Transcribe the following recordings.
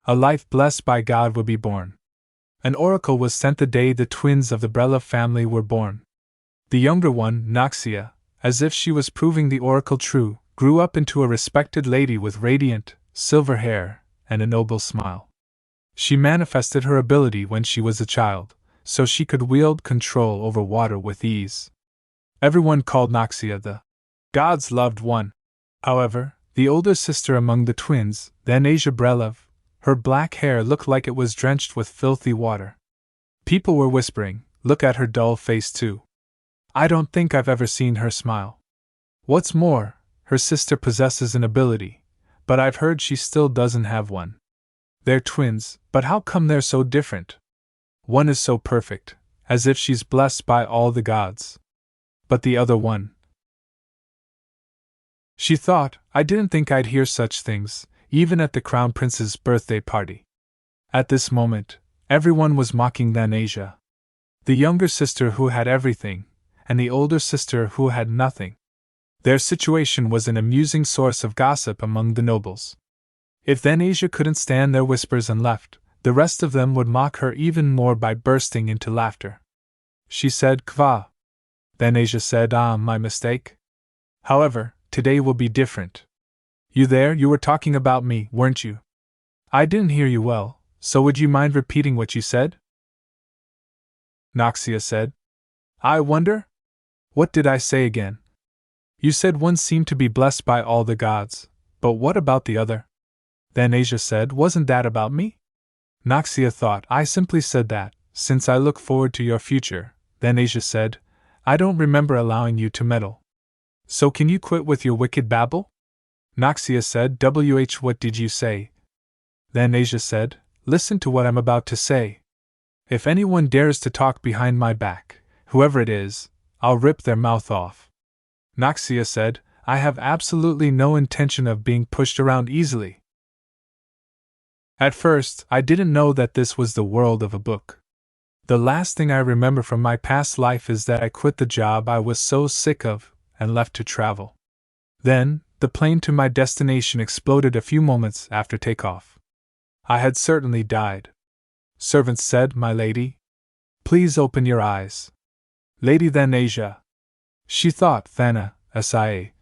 A life blessed by God would be born. An oracle was sent the day the twins of the Brelov family were born. The younger one, Noxia, as if she was proving the oracle true, grew up into a respected lady with radiant, silver hair and a noble smile. She manifested her ability when she was a child, so she could wield control over water with ease. Everyone called Noxia the God's loved one. However, the older sister among the twins, Asia Brelov, her black hair looked like it was drenched with filthy water. People were whispering, "Look at her dull face too. I don't think I've ever seen her smile." What's more, her sister possesses an ability, but I've heard she still doesn't have one. They're twins, but how come they're so different? One is so perfect, as if she's blessed by all the gods. But the other one. She thought, I didn't think I'd hear such things, even at the Crown Prince's birthday party. At this moment, everyone was mocking Asia. The younger sister who had everything, and the older sister who had nothing. Their situation was an amusing source of gossip among the nobles. If Asia couldn't stand their whispers and left, the rest of them would mock her even more by bursting into laughter. She said, "Kva." Asia said, "Ah, my mistake. However, today will be different. You were talking about me, weren't you? I didn't hear you well, so would you mind repeating what you said?" Noxia said. "I wonder? What did I say again? You said one seemed to be blessed by all the gods, but what about the other?" Asia said, "Wasn't that about me?" Noxia thought, "I simply said that, since I look forward to your future." Asia said, "I don't remember allowing you to meddle. So can you quit with your wicked babble?" Noxia said, What did you say?" Asia said, "Listen to what I'm about to say. If anyone dares to talk behind my back, whoever it is, I'll rip their mouth off." Noxia said, "I have absolutely no intention of being pushed around easily. At first, I didn't know that this was the world of a book. The last thing I remember from my past life is that I quit the job I was so sick of and left to travel. Then, the plane to my destination exploded a few moments after takeoff. I had certainly died. Servants said, 'My lady, please open your eyes.' Lady Asia. She thought Thana, S.I.A.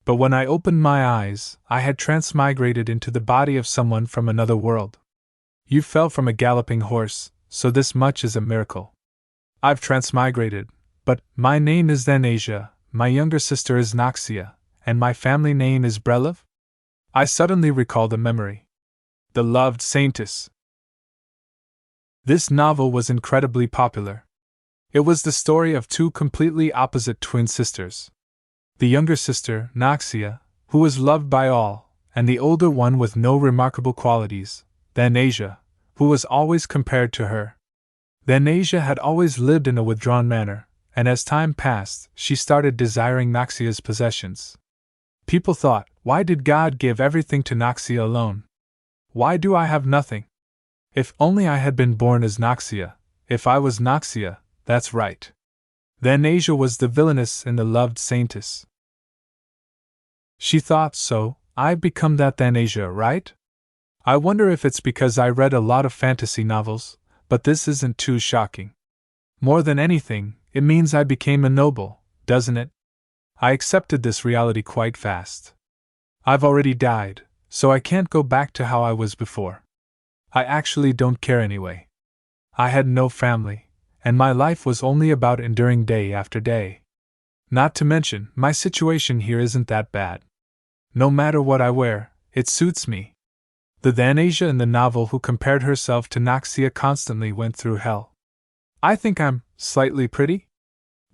But when I opened my eyes, I had transmigrated into the body of someone from another world. You fell from a galloping horse, so this much is a miracle. I've transmigrated, but my name is Asia, my younger sister is Noxia, and my family name is Brelov?" I suddenly recalled a memory. The Loved Saintess. This novel was incredibly popular. It was the story of two completely opposite twin sisters. The younger sister, Noxia, who was loved by all, and the older one with no remarkable qualities, Asia, who was always compared to her. Asia had always lived in a withdrawn manner, and as time passed, she started desiring Noxia's possessions. People thought, why did God give everything to Noxia alone? Why do I have nothing? If only I had been born as Noxia, if I was Noxia, that's right. Asia was the villainess and the loved saintess. She thought, so, I've become that Asia, right? I wonder if it's because I read a lot of fantasy novels, but this isn't too shocking. More than anything, it means I became a noble, doesn't it? I accepted this reality quite fast. I've already died, so I can't go back to how I was before. I actually don't care anyway. I had no family, and my life was only about enduring day after day. Not to mention, my situation here isn't that bad. No matter what I wear, it suits me. The Asia in the novel who compared herself to Noxia constantly went through hell. I think I'm slightly pretty?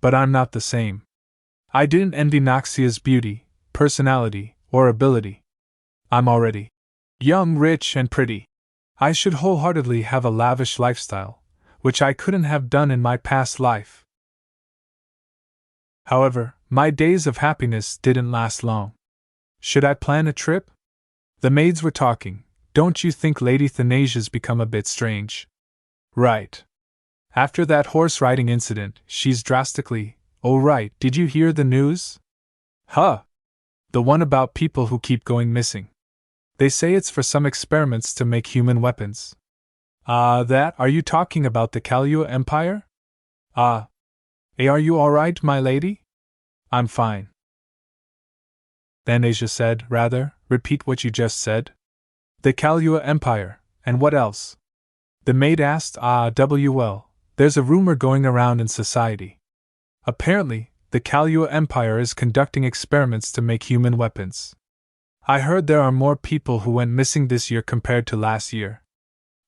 But I'm not the same. I didn't envy Noxia's beauty, personality, or ability. I'm already young, rich, and pretty. I should wholeheartedly have a lavish lifestyle, which I couldn't have done in my past life. However, my days of happiness didn't last long. Should I plan a trip? The maids were talking. Don't you think Lady Thanasia's become a bit strange? Right. After that horse riding incident, she's drastically. Oh right, did you hear the news? Huh! The one about people who keep going missing. They say it's for some experiments to make human weapons. Are you talking about the Kalyua Empire? Are you alright, my lady? I'm fine. Then Asia said, Rather, repeat what you just said. The Kalyua Empire, and what else? The maid asked. There's a rumor going around in society. Apparently, the Kalyua Empire is conducting experiments to make human weapons. I heard there are more people who went missing this year compared to last year.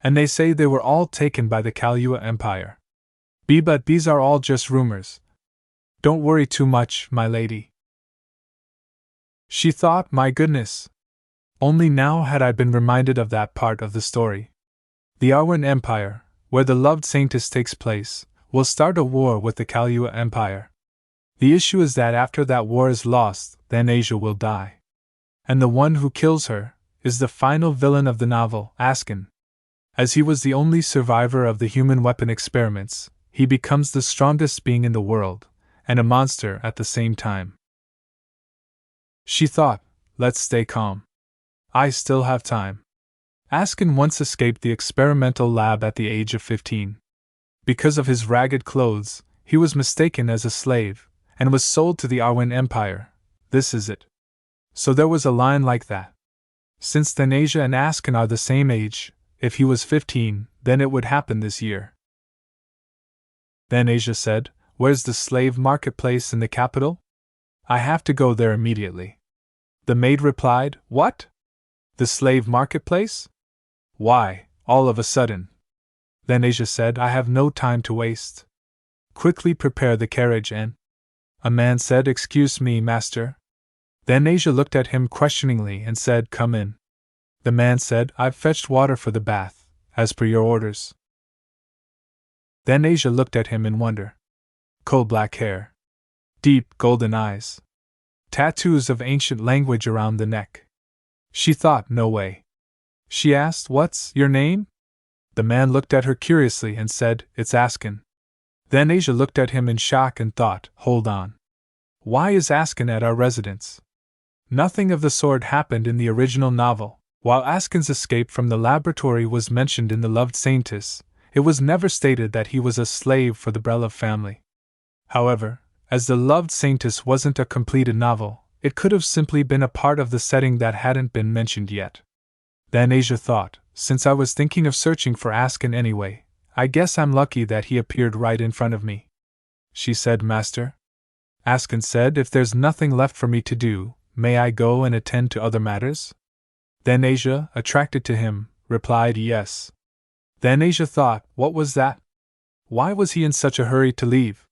And they say they were all taken by the Kalyua Empire. But these are all just rumors. Don't worry too much, my lady. She thought, my goodness. Only now had I been reminded of that part of the story. The Arwen Empire, where the loved saintess takes place, will start a war with the Kalyua Empire. The issue is that after that war is lost, then Asia will die. And the one who kills her is the final villain of the novel, Askin. As he was the only survivor of the human weapon experiments, he becomes the strongest being in the world, and a monster at the same time. She thought, let's stay calm. I still have time. Askin once escaped the experimental lab at the age of 15. Because of his ragged clothes, he was mistaken as a slave, and was sold to the Arwen Empire. This is it. So there was a line like that. Since then Asia and Askin are the same age, if he was 15, then it would happen this year. Then Asia said, Where's the slave marketplace in the capital? I have to go there immediately. The maid replied, What? The slave marketplace? Why, all of a sudden? Then Asia said, I have no time to waste. Quickly prepare the carriage and... A man said, Excuse me, master. Then Asia looked at him questioningly and said, Come in. The man said, I've fetched water for the bath, as per your orders. Then Asia looked at him in wonder. Coal-black hair. Deep, golden eyes. Tattoos of ancient language around the neck. She thought, no way. She asked, What's your name? The man looked at her curiously and said, It's Askin. Then Asia looked at him in shock and thought, Hold on. Why is Askin at our residence? Nothing of the sort happened in the original novel. While Askin's escape from the laboratory was mentioned in The Loved Saintess, it was never stated that he was a slave for the Brelow family. However, as The Loved Saintess wasn't a completed novel, it could have simply been a part of the setting that hadn't been mentioned yet. Then Asia thought, since I was thinking of searching for Askin anyway, I guess I'm lucky that he appeared right in front of me. She said, Master? Askin said, If there's nothing left for me to do, may I go and attend to other matters? Then Asia, attracted to him, replied yes. Then Asia thought, what was that? Why was he in such a hurry to leave?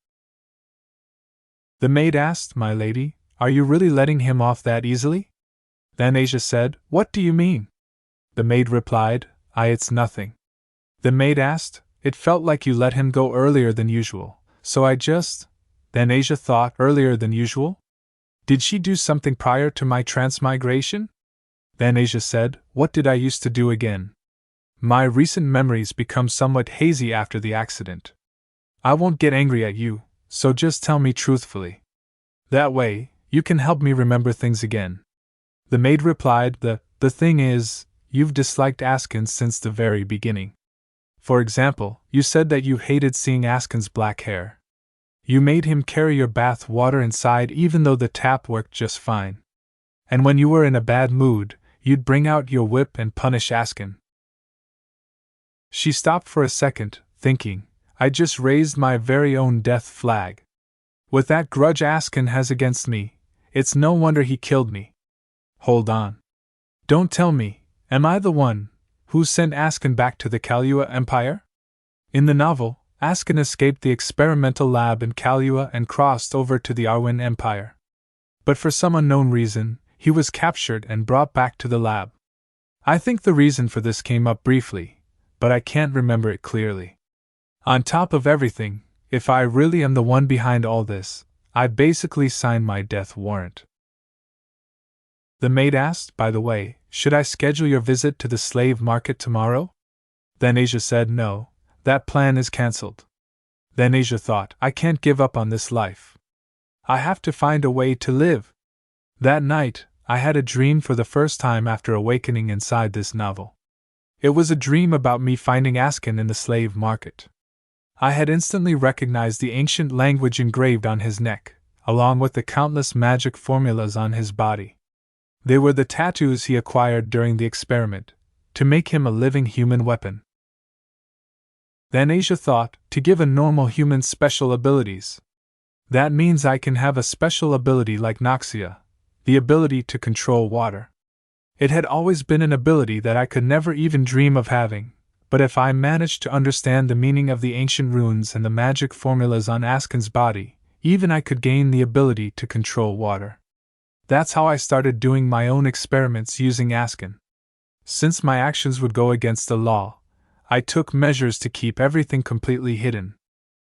The maid asked, My lady, are you really letting him off that easily? Then Asia said, What do you mean? The maid replied, It's nothing. The maid asked, It felt like you let him go earlier than usual, so I just... Then Asia thought, earlier than usual? Did she do something prior to my transmigration? Then Asia said, What did I used to do again? My recent memories become somewhat hazy after the accident. I won't get angry at you, so just tell me truthfully. That way, you can help me remember things again. The maid replied, The thing is, you've disliked Askin since the very beginning. For example, you said that you hated seeing Askin's black hair. You made him carry your bath water inside even though the tap worked just fine. And when you were in a bad mood, you'd bring out your whip and punish Askin. She stopped for a second, thinking, I just raised my very own death flag. With that grudge Askin has against me, it's no wonder he killed me. Hold on. Don't tell me, am I the one who sent Askin back to the Kalyua Empire? In the novel, Askin escaped the experimental lab in Kalyua and crossed over to the Arwen Empire. But for some unknown reason, he was captured and brought back to the lab. I think the reason for this came up briefly, but I can't remember it clearly. On top of everything, if I really am the one behind all this, I basically signed my death warrant. The maid asked, By the way, should I schedule your visit to the slave market tomorrow? Then Asia said, No, that plan is cancelled. Then Asia thought, I can't give up on this life. I have to find a way to live. That night, I had a dream for the first time after awakening inside this novel. It was a dream about me finding Askin in the slave market. I had instantly recognized the ancient language engraved on his neck, along with the countless magic formulas on his body. They were the tattoos he acquired during the experiment, to make him a living human weapon. Then Asia thought, to give a normal human special abilities. That means I can have a special ability like Noxia, the ability to control water. It had always been an ability that I could never even dream of having, but if I managed to understand the meaning of the ancient runes and the magic formulas on Askin's body, even I could gain the ability to control water. That's how I started doing my own experiments using Askin. Since my actions would go against the law, I took measures to keep everything completely hidden.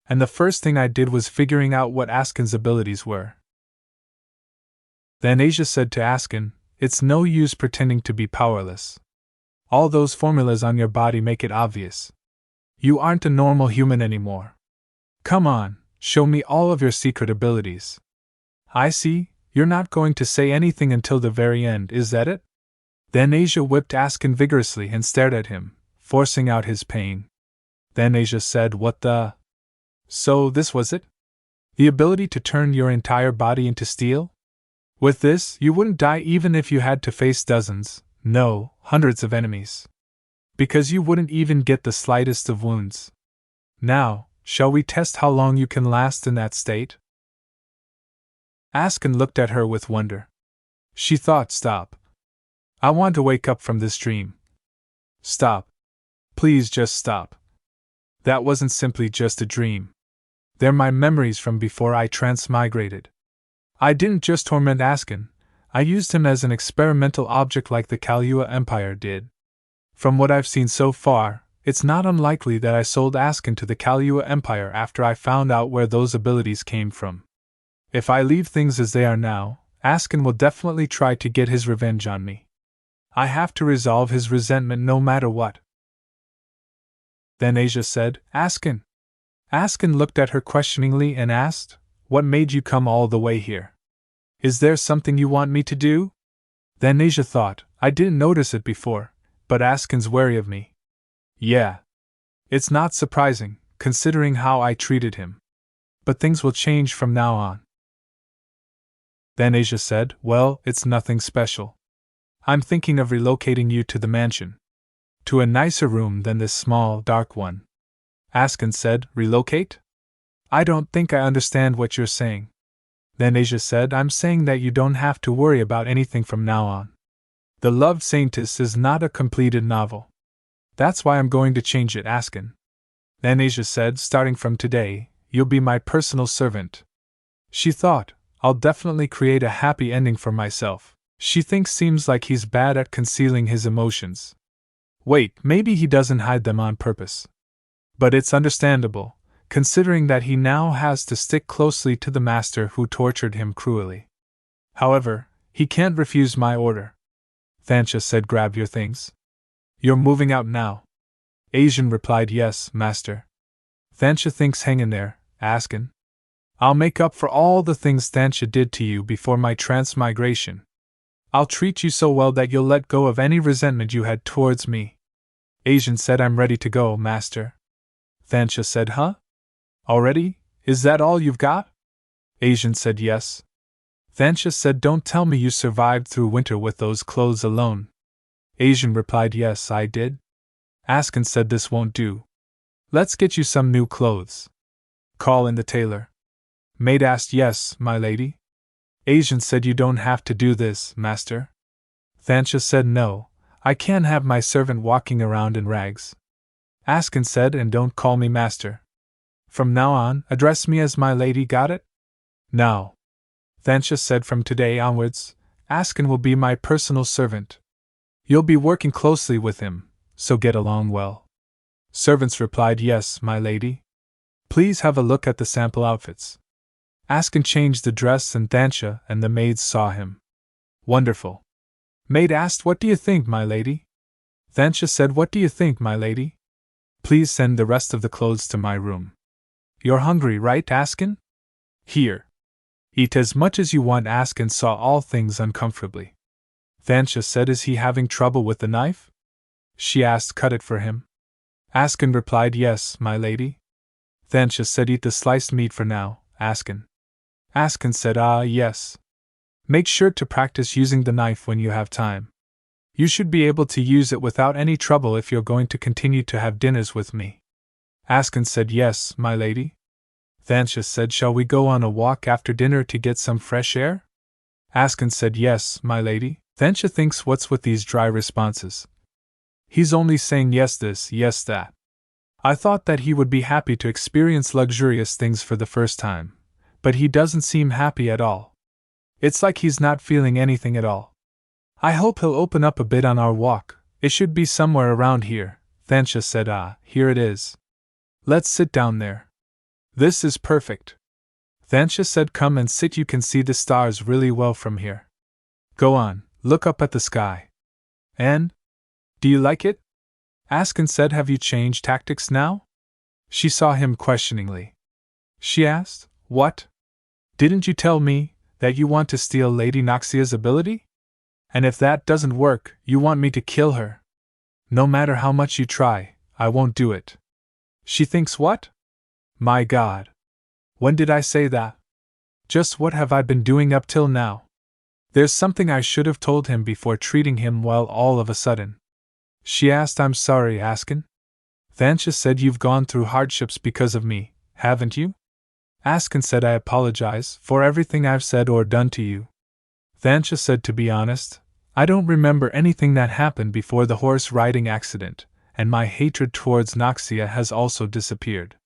And the first thing I did was figuring out what Askin's abilities were. Then Asia said to Askin, "It's no use pretending to be powerless. All those formulas on your body make it obvious. You aren't a normal human anymore. Come on, show me all of your secret abilities." "I see, you're not going to say anything until the very end, is that it?" Then Asia whipped Askin vigorously and stared at him, forcing out his pain. Then Asia said, "What the?" "So this was it? The ability to turn your entire body into steel? With this, you wouldn't die even if you had to face dozens, no, hundreds of enemies. Because you wouldn't even get the slightest of wounds. Now, shall we test how long you can last in that state?" Askin looked at her with wonder. She thought, "Stop. I want to wake up from this dream. Stop. Please just stop. That wasn't simply just a dream. They're my memories from before I transmigrated. I didn't just torment Askin, I used him as an experimental object like the Kalyua Empire did. From what I've seen so far, it's not unlikely that I sold Askin to the Kalyua Empire after I found out where those abilities came from. If I leave things as they are now, Askin will definitely try to get his revenge on me. I have to resolve his resentment no matter what." Then Asia said, "Askin." Askin looked at her questioningly and asked, "What made you come all the way here? Is there something you want me to do?" Then Asia thought, "I didn't notice it before, but Askin's wary of me. Yeah. It's not surprising, considering how I treated him. But things will change from now on." Then Asia said, "Well, it's nothing special. I'm thinking of relocating you to the mansion. To a nicer room than this small, dark one." Askin said, "Relocate? I don't think I understand what you're saying." Then Asia said, "I'm saying that you don't have to worry about anything from now on. The Loved Saintess is not a completed novel. That's why I'm going to change it, Askin." Then Asia said, "Starting from today, you'll be my personal servant." She thought, "I'll definitely create a happy ending for myself. She thinks seems like he's bad at concealing his emotions. Wait, maybe he doesn't hide them on purpose. But it's understandable, considering that he now has to stick closely to the master who tortured him cruelly. However, he can't refuse my order." Thansha said, "Grab your things. You're moving out now." Asian replied, "Yes, master." Thansha thinks, "Hang in there, Askin. I'll make up for all the things Thansha did to you before my transmigration. I'll treat you so well that you'll let go of any resentment you had towards me." Asian said, "I'm ready to go, master." Thansha said, "Huh? Already? Is that all you've got?" Asian said, "Yes." Thansha said, "Don't tell me you survived through winter with those clothes alone." Asian replied, "Yes, I did." Askin said, "This won't do. Let's get you some new clothes. Call in the tailor." Maid asked, "Yes, my lady." Asian said, "You don't have to do this, master." Thansha said, "No, I can't have my servant walking around in rags." Askin said, "And don't call me master. From now on, address me as my lady, got it?" "Now." Thansha said, "From today onwards, Askin will be my personal servant. You'll be working closely with him, so get along well." Servants replied, "Yes, my lady." "Please have a look at the sample outfits." Askin changed the dress and Thansha and the maids saw him. "Wonderful." Maid asked, "What do you think, my lady?" Thansha said, "What do you think, my lady? Please send the rest of the clothes to my room." "You're hungry, right, Askin? Here. Eat as much as you want." Askin saw all things uncomfortably. Thansha said, is he having trouble with the knife? She asked, cut it for him. Askin replied, yes, my lady. Thansha said, eat the sliced meat for now, Askin. Askin said, ah, yes. Make sure to practice using the knife when you have time. You should be able to use it without any trouble if you're going to continue to have dinners with me. Askin said, yes, my lady. Thansha said, shall we go on a walk after dinner to get some fresh air? Askin said, yes, my lady. Thansha thinks, what's with these dry responses? He's only saying yes this, yes that. I thought that he would be happy to experience luxurious things for the first time, but he doesn't seem happy at all. It's like he's not feeling anything at all. I hope he'll open up a bit on our walk. It should be somewhere around here. Thansha said, ah, here it is. Let's sit down there. This is perfect. Thansha said, come and sit, you can see the stars really well from here. Go on, look up at the sky. And? Do you like it? Askin said, have you changed tactics now? She saw him questioningly. She asked, what? Didn't you tell me that you want to steal Lady Noxia's ability? And if that doesn't work, you want me to kill her? No matter how much you try, I won't do it. She thinks what? My God. When did I say that? Just what have I been doing up till now? There's something I should have told him before treating him well all of a sudden. She asked, I'm sorry, Askin. Thansha said, you've gone through hardships because of me, haven't you? Askin said, I apologize for everything I've said or done to you. Thansha said, to be honest, I don't remember anything that happened before the horse riding accident, and my hatred towards Noxia has also disappeared.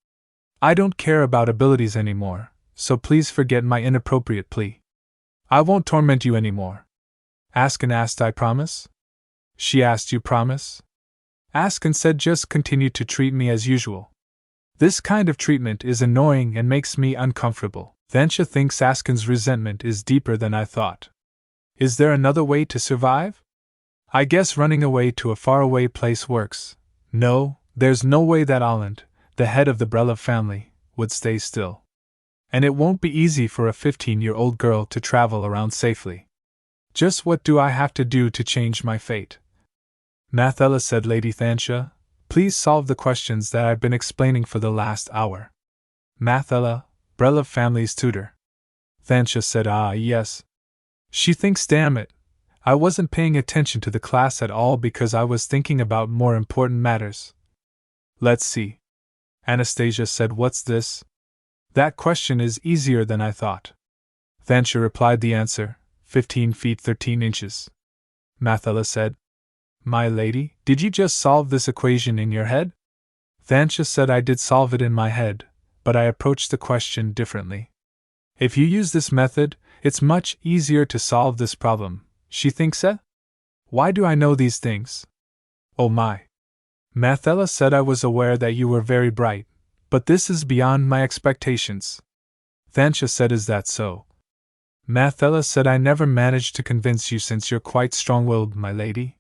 I don't care about abilities anymore, so please forget my inappropriate plea. I won't torment you anymore. Askin asked, I promise? She asked, you promise? Askin said, just continue to treat me as usual. This kind of treatment is annoying and makes me uncomfortable. Thansha thinks Askin's resentment is deeper than I thought. Is there another way to survive? I guess running away to a faraway place works. No, there's no way that Aland, the head of the Brelov family, would stay still. And it won't be easy for a 15-year-old girl to travel around safely. Just what do I have to do to change my fate? Mathella said, Lady Thansha, please solve the questions that I've been explaining for the last hour. Mathella, Brelov family's tutor. Thansha said, ah, yes. She thinks, damn it, I wasn't paying attention to the class at all because I was thinking about more important matters. Let's see. Anastasia said, what's this? That question is easier than I thought. Thansha replied the answer, 15 feet 13 inches. Mathella said, my lady, did you just solve this equation in your head? Thansha said, I did solve it in my head, but I approached the question differently. If you use this method, it's much easier to solve this problem, she thinks. Why do I know these things? Oh my. Mathella said, I was aware that you were very bright, but this is beyond my expectations. Thansha said, is that so? Mathella said, I never managed to convince you since you're quite strong-willed, my lady.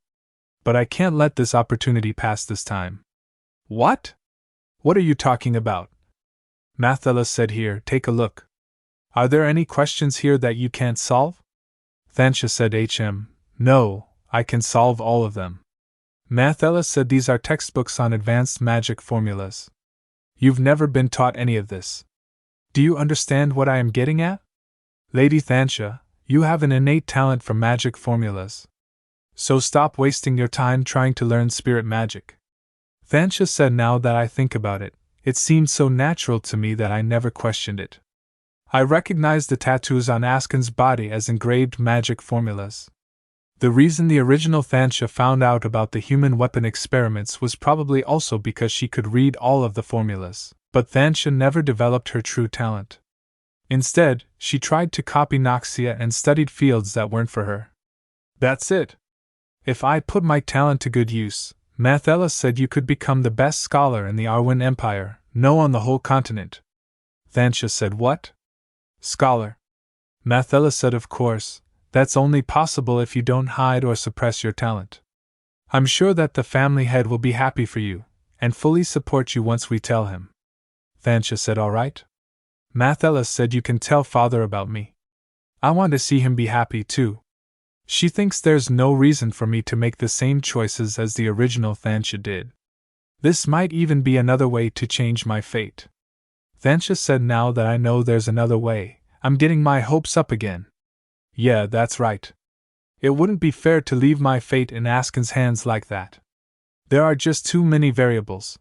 But I can't let this opportunity pass this time. What? What are you talking about? Mathella said, here, take a look. Are there any questions here that you can't solve? Thansha said, no, I can solve all of them. Mathella said, these are textbooks on advanced magic formulas. You've never been taught any of this. Do you understand what I am getting at? Lady Thansha, you have an innate talent for magic formulas. So stop wasting your time trying to learn spirit magic. Thansha said, now that I think about it, it seemed so natural to me that I never questioned it. I recognized the tattoos on Askin's body as engraved magic formulas. The reason the original Thansha found out about the human weapon experiments was probably also because she could read all of the formulas, but Thansha never developed her true talent. Instead, she tried to copy Noxia and studied fields that weren't for her. That's it. If I put my talent to good use, Mathella said, you could become the best scholar in the Arwen Empire, no, on the whole continent. Thansha said, what? Scholar. Mathella said, of course, that's only possible if you don't hide or suppress your talent. I'm sure that the family head will be happy for you, and fully support you once we tell him. Thansha said, all right. Mathella said, you can tell father about me. I want to see him be happy too. She thinks there's no reason for me to make the same choices as the original Thansha did. This might even be another way to change my fate. Thansha said, now that I know there's another way, I'm getting my hopes up again. Yeah, that's right. It wouldn't be fair to leave my fate in Askin's hands like that. There are just too many variables.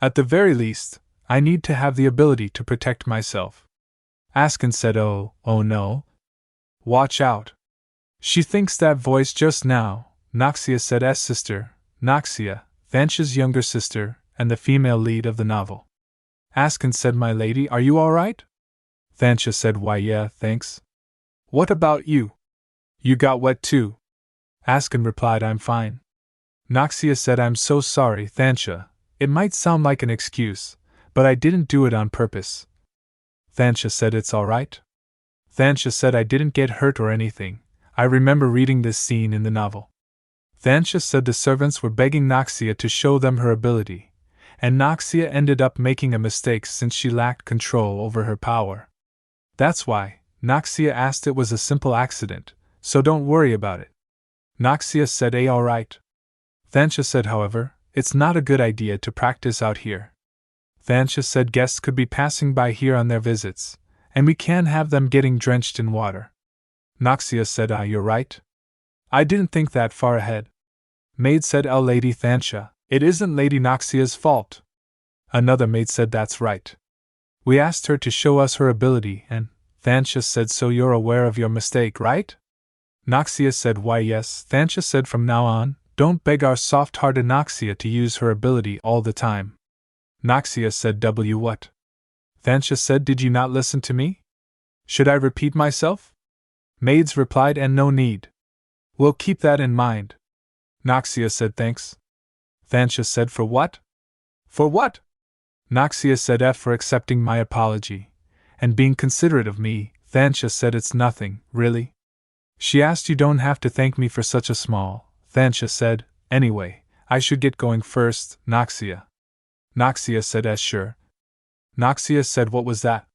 At the very least, I need to have the ability to protect myself. Askin said, oh no. Watch out. She thinks that voice just now, Noxia said, S sister, Noxia, Thansha's younger sister, and the female lead of the novel. Askin said, my lady, are you alright? Thansha said, why yeah, thanks. What about you? You got wet too. Askin replied, I'm fine. Noxia said, I'm so sorry, Thansha. It might sound like an excuse, but I didn't do it on purpose. Thansha said, it's alright. Thansha said, I didn't get hurt or anything. I remember reading this scene in the novel. Thansha said the servants were begging Noxia to show them her ability, and Noxia ended up making a mistake since she lacked control over her power. That's why, Noxia asked. It was a simple accident, so don't worry about it. Noxia said, alright. Thansha said, however, it's not a good idea to practice out here. Thansha said guests could be passing by here on their visits, and we can't have them getting drenched in water. Noxia said, you're right. I didn't think that far ahead. Maid said, Lady Thansha, it isn't Lady Noxia's fault. Another maid said, that's right. We asked her to show us her ability, and Thansha said, so you're aware of your mistake, right? Noxia said, why yes. Thansha said, from now on, don't beg our soft-hearted Noxia to use her ability all the time. Noxia said, what? Thansha said, did you not listen to me? Should I repeat myself? Maids replied, and no need. We'll keep that in mind. Noxia said, thanks. Thansha said, for what? For what? Noxia said, for accepting my apology, and being considerate of me. Thansha said, it's nothing, really. She asked, you don't have to thank me for such a small. Thansha said, anyway, I should get going first, Noxia. Noxia said, sure. Noxia said, what was that?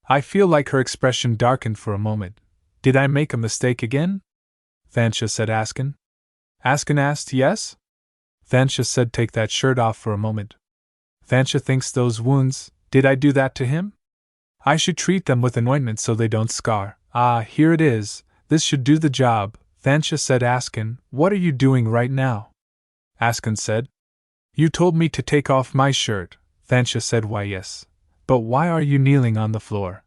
I feel like her expression darkened for a moment. Did I make a mistake again? Thansha said, Askin. Askin asked, yes? Thansha said, take that shirt off for a moment. Thansha thinks those wounds, did I do that to him? I should treat them with an ointment so they don't scar. Here it is, this should do the job. Thansha said, Askin, what are you doing right now? Askin said, you told me to take off my shirt. Thansha said, why yes. But why are you kneeling on the floor?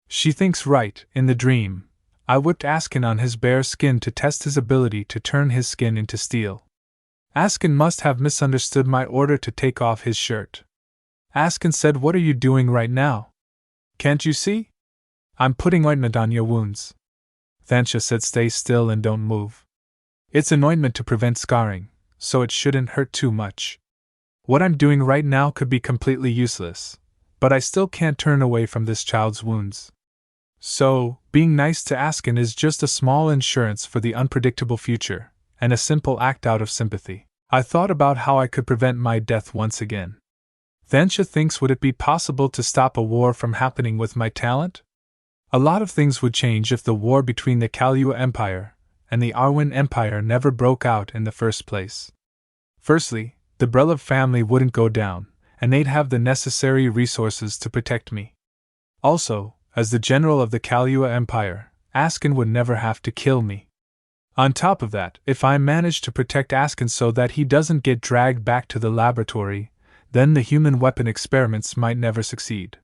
She thinks right, in the dream, I whipped Askin on his bare skin to test his ability to turn his skin into steel. Askin must have misunderstood my order to take off his shirt. Askin said, what are you doing right now? Can't you see? I'm putting ointment on your wounds. Thansha said, stay still and don't move. It's an ointment to prevent scarring, so it shouldn't hurt too much. What I'm doing right now could be completely useless, but I still can't turn away from this child's wounds. So, being nice to Askin is just a small insurance for the unpredictable future, and a simple act out of sympathy. I thought about how I could prevent my death once again. Thansha thinks, would it be possible to stop a war from happening with my talent? A lot of things would change if the war between the Kalyua Empire and the Arwen Empire never broke out in the first place. Firstly, the Brelow family wouldn't go down, and they'd have the necessary resources to protect me. Also, as the general of the Kalyua Empire, Askin would never have to kill me. On top of that, if I manage to protect Askin so that he doesn't get dragged back to the laboratory, then the human weapon experiments might never succeed.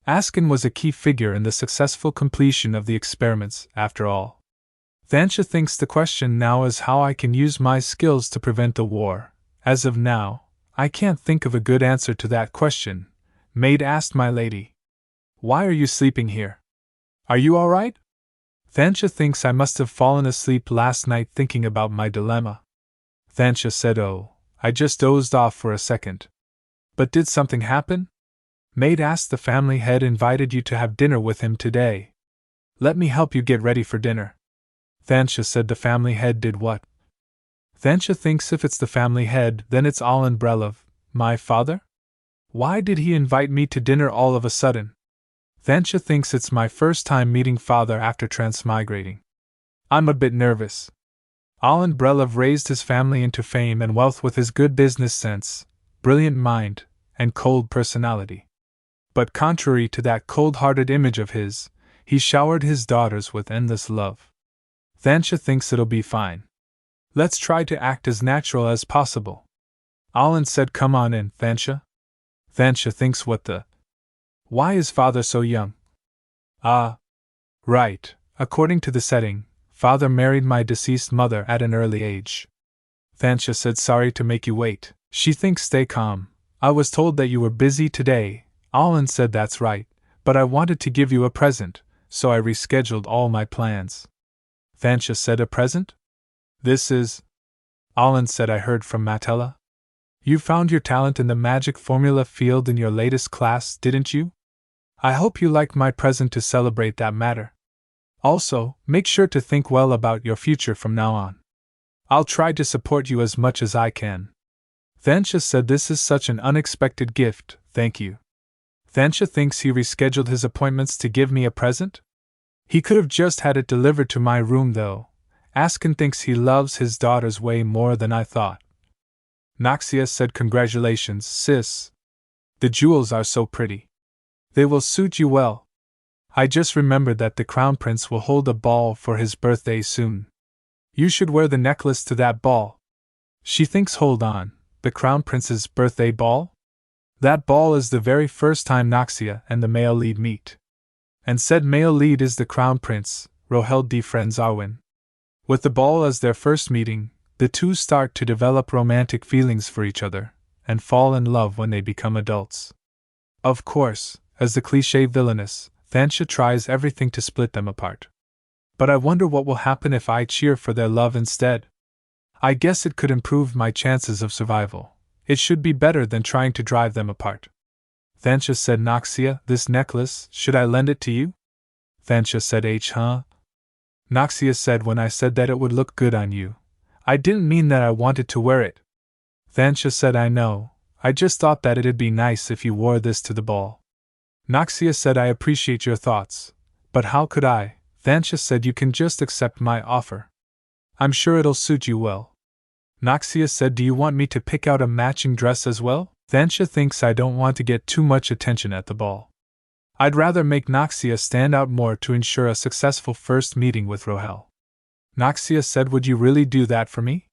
Askin was a key figure in the successful completion of the experiments, after all. Thansha thinks the question now is how I can use my skills to prevent the war. As of now, I can't think of a good answer to that question. Maid asked, my lady. Why are you sleeping here? Are you alright? Thansha thinks I must have fallen asleep last night thinking about my dilemma. Thansha said, oh, I just dozed off for a second. But did something happen? Maid asked, the family head invited you to have dinner with him today. Let me help you get ready for dinner. Thansha said, the family head did what? Thansha thinks if it's the family head, then it's Alan Brelow, my father? Why did he invite me to dinner all of a sudden? Thansha thinks it's my first time meeting father after transmigrating. I'm a bit nervous. Alan Brelov raised his family into fame and wealth with his good business sense, brilliant mind, and cold personality. But contrary to that cold-hearted image of his, he showered his daughters with endless love. Thansha thinks it'll be fine. Let's try to act as natural as possible. Alan said, come on in, Thansha. Thansha thinks, what the? Why is father so young? Ah. Right, according to the setting, father married my deceased mother at an early age. Thansha said, sorry to make you wait. She thinks, stay calm. I was told that you were busy today. Alan said, that's right, but I wanted to give you a present, so I rescheduled all my plans. Thansha said, a present? This is... Alan said, I heard from Matella. You found your talent in the magic formula field in your latest class, didn't you? I hope you liked my present to celebrate that matter. Also, make sure to think well about your future from now on. I'll try to support you as much as I can. Thansha said, this is such an unexpected gift, thank you. Thansha thinks he rescheduled his appointments to give me a present? He could have just had it delivered to my room though. Askin thinks he loves his daughters way more than I thought. Noxia said, congratulations, sis. The jewels are so pretty. They will suit you well. I just remembered that the Crown Prince will hold a ball for his birthday soon. You should wear the necklace to that ball. She thinks, hold on, the Crown Prince's birthday ball? That ball is the very first time Noxia and the male lead meet. And said male lead is the Crown Prince, Rohel de Friends Arwen. With the ball as their first meeting, the two start to develop romantic feelings for each other, and fall in love when they become adults. Of course, as the cliché Villainess, Thansha tries everything to split them apart. But I wonder what will happen if I cheer for their love instead. I guess it could improve my chances of survival. It should be better than trying to drive them apart. Thansha said, Noxia, this necklace, should I lend it to you? Thansha said, huh? Noxia said, when I said that it would look good on you, I didn't mean that I wanted to wear it. Thansha said, I know, I just thought that it'd be nice if you wore this to the ball. Noxia said, I appreciate your thoughts, but how could I? Thansha said, you can just accept my offer. I'm sure it'll suit you well. Noxia said, do you want me to pick out a matching dress as well? Thansha thinks I don't want to get too much attention at the ball. I'd rather make Noxia stand out more to ensure a successful first meeting with Rohel. Noxia said, would you really do that for me?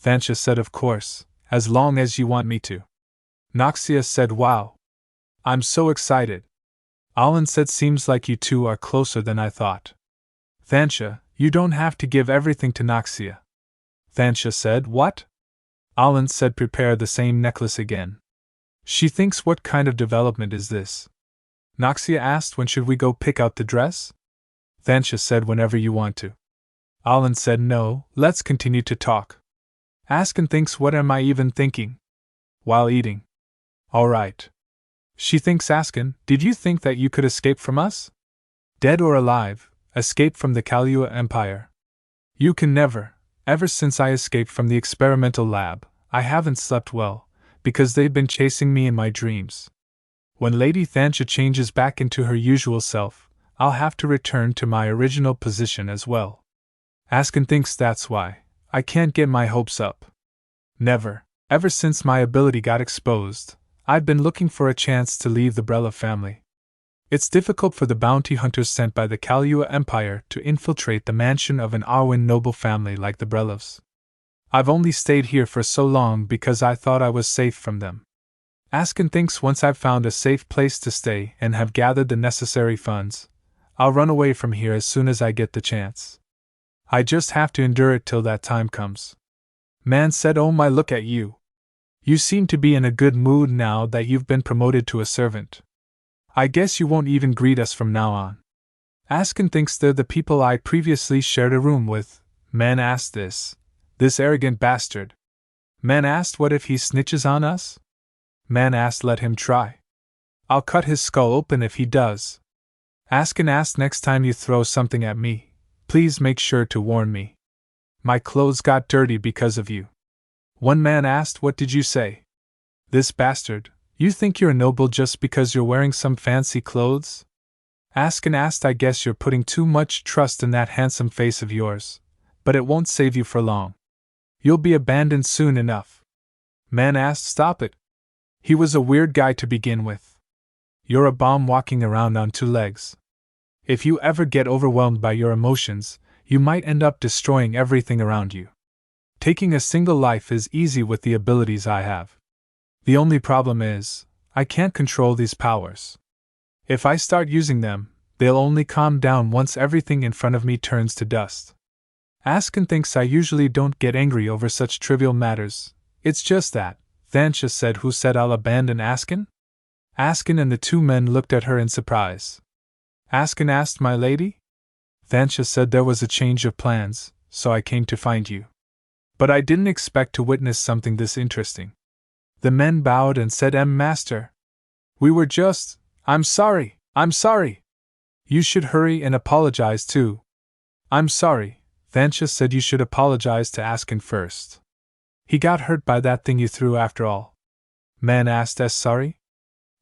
Thansha said, of course, as long as you want me to. Noxia said, wow. I'm so excited. Alan said, seems like you two are closer than I thought. Thansha, you don't have to give everything to Noxia. Thansha said, what? Alan said, prepare the same necklace again. She thinks, what kind of development is this? Noxia asked, when should we go pick out the dress? Thansha said, whenever you want to. Alan said, no, let's continue to talk. Askin thinks, what am I even thinking? While eating. All right. She thinks, Askin, did you think that you could escape from us? Dead or alive, escape from the Kalyua Empire. You can never. Ever since I escaped from the experimental lab, I haven't slept well, because they've been chasing me in my dreams. When Lady Thansha changes back into her usual self, I'll have to return to my original position as well. Askin thinks that's why I can't get my hopes up. Never, ever since my ability got exposed, I've been looking for a chance to leave the Brelov family. It's difficult for the bounty hunters sent by the Kalyua Empire to infiltrate the mansion of an Arwen noble family like the Brelovs. I've only stayed here for so long because I thought I was safe from them. Askin thinks once I've found a safe place to stay and have gathered the necessary funds, I'll run away from here as soon as I get the chance. I just have to endure it till that time comes. Man said, oh my, look at you. You seem to be in a good mood now that you've been promoted to a servant. I guess you won't even greet us from now on. Askin thinks they're the people I previously shared a room with. Man asked this arrogant bastard. Man asked, what if he snitches on us? Man asked, let him try. I'll cut his skull open if he does. Askin asked, next time you throw something at me, please make sure to warn me. My clothes got dirty because of you. One man asked, what did you say? This bastard, you think you're a noble just because you're wearing some fancy clothes? Askin asked, I guess you're putting too much trust in that handsome face of yours, but it won't save you for long. You'll be abandoned soon enough. Man asked, stop it. He was a weird guy to begin with. You're a bomb walking around on two legs. If you ever get overwhelmed by your emotions, you might end up destroying everything around you. Taking a single life is easy with the abilities I have. The only problem is, I can't control these powers. If I start using them, they'll only calm down once everything in front of me turns to dust. Askin thinks I usually don't get angry over such trivial matters. It's just that, Thansha said. Who said I'll abandon Askin? Askin and the two men looked at her in surprise. Askin asked, my lady? Thansha said, there was a change of plans, so I came to find you. But I didn't expect to witness something this interesting. The men bowed and said, Master. We were just… I'm sorry. You should hurry and apologize too. I'm sorry, Thansha said. You should apologize to Askin first. He got hurt by that thing you threw after all. Man asked, sorry?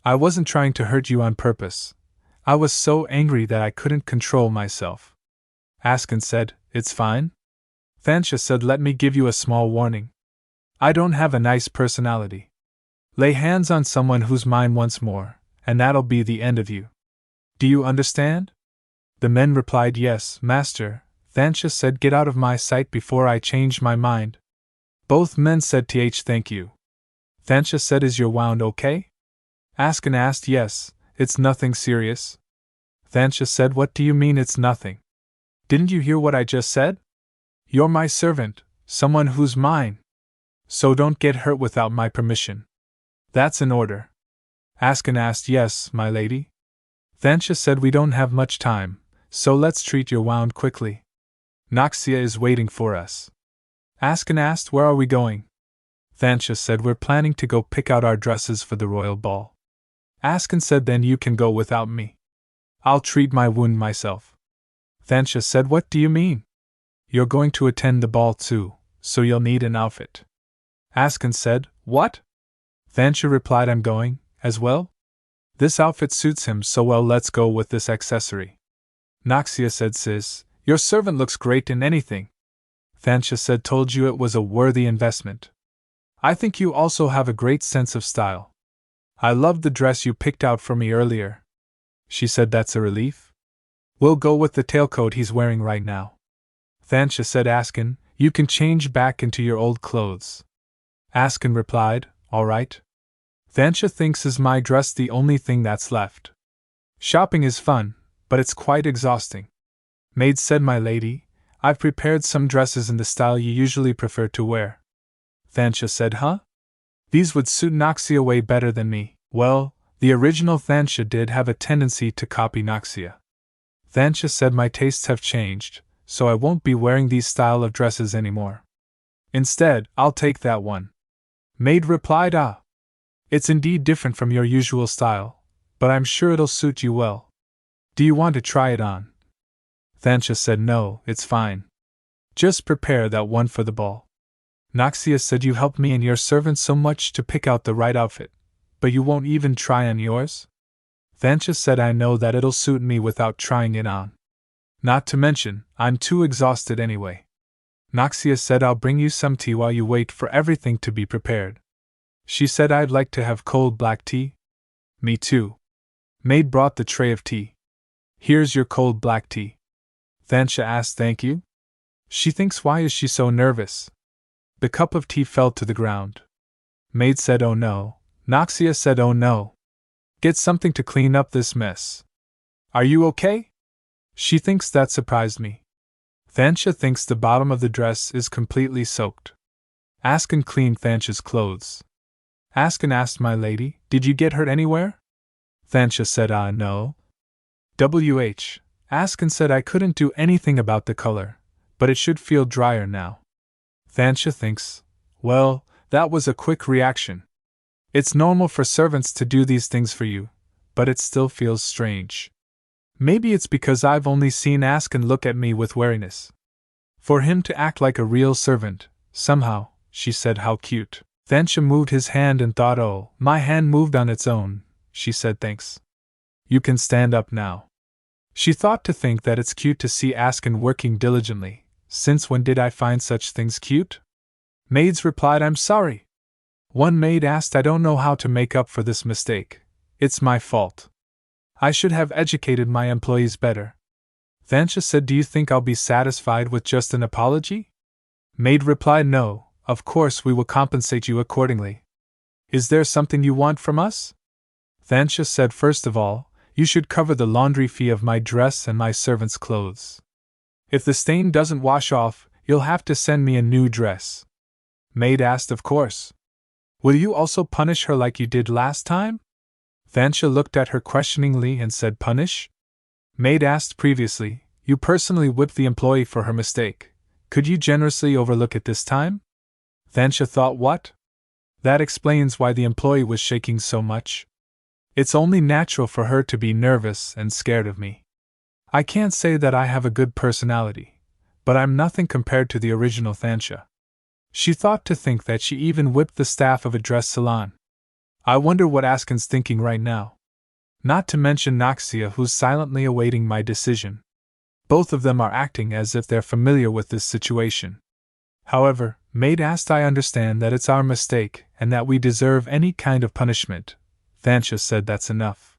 I wasn't trying to hurt you on purpose. I was so angry that I couldn't control myself. Askin said, it's fine. Thansha said, let me give you a small warning. I don't have a nice personality. Lay hands on someone who's mine once more, and that'll be the end of you. Do you understand? The men replied, yes, Master. Thansha said, get out of my sight before I change my mind. Both men said, thank you. Thansha said, is your wound okay? Askin asked, yes, it's nothing serious. Thansha said, what do you mean it's nothing? Didn't you hear what I just said? You're my servant, someone who's mine. So don't get hurt without my permission. That's an order. Askin asked, yes, my lady. Thansha said, we don't have much time, so let's treat your wound quickly. Noxia is waiting for us. Askin asked, where are we going? Thansha said, we're planning to go pick out our dresses for the royal ball. Askin said, then you can go without me. I'll treat my wound myself. Thansha said, what do you mean? You're going to attend the ball too, so you'll need an outfit. Askin said, what? Thansha replied, I'm going, as well? This outfit suits him so well, let's go with this accessory. Noxia said, sis, your servant looks great in anything. Thansha said, told you it was a worthy investment. I think you also have a great sense of style. I loved the dress you picked out for me earlier. She said, that's a relief. We'll go with the tailcoat he's wearing right now. Thansha said, Askin, you can change back into your old clothes. Askin replied, all right. Thansha thinks is my dress the only thing that's left. Shopping is fun, but it's quite exhausting. Maid said, my lady, I've prepared some dresses in the style you usually prefer to wear. Thansha said, huh? These would suit Noxia way better than me. Well, the original Thansha did have a tendency to copy Noxia. Thansha said, my tastes have changed, so I won't be wearing these style of dresses anymore. Instead, I'll take that one. Maid replied, it's indeed different from your usual style, but I'm sure it'll suit you well. Do you want to try it on? Thansha said, no, it's fine. Just prepare that one for the ball. Noxia said, you helped me and your servant so much to pick out the right outfit, but you won't even try on yours? Thansha said, I know that it'll suit me without trying it on. Not to mention, I'm too exhausted anyway. Noxia said, I'll bring you some tea while you wait for everything to be prepared. She said, I'd like to have cold black tea. Me too. Maid brought the tray of tea. Here's your cold black tea. Thansha asked, thank you? She thinks, why is she so nervous? The cup of tea fell to the ground. Maid said, oh no. Noxia said, oh no. Get something to clean up this mess. Are you okay? She thinks that surprised me. Thansha thinks the bottom of the dress is completely soaked. Askin cleaned Thansha's clothes. Askin asked, my lady, did you get hurt anywhere? Thansha said, no. Askin said, I couldn't do anything about the color, but it should feel drier now. Thansha thinks, well, that was a quick reaction. It's normal for servants to do these things for you, but it still feels strange. Maybe it's because I've only seen Askin look at me with wariness. For him to act like a real servant, somehow, she said, how cute. Thansha moved his hand and thought, oh, my hand moved on its own. She said, thanks. You can stand up now. She thought to think that it's cute to see Askin working diligently. Since when did I find such things cute? Maids replied, I'm sorry. One maid asked, I don't know how to make up for this mistake. It's my fault. I should have educated my employees better. Thansha said, do you think I'll be satisfied with just an apology? Maid replied, no, of course we will compensate you accordingly. Is there something you want from us? Thansha said, first of all, you should cover the laundry fee of my dress and my servant's clothes. If the stain doesn't wash off, you'll have to send me a new dress. Maid asked, of course. Will you also punish her like you did last time? Thansha looked at her questioningly and said, punish? Maid asked, previously, you personally whipped the employee for her mistake. Could you generously overlook it this time? Thansha thought, what? That explains why the employee was shaking so much. It's only natural for her to be nervous and scared of me. I can't say that I have a good personality, but I'm nothing compared to the original Thansha. She thought to think that she even whipped the staff of a dress salon. I wonder what Askin's thinking right now. Not to mention Noxia, who's silently awaiting my decision. Both of them are acting as if they're familiar with this situation. However, Maid asked, I understand that it's our mistake and that we deserve any kind of punishment. Thansha said, that's enough.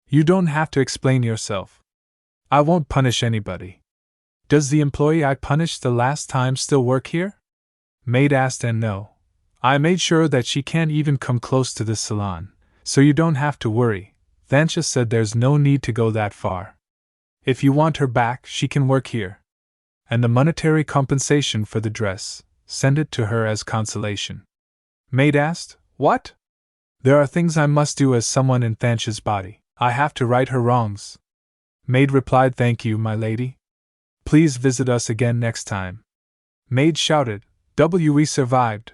You don't have to explain yourself. I won't punish anybody. Does the employee I punished the last time still work here? Maid asked, and no. I made sure that she can't even come close to this salon, so you don't have to worry. Thansha said, there's no need to go that far. If you want her back, she can work here. And the monetary compensation for the dress, send it to her as consolation. Maid asked, what? There are things I must do as someone in Thansha's body. I have to right her wrongs. Maid replied, thank you, my lady. Please visit us again next time. Maid shouted, we survived.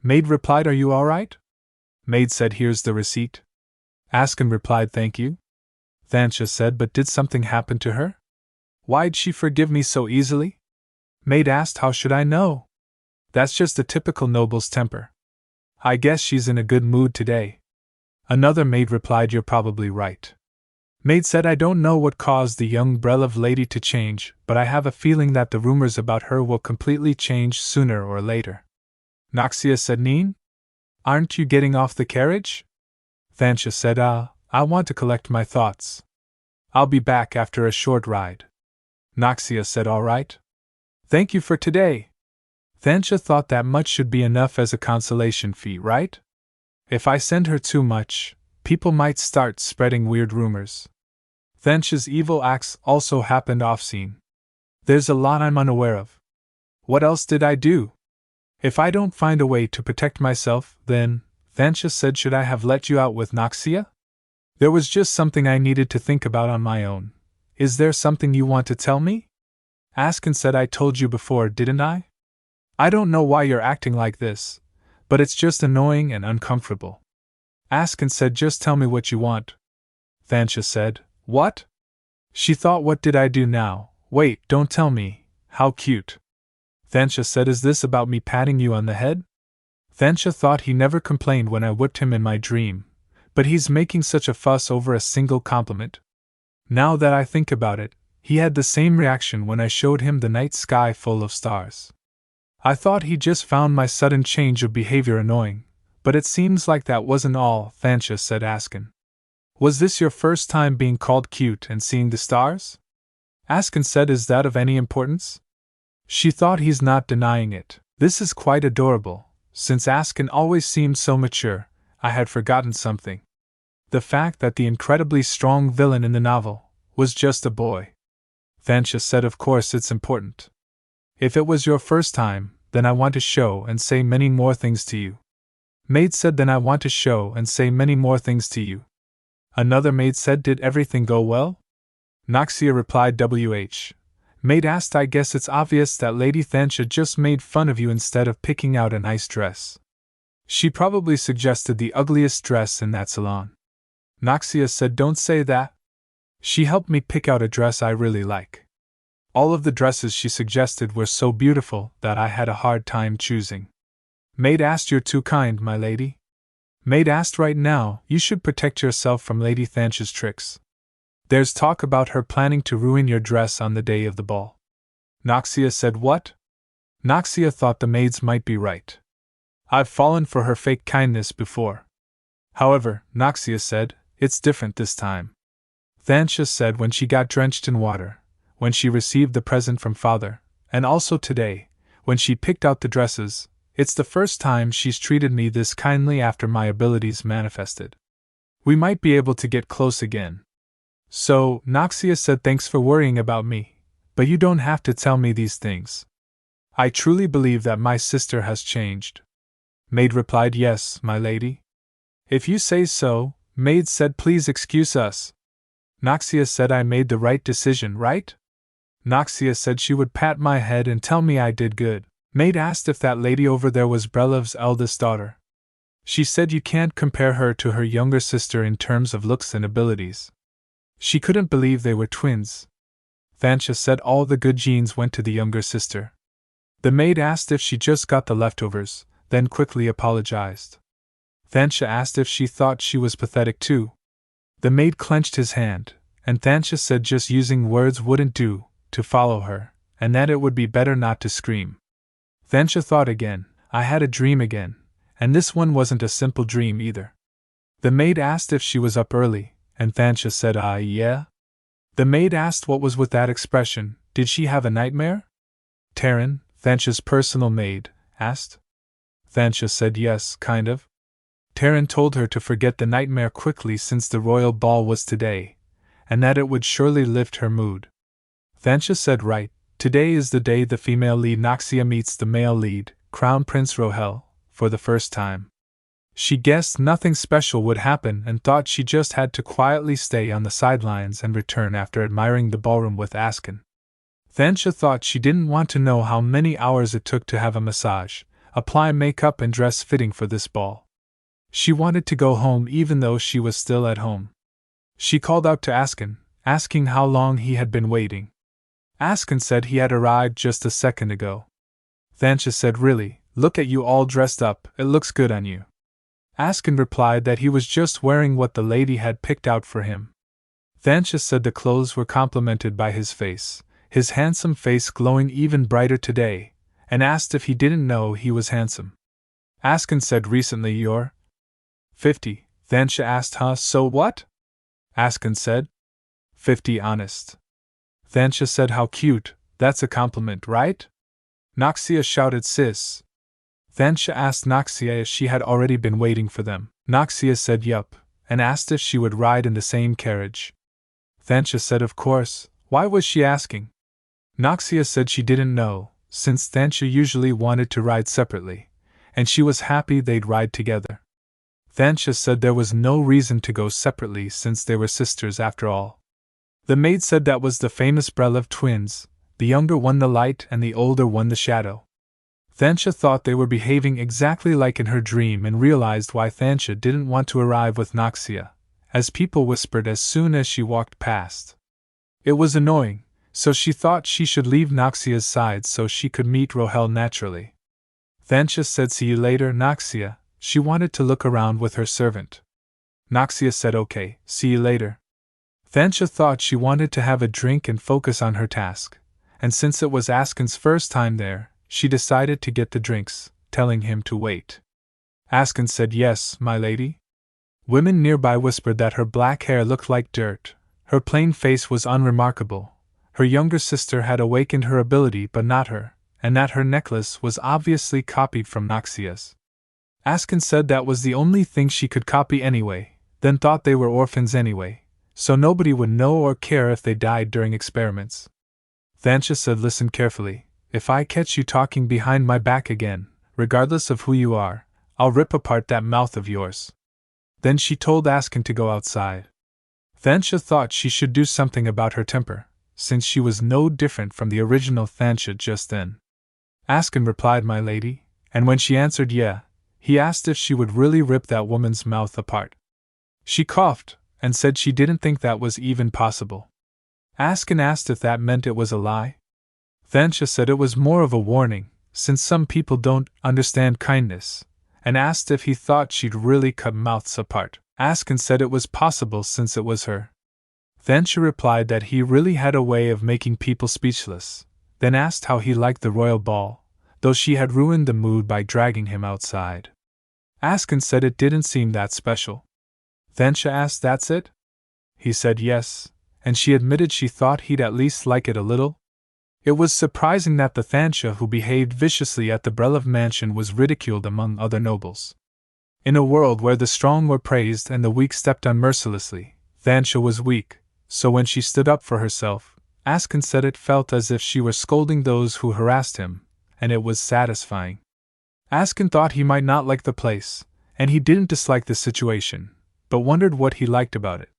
Maid replied, are you all right? Maid said, here's the receipt. Askin replied, thank you. Thansha said, but did something happen to her? Why'd she forgive me so easily? Maid asked, how should I know? That's just a typical noble's temper. I guess she's in a good mood today. Another maid replied, you're probably right. Maid said, I don't know what caused the young Brelow lady to change, but I have a feeling that the rumors about her will completely change sooner or later. Noxia said, Neen? Aren't you getting off the carriage? Thansha said, I want to collect my thoughts. I'll be back after a short ride. Noxia said, all right. Thank you for today. Thansha thought that much should be enough as a consolation fee, right? If I send her too much, people might start spreading weird rumors. Thansha's evil acts also happened off-scene. There's a lot I'm unaware of. What else did I do? If I don't find a way to protect myself, then, Thansha said, should I have let you out with Noxia? There was just something I needed to think about on my own. Is there something you want to tell me? Askin said, I told you before, didn't I? I don't know why you're acting like this, but it's just annoying and uncomfortable. Askin said, just tell me what you want. Thansha said, what? She thought, what did I do now? Wait, don't tell me. How cute. Thansha said, is this about me patting you on the head? Thansha thought he never complained when I whipped him in my dream, but he's making such a fuss over a single compliment. Now that I think about it, he had the same reaction when I showed him the night sky full of stars. I thought he just found my sudden change of behavior annoying, but it seems like that wasn't all. Thansha said, Askin. Was this your first time being called cute and seeing the stars? Askin said, is that of any importance? She thought he's not denying it. This is quite adorable. Since Askin always seemed so mature, I had forgotten something. The fact that the incredibly strong villain in the novel was just a boy. Thansha said, of course it's important. If it was your first time, then I want to show and say many more things to you. Maid said, then I want to show and say many more things to you. Another maid said, did everything go well? Noxia replied, Maid asked, I guess it's obvious that Lady Thansha just made fun of you instead of picking out a nice dress. She probably suggested the ugliest dress in that salon. Noxia said, don't say that. She helped me pick out a dress I really like. All of the dresses she suggested were so beautiful that I had a hard time choosing. Maid asked, you're too kind, my lady. Maid asked, right now, you should protect yourself from Lady Thansha's tricks. There's talk about her planning to ruin your dress on the day of the ball. Noxia said what? Noxia thought the maids might be right. I've fallen for her fake kindness before. However, Noxia said, it's different this time. Thansha said when she got drenched in water, when she received the present from father, and also today, when she picked out the dresses, it's the first time she's treated me this kindly after my abilities manifested. We might be able to get close again. So, Noxia said thanks for worrying about me, but you don't have to tell me these things. I truly believe that my sister has changed. Maid replied yes, my lady. If you say so, Maid said please excuse us. Noxia said I made the right decision, right? Noxia said she would pat my head and tell me I did good. Maid asked if that lady over there was Brelev's eldest daughter. She said you can't compare her to her younger sister in terms of looks and abilities. She couldn't believe they were twins. Thansha said all the good genes went to the younger sister. The maid asked if she just got the leftovers, then quickly apologized. Thansha asked if she thought she was pathetic too. The maid clenched his hand, and Thansha said just using words wouldn't do, to follow her, and that it would be better not to scream. Thansha thought again, I had a dream again, and this one wasn't a simple dream either. The maid asked if she was up early, and Thansha said yeah. The maid asked what was with that expression, did she have a nightmare? Taryn, Thansha's personal maid, asked. Thansha said yes, kind of. Taryn told her to forget the nightmare quickly since the royal ball was today, and that it would surely lift her mood. Thansha said right, today is the day the female lead Noxia meets the male lead, Crown Prince Rohel, for the first time. She guessed nothing special would happen and thought she just had to quietly stay on the sidelines and return after admiring the ballroom with Askin. Thansha thought she didn't want to know how many hours it took to have a massage, apply makeup and dress fitting for this ball. She wanted to go home even though she was still at home. She called out to Askin, asking how long he had been waiting. Askin said he had arrived just a second ago. Thansha said really, look at you all dressed up, it looks good on you. Askin replied that he was just wearing what the lady had picked out for him. Thansha said the clothes were complimented by his handsome face glowing even brighter today, and asked if he didn't know he was handsome. Askin said recently you're 50. Thansha asked so what? Askin said 50 honest. Thansha said how cute, that's a compliment, right? Noxia shouted sis. Thansha asked Noxia if she had already been waiting for them. Noxia said yup, and asked if she would ride in the same carriage. Thansha said of course, why was she asking? Noxia said she didn't know, since Thansha usually wanted to ride separately, and she was happy they'd ride together. Thansha said there was no reason to go separately since they were sisters after all. The maid said that was the famous Brelev twins, the younger one the light and the older one the shadow. Thansha thought they were behaving exactly like in her dream and realized why Thansha didn't want to arrive with Noxia, as people whispered as soon as she walked past. It was annoying, so she thought she should leave Noxia's side so she could meet Rohel naturally. Thansha said see you later Noxia, she wanted to look around with her servant. Noxia said okay, see you later. Thansha thought she wanted to have a drink and focus on her task, and since it was Askin's first time there, she decided to get the drinks, telling him to wait. Askin said yes, my lady. Women nearby whispered that her black hair looked like dirt, her plain face was unremarkable, her younger sister had awakened her ability but not her, and that her necklace was obviously copied from Noxia's. Askin said that was the only thing she could copy anyway, then thought they were orphans anyway, so nobody would know or care if they died during experiments. Thansha said listen carefully, if I catch you talking behind my back again, regardless of who you are, I'll rip apart that mouth of yours. Then she told Askin to go outside. Thansha thought she should do something about her temper, since she was no different from the original Thansha just then. Askin replied my lady, and when she answered yeah, he asked if she would really rip that woman's mouth apart. She coughed, and said she didn't think that was even possible. Askin asked if that meant it was a lie. Thansha said it was more of a warning, since some people don't understand kindness, and asked if he thought she'd really cut mouths apart. Askin said it was possible since it was her. Thansha replied that he really had a way of making people speechless, then asked how he liked the royal ball, though she had ruined the mood by dragging him outside. Askin said it didn't seem that special. Thansha asked, "That's it?" He said yes, and she admitted she thought he'd at least like it a little. It was surprising that the Thansha who behaved viciously at the Brelov mansion was ridiculed among other nobles. In a world where the strong were praised and the weak stepped on mercilessly, Thansha was weak, so when she stood up for herself, Askin said it felt as if she were scolding those who harassed him, and it was satisfying. Askin thought he might not like the place, and he didn't dislike the situation, but wondered what he liked about it.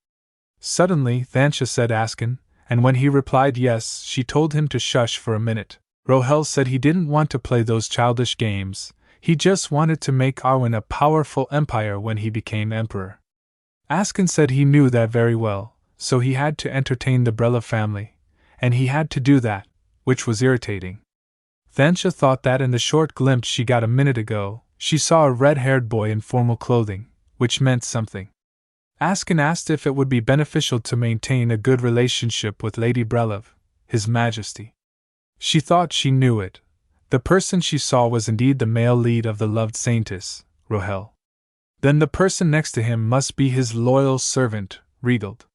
Suddenly, Thansha said Askin, and when he replied yes, she told him to shush for a minute. Rohel said he didn't want to play those childish games, he just wanted to make Arwen a powerful empire when he became emperor. Askin said he knew that very well, so he had to entertain the Brelov family, and he had to do that, which was irritating. Thansha thought that in the short glimpse she got a minute ago, she saw a red-haired boy in formal clothing, which meant something. Askin asked if it would be beneficial to maintain a good relationship with Lady Brelov, His Majesty. She thought she knew it. The person she saw was indeed the male lead of the loved saintess, Rohel. Then the person next to him must be his loyal servant, Regald.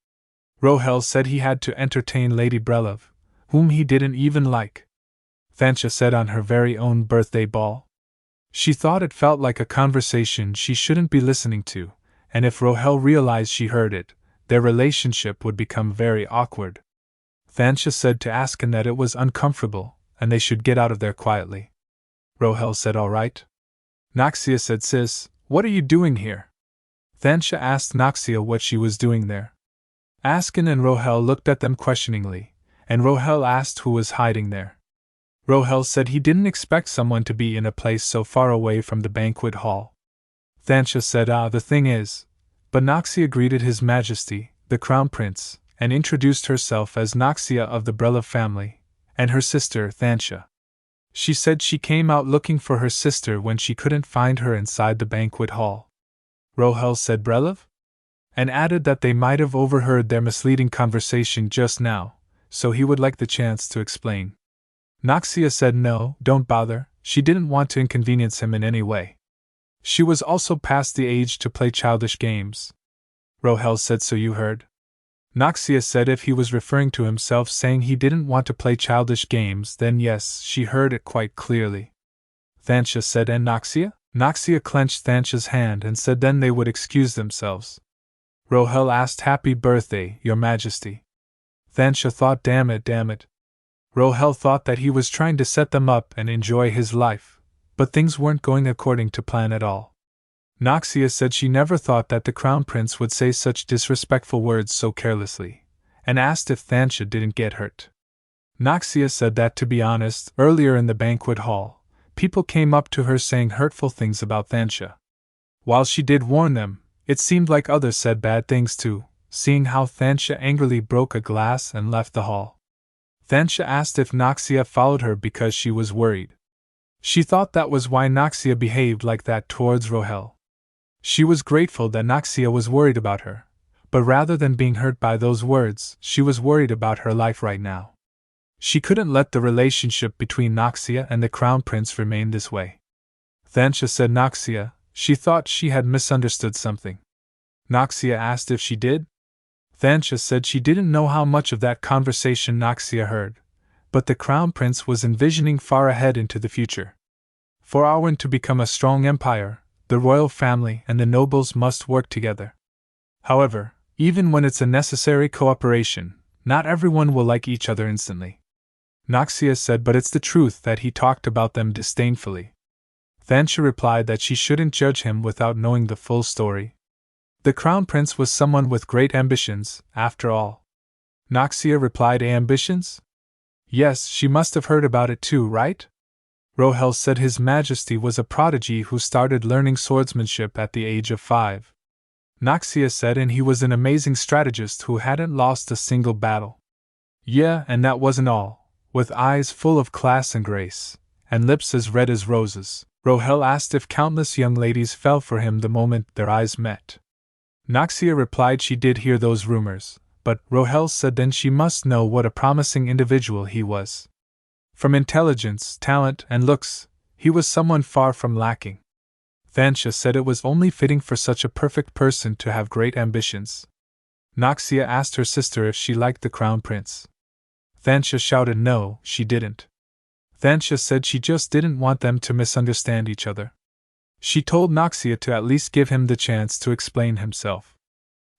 Rohel said he had to entertain Lady Brelov, whom he didn't even like. Thansha said on her very own birthday ball. She thought it felt like a conversation she shouldn't be listening to, and if Rohel realized she heard it, their relationship would become very awkward. Thansha said to Askin that it was uncomfortable, and they should get out of there quietly. Rohel said all right. Noxia said, "Sis, what are you doing here?" Thansha asked Noxia what she was doing there. Askin and Rohel looked at them questioningly, and Rohel asked who was hiding there. Rohel said he didn't expect someone to be in a place so far away from the banquet hall. Thansha said, "The thing is," but Noxia greeted His Majesty, the Crown Prince, and introduced herself as Noxia of the Brelov family, and her sister, Thansha. She said she came out looking for her sister when she couldn't find her inside the banquet hall. Rohel said Brelov? And added that they might have overheard their misleading conversation just now, so he would like the chance to explain. Noxia said no, don't bother, she didn't want to inconvenience him in any way. She was also past the age to play childish games. Rohel said, "So you heard?" Noxia said if he was referring to himself saying he didn't want to play childish games, then yes, she heard it quite clearly. Thansha said, "And Noxia?" Noxia clenched Thansha's hand and said then they would excuse themselves. Rohel asked, "Happy birthday, Your Majesty." Thansha thought, damn it. Rohel thought that he was trying to set them up and enjoy his life, but things weren't going according to plan at all. Noxia said she never thought that the Crown Prince would say such disrespectful words so carelessly, and asked if Thansha didn't get hurt. Noxia said that, to be honest, earlier in the banquet hall, people came up to her saying hurtful things about Thansha. While she did warn them, it seemed like others said bad things too, seeing how Thansha angrily broke a glass and left the hall. Thansha asked if Noxia followed her because she was worried. She thought that was why Noxia behaved like that towards Rohel. She was grateful that Noxia was worried about her, but rather than being hurt by those words, she was worried about her life right now. She couldn't let the relationship between Noxia and the Crown Prince remain this way. Thansha said Noxia, she thought she had misunderstood something. Noxia asked if she did. Thansha said she didn't know how much of that conversation Noxia heard, but the Crown Prince was envisioning far ahead into the future. For Arwen to become a strong empire, the royal family and the nobles must work together. However, even when it's a necessary cooperation, not everyone will like each other instantly. Noxia said, but it's the truth that he talked about them disdainfully. Thansha replied that she shouldn't judge him without knowing the full story. The Crown Prince was someone with great ambitions, after all. Noxia replied, ambitions? Yes, she must have heard about it too, right? Rohel said His Majesty was a prodigy who started learning swordsmanship at the age of 5. Noxia said, and he was an amazing strategist who hadn't lost a single battle. Yeah, and that wasn't all. With eyes full of class and grace, and lips as red as roses, Rohel asked if countless young ladies fell for him the moment their eyes met. Noxia replied she did hear those rumors, but Rohel said then she must know what a promising individual he was. From intelligence, talent, and looks, he was someone far from lacking. Thansha said it was only fitting for such a perfect person to have great ambitions. Noxia asked her sister if she liked the crown prince. Thansha shouted no, she didn't. Thansha said she just didn't want them to misunderstand each other. She told Noxia to at least give him the chance to explain himself.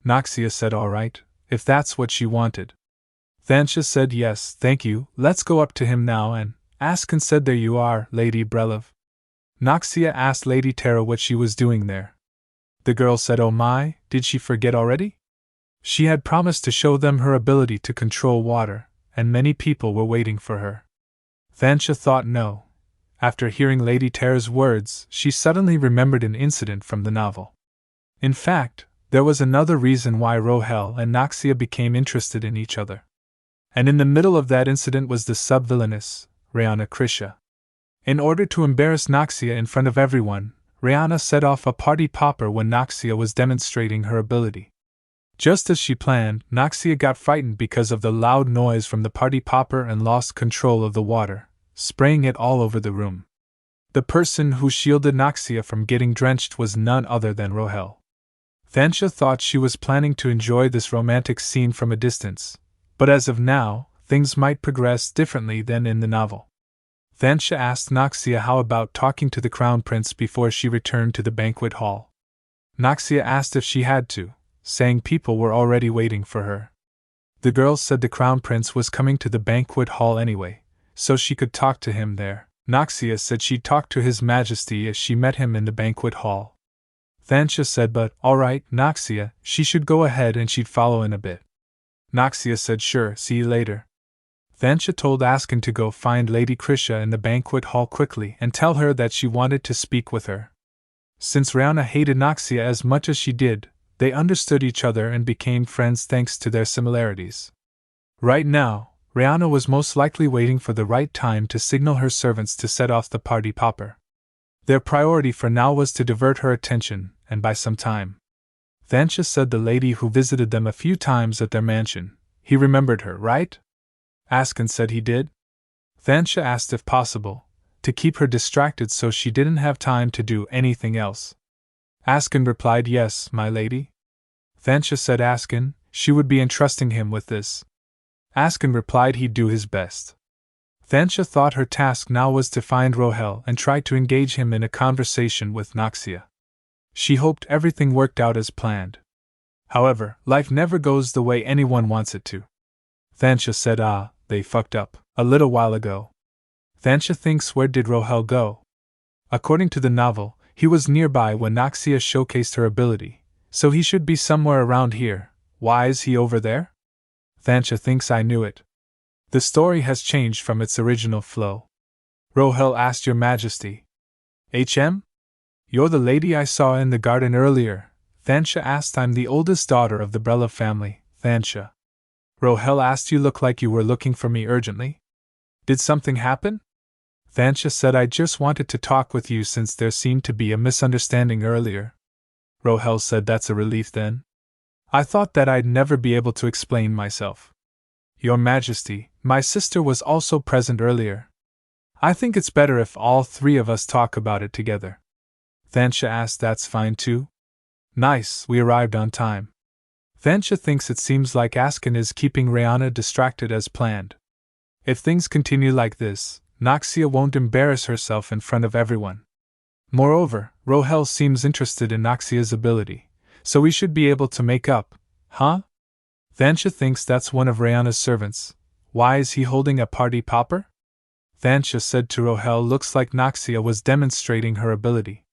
Noxia said all right, if that's what she wanted. Thansha said yes, thank you, let's go up to him now, and Askin said there you are, Lady Brelov. Noxia asked Lady Tara what she was doing there. The girl said oh my, did she forget already? She had promised to show them her ability to control water, and many people were waiting for her. Thansha thought no. After hearing Lady Tara's words, she suddenly remembered an incident from the novel. In fact, there was another reason why Rohel and Noxia became interested in each other. And in the middle of that incident was the sub-villainess, Rayana Krisha. In order to embarrass Noxia in front of everyone, Rayana set off a party popper when Noxia was demonstrating her ability. Just as she planned, Noxia got frightened because of the loud noise from the party popper and lost control of the water, spraying it all over the room. The person who shielded Noxia from getting drenched was none other than Rohel. Thansha thought she was planning to enjoy this romantic scene from a distance, but as of now, things might progress differently than in the novel. Thansha asked Noxia how about talking to the crown prince before she returned to the banquet hall. Noxia asked if she had to, saying people were already waiting for her. The girl said the crown prince was coming to the banquet hall anyway, so she could talk to him there. Noxia said she'd talk to His Majesty as she met him in the banquet hall. Thansha said but, alright, Noxia, she should go ahead and she'd follow in a bit. Noxia said sure, see you later. Thansha told Askin to go find Lady Krisha in the banquet hall quickly and tell her that she wanted to speak with her. Since Rayana hated Noxia as much as she did, they understood each other and became friends thanks to their similarities. Right now, Rayana was most likely waiting for the right time to signal her servants to set off the party popper. Their priority for now was to divert her attention, and buy some time. Thansha said the lady who visited them a few times at their mansion, he remembered her, right? Askin said he did. Thansha asked if possible, to keep her distracted so she didn't have time to do anything else. Askin replied yes, my lady. Thansha said Askin, she would be entrusting him with this. Askin replied he'd do his best. Thansha thought her task now was to find Rohel and try to engage him in a conversation with Noxia. She hoped everything worked out as planned. However, life never goes the way anyone wants it to. Thansha said they fucked up a little while ago. Thansha thinks where did Rohel go? According to the novel, he was nearby when Noxia showcased her ability, so he should be somewhere around here. Why is he over there? Thansha thinks I knew it. The story has changed from its original flow. Rohel asked Your Majesty. HM? You're the lady I saw in the garden earlier, Thansha asked. I'm the oldest daughter of the Brelov family, Thansha. Rohel asked you look like you were looking for me urgently? Did something happen? Thansha said I just wanted to talk with you since there seemed to be a misunderstanding earlier. Rohel said that's a relief then. I thought that I'd never be able to explain myself. Your Majesty, my sister was also present earlier. I think it's better if all three of us talk about it together. Thansha asked that's fine too? Nice, we arrived on time. Thansha thinks it seems like Askin is keeping Rayana distracted as planned. If things continue like this, Noxia won't embarrass herself in front of everyone. Moreover, Rohel seems interested in Noxia's ability, so we should be able to make up, huh? Thansha thinks that's one of Rayana's servants. Why is he holding a party popper? Thansha said to Rohel looks like Noxia was demonstrating her ability.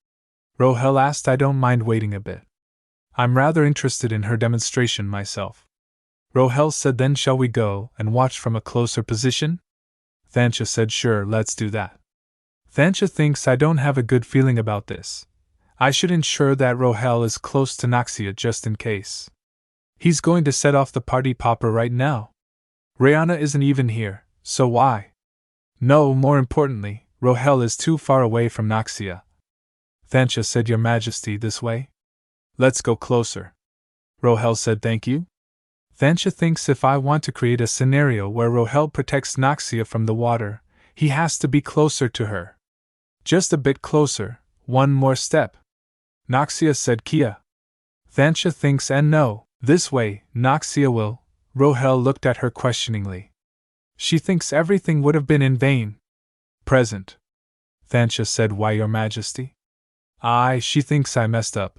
Rohel asked I don't mind waiting a bit. I'm rather interested in her demonstration myself. Rohel said then shall we go and watch from a closer position? Thansha said sure, let's do that. Thansha thinks I don't have a good feeling about this. I should ensure that Rohel is close to Noxia just in case. He's going to set off the party popper right now. Rayana isn't even here, so why? No, more importantly, Rohel is too far away from Noxia. Thansha said Your Majesty this way? Let's go closer. Rohel said thank you. Thansha thinks if I want to create a scenario where Rohel protects Noxia from the water, he has to be closer to her. Just a bit closer, one more step. Noxia said Kia. Thansha thinks and no, this way, Noxia will. Rohel looked at her questioningly. She thinks everything would have been in vain. Present. Thansha said, why, Your Majesty? She thinks I messed up.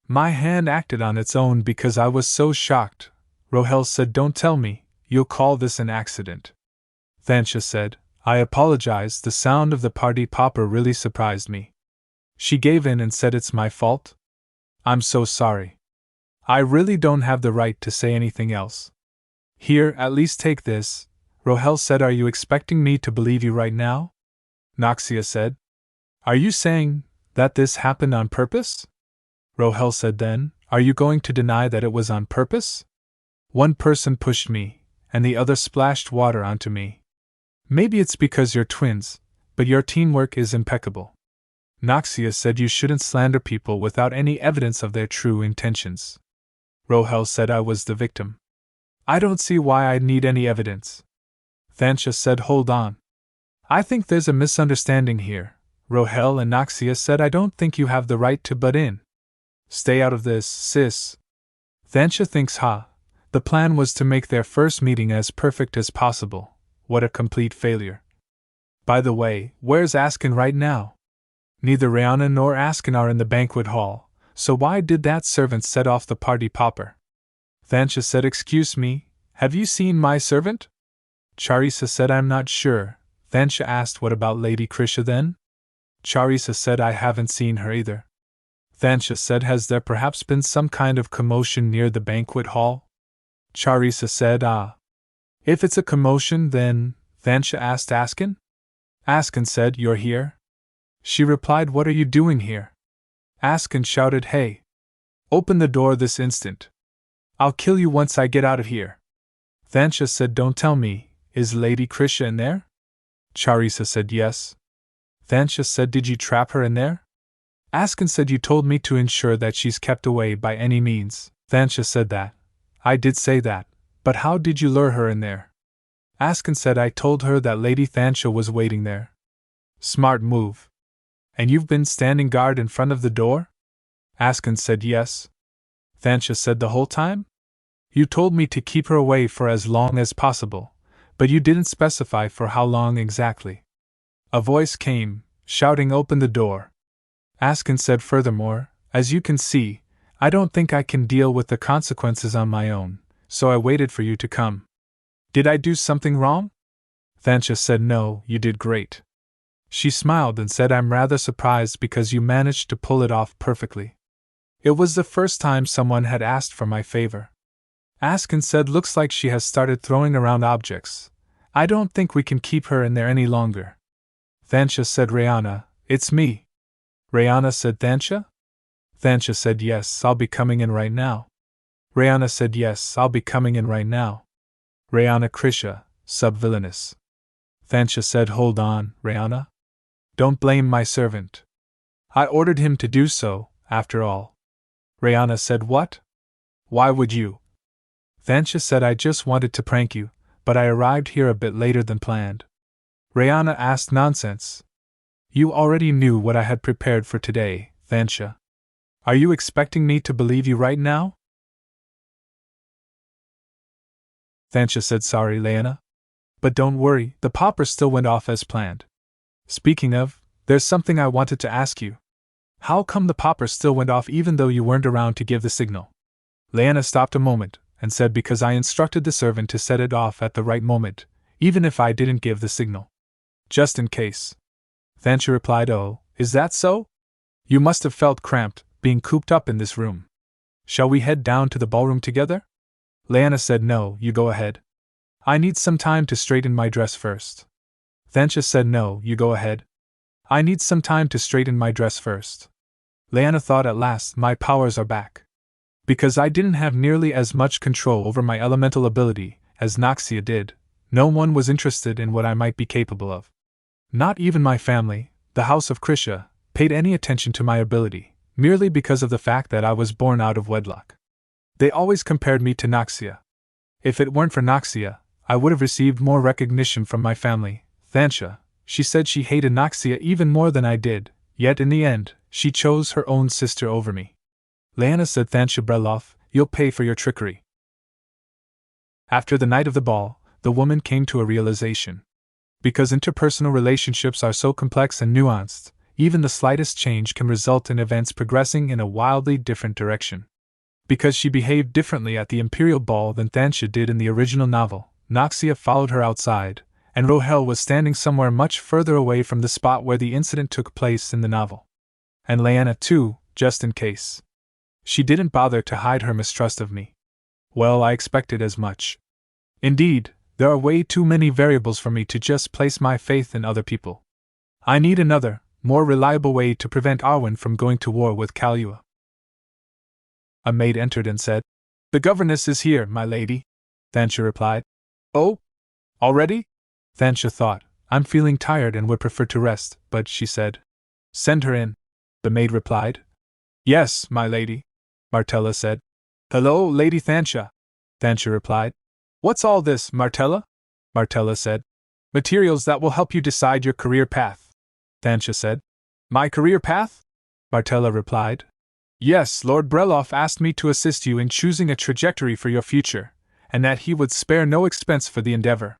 My hand acted on its own because I was so shocked. Rohel said, don't tell me, you'll call this an accident. Thansha said, I apologize, the sound of the party popper really surprised me. She gave in and said it's my fault? I'm so sorry. I really don't have the right to say anything else. Here, at least take this. Rohel said, are you expecting me to believe you right now? Noxia said. Are you saying that this happened on purpose? Rohel said then, are you going to deny that it was on purpose? One person pushed me, and the other splashed water onto me. Maybe it's because you're twins, but your teamwork is impeccable. Noxia said you shouldn't slander people without any evidence of their true intentions. Rohel said I was the victim. I don't see why I'd need any evidence. Thansha said, hold on. I think there's a misunderstanding here. Rohel and Noxia said, I don't think you have the right to butt in. Stay out of this, sis. Thansha thinks, the plan was to make their first meeting as perfect as possible. What a complete failure. By the way, where's Askin right now? Neither Rihanna nor Askin are in the banquet hall, so why did that servant set off the party popper? Thansha said, excuse me, have you seen my servant? Charissa said, I'm not sure. Thansha asked, what about Lady Krisha then? Charissa said, I haven't seen her either. Thansha said, has there perhaps been some kind of commotion near the banquet hall? Charissa said, If it's a commotion, then, Thansha asked Askin. Askin said, you're here? She replied, what are you doing here? Askin shouted, hey! Open the door this instant. I'll kill you once I get out of here. Thansha said, don't tell me, is Lady Krisha in there? Charissa said, yes. Thansha said, did you trap her in there? Askin said, you told me to ensure that she's kept away by any means. Thansha said that. I did say that, but how did you lure her in there? Askin said, I told her that Lady Thansha was waiting there. Smart move. And you've been standing guard in front of the door? Askin said, yes. Thansha said, the whole time? You told me to keep her away for as long as possible, but you didn't specify for how long exactly. A voice came, shouting, open the door. Askin said, furthermore, as you can see, I don't think I can deal with the consequences on my own, so I waited for you to come. Did I do something wrong? Thansha said, no, you did great. She smiled and said, I'm rather surprised because you managed to pull it off perfectly. It was the first time someone had asked for my favor. Askin said, looks like she has started throwing around objects. I don't think we can keep her in there any longer. Thansha said, Rihanna, it's me. Rihanna said, Thansha? Thansha said, yes, I'll be coming in right now. Rihanna said, yes, I'll be coming in right now. Rihanna, Krisha, Villainess. Thansha said, hold on, Rihanna. Don't blame my servant. I ordered him to do so, after all. Rihanna said, what? Why would you? Thansha said, I just wanted to prank you, but I arrived here a bit later than planned. Rihanna asked, nonsense. You already knew what I had prepared for today, Thansha. Are you expecting me to believe you right now? Thansha said, sorry, Leanna. But don't worry, the popper still went off as planned. Speaking of, there's something I wanted to ask you. How come the popper still went off even though you weren't around to give the signal? Leanna stopped a moment and said, because I instructed the servant to set it off at the right moment, even if I didn't give the signal. Just in case. Thansha replied, oh, is that so? You must have felt cramped, being cooped up in this room. Shall we head down to the ballroom together? Leanna said, no, you go ahead. I need some time to straighten my dress first. Thansha said, no, you go ahead. I need some time to straighten my dress first. Leanna thought, at last my powers are back. Because I didn't have nearly as much control over my elemental ability as Noxia did, no one was interested in what I might be capable of. Not even my family, the House of Krisha, paid any attention to my ability, merely because of the fact that I was born out of wedlock. They always compared me to Noxia. If it weren't for Noxia, I would have received more recognition from my family. Thansha, she said she hated Noxia even more than I did, yet in the end, she chose her own sister over me. Leanna said, Thansha Breloff, you'll pay for your trickery. After the night of the ball, the woman came to a realization. Because interpersonal relationships are so complex and nuanced, even the slightest change can result in events progressing in a wildly different direction. Because she behaved differently at the Imperial Ball than Thansha did in the original novel, Noxia followed her outside, and Rohel was standing somewhere much further away from the spot where the incident took place in the novel. And Leanna too, just in case. She didn't bother to hide her mistrust of me. Well, I expected as much. Indeed, there are way too many variables for me to just place my faith in other people. I need another, more reliable way to prevent Arwen from going to war with Kahlua. A maid entered and said, The governess is here, my lady. Thansha replied. Oh? Already? Thansha thought, I'm feeling tired and would prefer to rest, but she said, Send her in. The maid replied. Yes, my lady. Martella said. Hello, Lady Thansha. Thansha replied. What's all this, Martella? Martella said. Materials that will help you decide your career path. Thansha said. My career path? Martella replied. Yes, Lord Breloff asked me to assist you in choosing a trajectory for your future, and that he would spare no expense for the endeavor.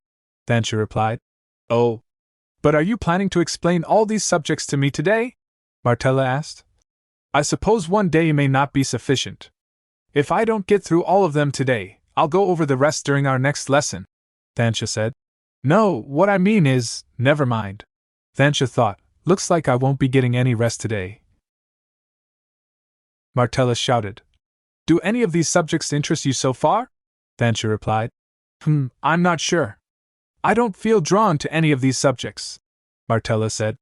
Thansha replied. Oh. But are you planning to explain all these subjects to me today? Martella asked. I suppose one day may not be sufficient. If I don't get through all of them today, I'll go over the rest during our next lesson, Thansha said. No, what I mean is, never mind. Thansha thought, looks like I won't be getting any rest today. Martella shouted. Do any of these subjects interest you so far? Thansha replied. I'm not sure. I don't feel drawn to any of these subjects, Martella said.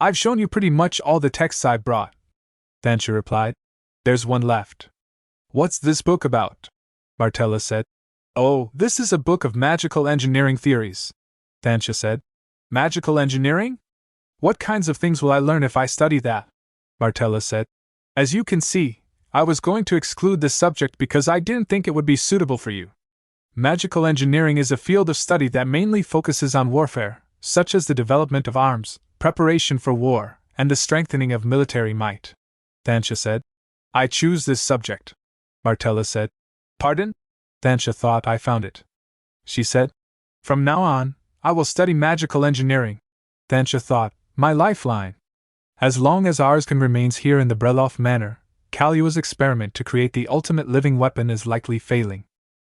I've shown you pretty much all the texts I brought. Thansha replied. There's one left. What's this book about? Martella said. Oh, this is a book of magical engineering theories, Thansha said. Magical engineering? What kinds of things will I learn if I study that? Martella said. As you can see, I was going to exclude this subject because I didn't think it would be suitable for you. Magical engineering is a field of study that mainly focuses on warfare, such as the development of arms, preparation for war, and the strengthening of military might. Thansha said. I choose this subject, Martella said. Pardon? Thansha thought I found it. She said. From now on, I will study magical engineering. Thansha thought, my lifeline. As long as ours can remains here in the Breloff Manor, Kahlua's experiment to create the ultimate living weapon is likely failing.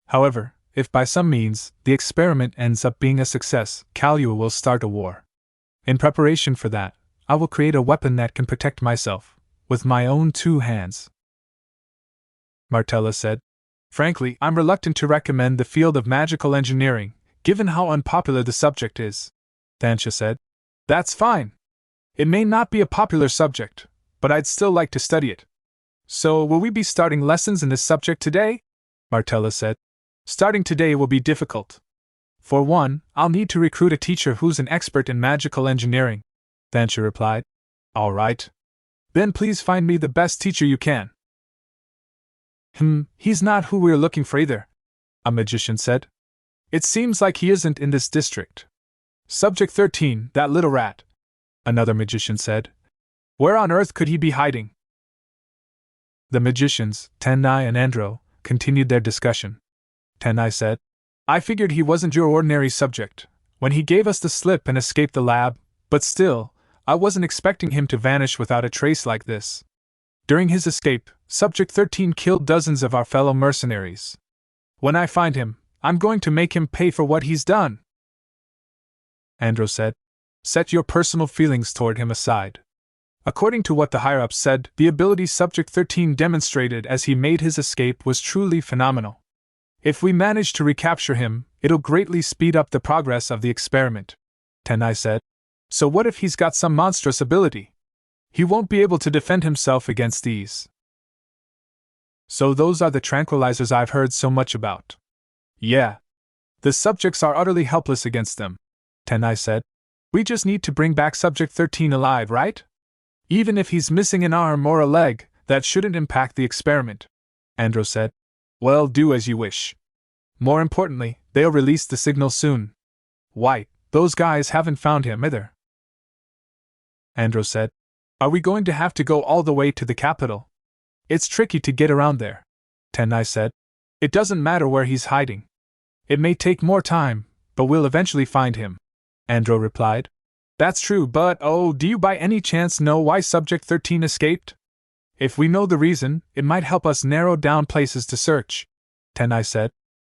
However, if by some means the experiment ends up being a success, Kahlua will start a war. In preparation for that, I will create a weapon that can protect myself, with my own 2 hands. Martella said. Frankly, I'm reluctant to recommend the field of magical engineering, given how unpopular the subject is, Thansha said. That's fine. It may not be a popular subject, but I'd still like to study it. So, will we be starting lessons in this subject today? Martella said. Starting today will be difficult. For one, I'll need to recruit a teacher who's an expert in magical engineering, Thansha replied. All right. Then please find me the best teacher you can. He's not who we're looking for either, a magician said. It seems like he isn't in this district. Subject 13, that little rat, another magician said. Where on earth could he be hiding? The magicians, Tenai and Andro, continued their discussion. Tenai said, I figured he wasn't your ordinary subject, when he gave us the slip and escaped the lab, but still, I wasn't expecting him to vanish without a trace like this. During his escape, Subject 13 killed dozens of our fellow mercenaries. When I find him, I'm going to make him pay for what he's done. Andro said, Set your personal feelings toward him aside. According to what the higher-ups said, the ability Subject 13 demonstrated as he made his escape was truly phenomenal. If we manage to recapture him, it'll greatly speed up the progress of the experiment, Tenai said. So what if he's got some monstrous ability? He won't be able to defend himself against these. So those are the tranquilizers I've heard so much about. Yeah. The subjects are utterly helpless against them, Tenai said. We just need to bring back Subject 13 alive, right? Even if he's missing an arm or a leg, that shouldn't impact the experiment, Andro said. Well, do as you wish. More importantly, they'll release the signal soon. Why, those guys haven't found him either. Andro said. Are we going to have to go all the way to the capital? It's tricky to get around there. Tenai said. It doesn't matter where he's hiding. It may take more time, but we'll eventually find him. Andro replied. That's true, but do you by any chance know why Subject 13 escaped? If we know the reason, it might help us narrow down places to search. Tenai said.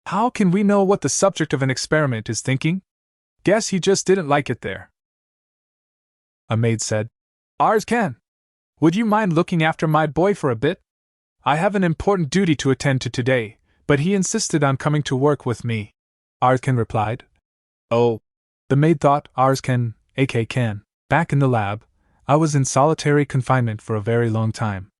How can we know what the subject of an experiment is thinking? Guess he just didn't like it there. A maid said. Ours can. Would you mind looking after my boy for a bit? I have an important duty to attend to today, but he insisted on coming to work with me. Arskan replied. Oh. The maid thought Arskan, aka Can. Back in the lab, I was in solitary confinement for a very long time.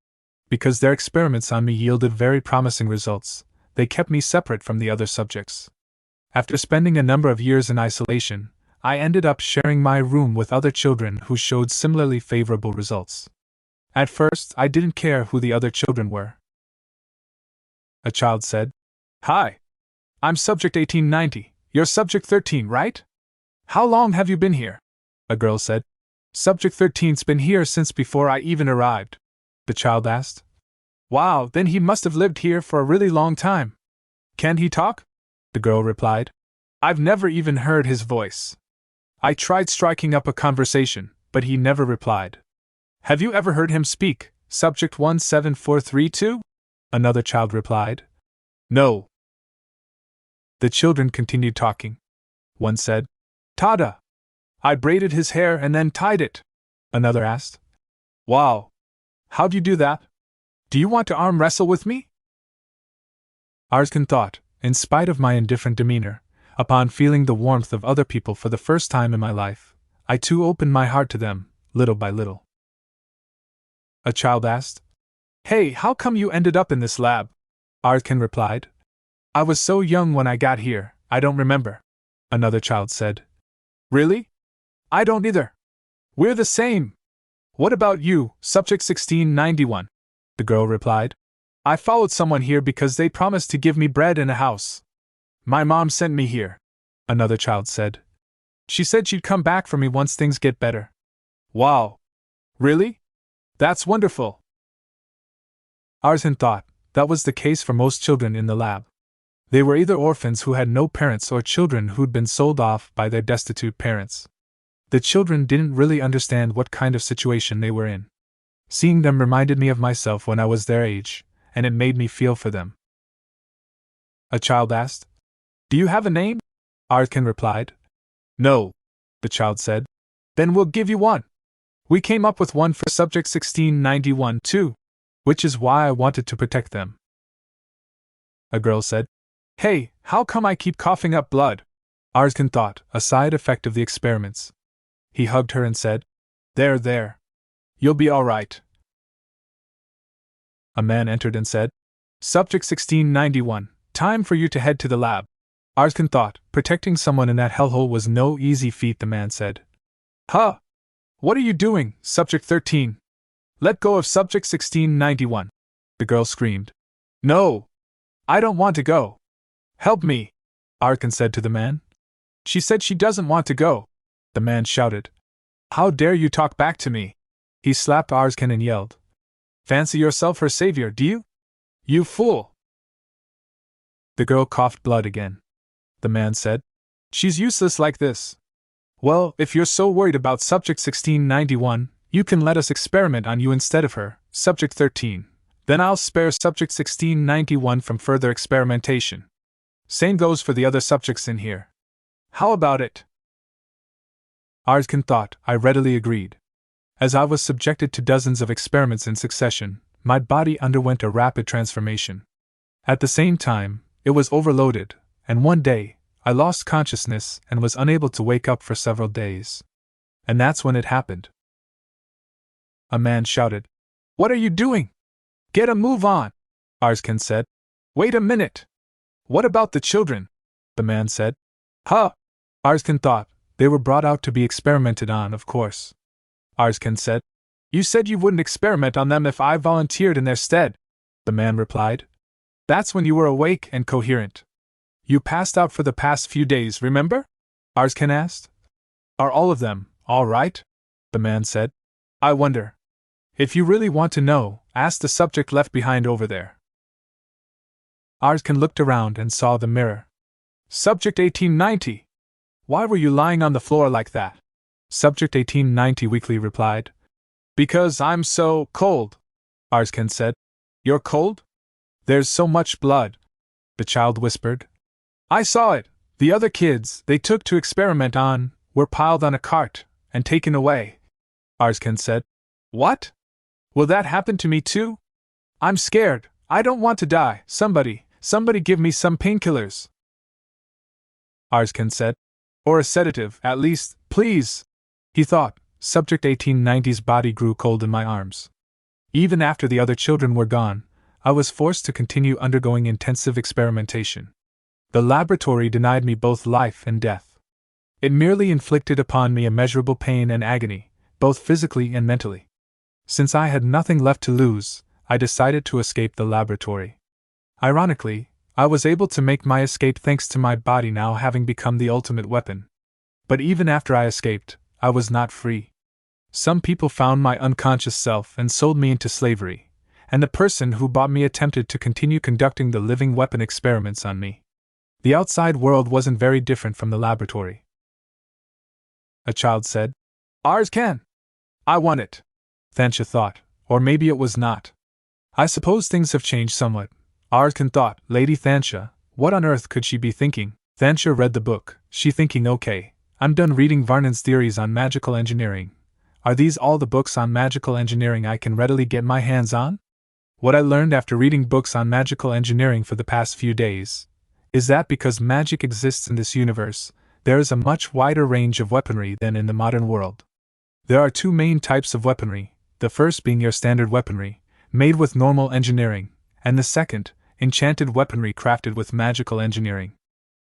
Because their experiments on me yielded very promising results, they kept me separate from the other subjects. After spending a number of years in isolation, I ended up sharing my room with other children who showed similarly favorable results. At first, I didn't care who the other children were. A child said, Hi. I'm Subject 1890. You're Subject 13, right? How long have you been here? A girl said. Subject 13's been here since before I even arrived. The child asked. Wow, then he must have lived here for a really long time. Can he talk? The girl replied. I've never even heard his voice. I tried striking up a conversation, but he never replied. Have you ever heard him speak, Subject 17432? Another child replied. No. The children continued talking. One said, Tada! I braided his hair and then tied it. Another asked. Wow! How'd you do that? Do you want to arm wrestle with me? Arskan thought, in spite of my indifferent demeanor, upon feeling the warmth of other people for the first time in my life, I too opened my heart to them, little by little. A child asked, Hey, how come you ended up in this lab? Arskan replied. I was so young when I got here, I don't remember. Another child said. Really? I don't either. We're the same. What about you, Subject 1691? The girl replied. I followed someone here because they promised to give me bread and a house. My mom sent me here. Another child said. She said she'd come back for me once things get better. Wow. Really? That's wonderful. Arskan thought that was the case for most children in the lab. They were either orphans who had no parents or children who'd been sold off by their destitute parents. The children didn't really understand what kind of situation they were in. Seeing them reminded me of myself when I was their age, and it made me feel for them. A child asked, Do you have a name? Arskan replied. No, the child said. Then we'll give you one. We came up with one for Subject 1691 too, which is why I wanted to protect them. A girl said, Hey, how come I keep coughing up blood? Arskan thought, a side effect of the experiments. He hugged her and said, There. You'll be all right. A man entered and said, Subject 1691, time for you to head to the lab. Arskan thought, protecting someone in that hellhole was no easy feat, the man said. Huh? What are you doing, Subject 13? Let go of Subject 1691. The girl screamed. No! I don't want to go. Help me, Arskan said to the man. She said she doesn't want to go. The man shouted. How dare you talk back to me? He slapped Arskan and yelled. Fancy yourself her savior, do you? You fool! The girl coughed blood again. The man said, She's useless like this. Well, if you're so worried about Subject 1691, you can let us experiment on you instead of her, Subject 13. Then I'll spare Subject 1691 from further experimentation. Same goes for the other subjects in here. How about it? Arskan thought. I readily agreed. As I was subjected to dozens of experiments in succession, my body underwent a rapid transformation. At the same time, it was overloaded, and one day, I lost consciousness and was unable to wake up for several days. And that's when it happened. A man shouted, What are you doing? Get a move on, Arskan said. Wait a minute. What about the children? The man said. Huh? Arskan thought. They were brought out to be experimented on, of course. Arskan said. You said you wouldn't experiment on them if I volunteered in their stead. The man replied. That's when you were awake and coherent. You passed out for the past few days, remember? Arskan asked. Are all of them all right? The man said. I wonder. If you really want to know, ask the subject left behind over there. Arskan looked around and saw the mirror. Subject 1890. Why were you lying on the floor like that? Subject 1890 weakly replied. Because I'm so cold, Arskan said. You're cold? There's so much blood, the child whispered. I saw it. The other kids they took to experiment on were piled on a cart and taken away, Arskan said. What? Will that happen to me too? I'm scared. I don't want to die. Somebody give me some painkillers, Arskan said. Or a sedative, at least, please. He thought. Subject 1890's body grew cold in my arms. Even after the other children were gone, I was forced to continue undergoing intensive experimentation. The laboratory denied me both life and death. It merely inflicted upon me immeasurable pain and agony, both physically and mentally. Since I had nothing left to lose, I decided to escape the laboratory. Ironically, I was able to make my escape thanks to my body now having become the ultimate weapon. But even after I escaped, I was not free. Some people found my unconscious self and sold me into slavery, and the person who bought me attempted to continue conducting the living weapon experiments on me. The outside world wasn't very different from the laboratory. A child said, Arskan! I want it. Thansha thought, or maybe it was not. I suppose things have changed somewhat. Arskan thought, Lady Thansha, what on earth could she be thinking? Thansha read the book, she thinking, okay, I'm done reading Varnon's theories on magical engineering. Are these all the books on magical engineering I can readily get my hands on? What I learned after reading books on magical engineering for the past few days is that because magic exists in this universe, there is a much wider range of weaponry than in the modern world. There are two main types of weaponry, the first being your standard weaponry, made with normal engineering, and the second, enchanted weaponry crafted with magical engineering.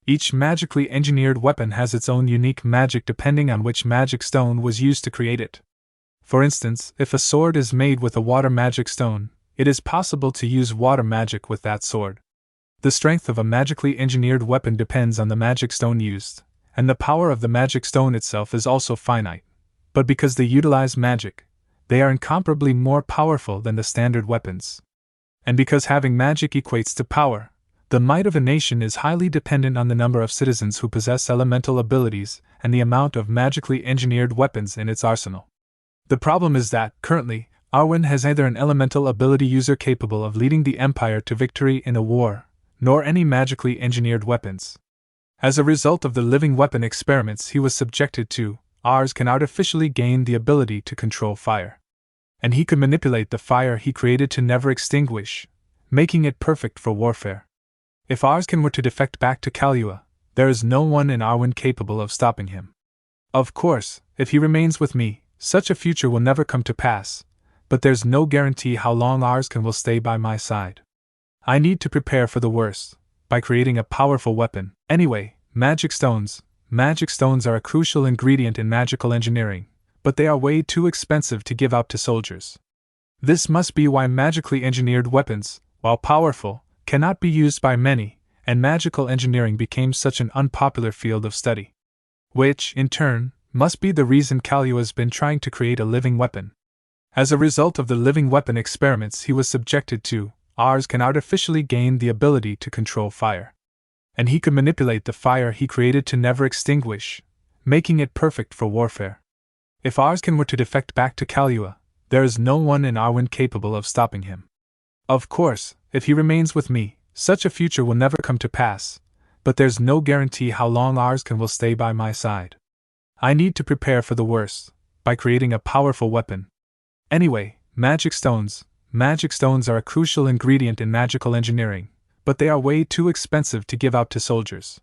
Each magically engineered weapon has its own unique magic depending on which magic stone was used to create it. For instance, if a sword is made with a water magic stone, it is possible to use water magic with that sword. The strength of a magically engineered weapon depends on the magic stone used, and the power of the magic stone itself is also finite. But because they utilize magic, they are incomparably more powerful than the standard weapons. And because having magic equates to power, the might of a nation is highly dependent on the number of citizens who possess elemental abilities and the amount of magically engineered weapons in its arsenal. The problem is that, currently, Arwen has neither an elemental ability user capable of leading the Empire to victory in a war, nor any magically engineered weapons. As a result of the living weapon experiments he was subjected to, Ars can artificially gain the ability to control fire. And he could manipulate the fire he created to never extinguish, making it perfect for warfare. If Arskan were to defect back to Kalua, there is no one in Arwen capable of stopping him. Of course, if he remains with me, such a future will never come to pass, but there's no guarantee how long Arskan will stay by my side. I need to prepare for the worst, by creating a powerful weapon. Anyway, magic stones. Magic stones are a crucial ingredient in magical engineering, but they are way too expensive to give out to soldiers. This must be why magically engineered weapons, while powerful, cannot be used by many, and magical engineering became such an unpopular field of study. Which, in turn, must be the reason Kalua's been trying to create a living weapon. As a result of the living weapon experiments he was subjected to, Ars can artificially gain the ability to control fire. And he could manipulate the fire he created to never extinguish, making it perfect for warfare. If Arskan were to defect back to Kalua, there is no one in Arwen capable of stopping him. Of course, if he remains with me, such a future will never come to pass, but there's no guarantee how long Arskan will stay by my side. I need to prepare for the worst, by creating a powerful weapon. Anyway, magic stones. Magic stones are a crucial ingredient in magical engineering, but they are way too expensive to give out to soldiers.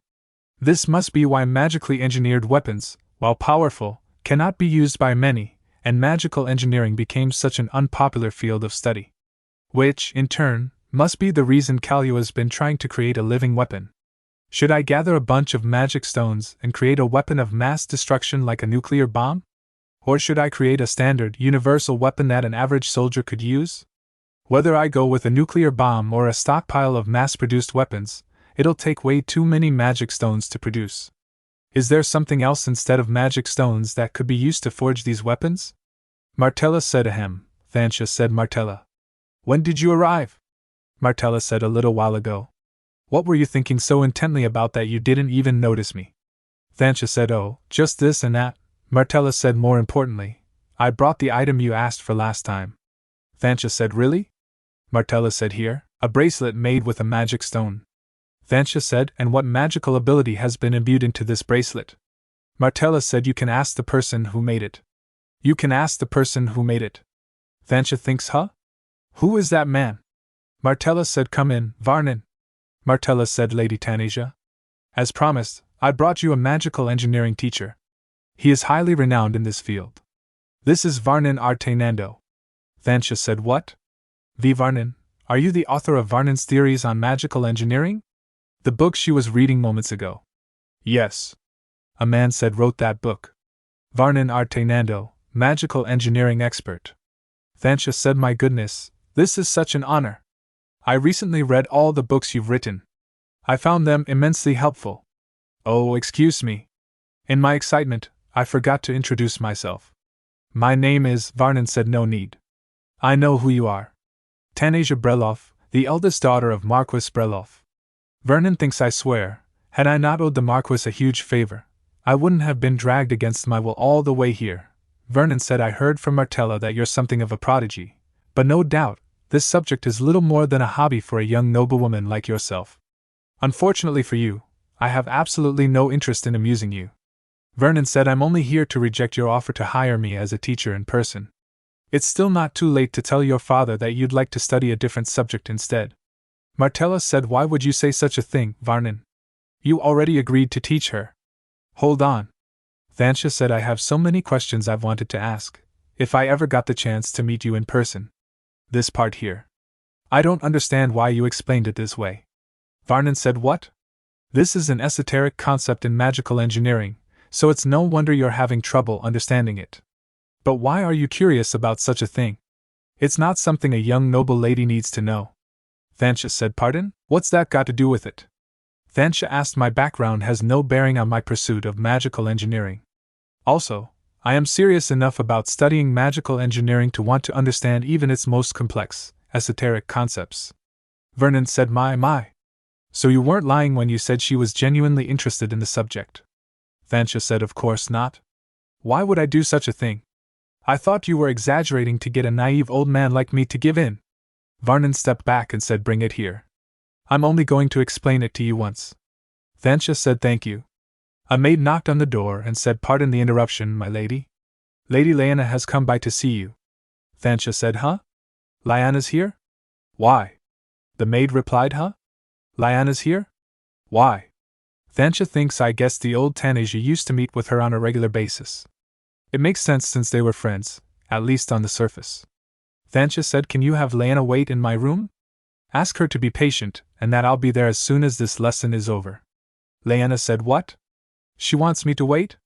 This must be why magically engineered weapons, while powerful, cannot be used by many, and magical engineering became such an unpopular field of study. Which, in turn, must be the reason Kalua's been trying to create a living weapon. Should I gather a bunch of magic stones and create a weapon of mass destruction like a nuclear bomb? Or should I create a standard, universal weapon that an average soldier could use? Whether I go with a nuclear bomb or a stockpile of mass-produced weapons, It'll take way too many magic stones to produce. Is there something else instead of magic stones that could be used to forge these weapons? Martella said ahem. Thansha said Martella. When did you arrive? Martella said a little while ago. What were you thinking so intently about that you didn't even notice me? Thansha said oh, just this and that. Martella said more importantly, I brought the item you asked for last time. Thansha said really? Martella said here, a bracelet made with a magic stone. Thansha said, and what magical ability has been imbued into this bracelet? Martella said you can ask the person who made it. You can ask the person who made it. Thansha thinks huh? Who is that man? Martella said come in, Varnin. Martella said Lady Tanasia. As promised, I brought you a magical engineering teacher. He is highly renowned in this field. This is Varnin Artenando. Thansha said what? V. Varnin, are you the author of Varnin's theories on magical engineering? The book she was reading moments ago. Yes. A man said wrote that book. Varnin Artenando, magical engineering expert. Thansha said my goodness, this is such an honor. I recently read all the books you've written. I found them immensely helpful. Oh, excuse me. In my excitement, I forgot to introduce myself. My name is, Varnin said no need. I know who you are. Tanasia Breloff, the eldest daughter of Marquis Breloff. Vernon thinks I swear, had I not owed the Marquis a huge favor, I wouldn't have been dragged against my will all the way here. Vernon said I heard from Martella that you're something of a prodigy, but no doubt, this subject is little more than a hobby for a young noblewoman like yourself. Unfortunately for you, I have absolutely no interest in amusing you. Vernon said I'm only here to reject your offer to hire me as a teacher in person. It's still not too late to tell your father that you'd like to study a different subject instead. Martella said why would you say such a thing, Varnin? You already agreed to teach her. Hold on. Thansha said I have so many questions I've wanted to ask, if I ever got the chance to meet you in person. This part here. I don't understand why you explained it this way. Varnin said what? This is an esoteric concept in magical engineering, so it's no wonder you're having trouble understanding it. But why are you curious about such a thing? It's not something a young noble lady needs to know. Thansha said pardon? What's that got to do with it? Thansha asked my background has no bearing on my pursuit of magical engineering. Also, I am serious enough about studying magical engineering to want to understand even its most complex, esoteric concepts. Vernon said my. So you weren't lying when you said she was genuinely interested in the subject. Thansha said of course not. Why would I do such a thing? I thought you were exaggerating to get a naive old man like me to give in. Varnin stepped back and said bring it here. I'm only going to explain it to you once. Thansha said thank you. A maid knocked on the door and said pardon the interruption, my lady. Lady Lyanna has come by to see you. Thansha said huh? Lyanna's here? Why? The maid replied huh? Lyanna's here? Why? Thansha thinks I guess the old Tanasia used to meet with her on a regular basis. It makes sense since they were friends, at least on the surface. Thansha said can you have Lyanna wait in my room? Ask her to be patient, and that I'll be there as soon as this lesson is over. Lyanna said what? She wants me to wait?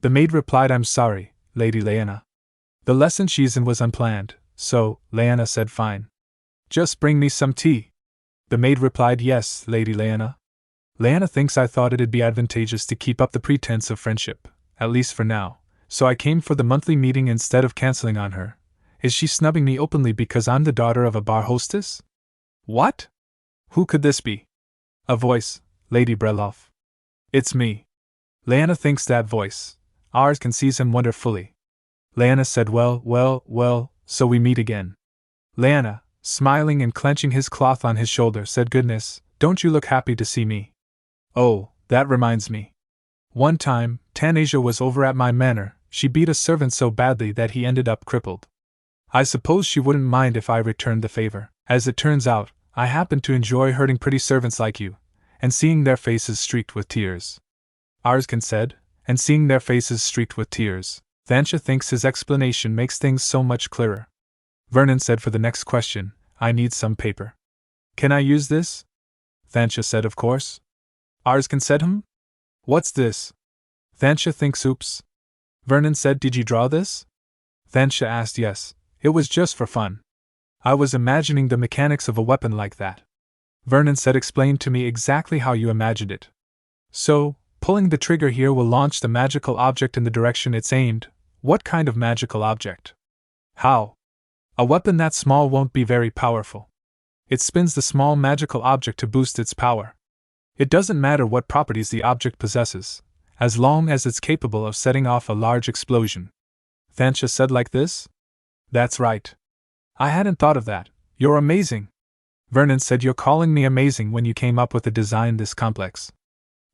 The maid replied I'm sorry, Lady Lyanna. The lesson she's in was unplanned, so, Lyanna said fine. Just bring me some tea. The maid replied yes, Lady Lyanna. Lyanna thinks I thought it'd be advantageous to keep up the pretense of friendship, at least for now, so I came for the monthly meeting instead of canceling on her. Is she snubbing me openly because I'm the daughter of a bar hostess? What? Who could this be? A voice, Lady Breloff. It's me. Lyanna thinks that voice. Ours can seize him wonderfully. Lyanna said well, so we meet again. Lyanna, smiling and clenching his cloth on his shoulder, said goodness, don't you look happy to see me? Oh, that reminds me. One time, Tanasia was over at my manor, she beat a servant so badly that he ended up crippled. I suppose she wouldn't mind if I returned the favor. As it turns out, I happen to enjoy hurting pretty servants like you, and seeing their faces streaked with tears. Arskan said, and seeing their faces streaked with tears. Thansha thinks his explanation makes things so much clearer. Vernon said for the next question, I need some paper. Can I use this? Thansha said of course. Arskan said What's this? Thansha thinks oops. Vernon said did you draw this? Thansha asked yes, it was just for fun. I was imagining the mechanics of a weapon like that. Vernon said, explain to me exactly how you imagined it. So, pulling the trigger here will launch the magical object in the direction it's aimed. What kind of magical object? How? A weapon that small won't be very powerful. It spins the small magical object to boost its power. It doesn't matter what properties the object possesses, as long as it's capable of setting off a large explosion. Thansha said like this? That's right. I hadn't thought of that. You're amazing. Vernon said, you're calling me amazing when you came up with a design this complex.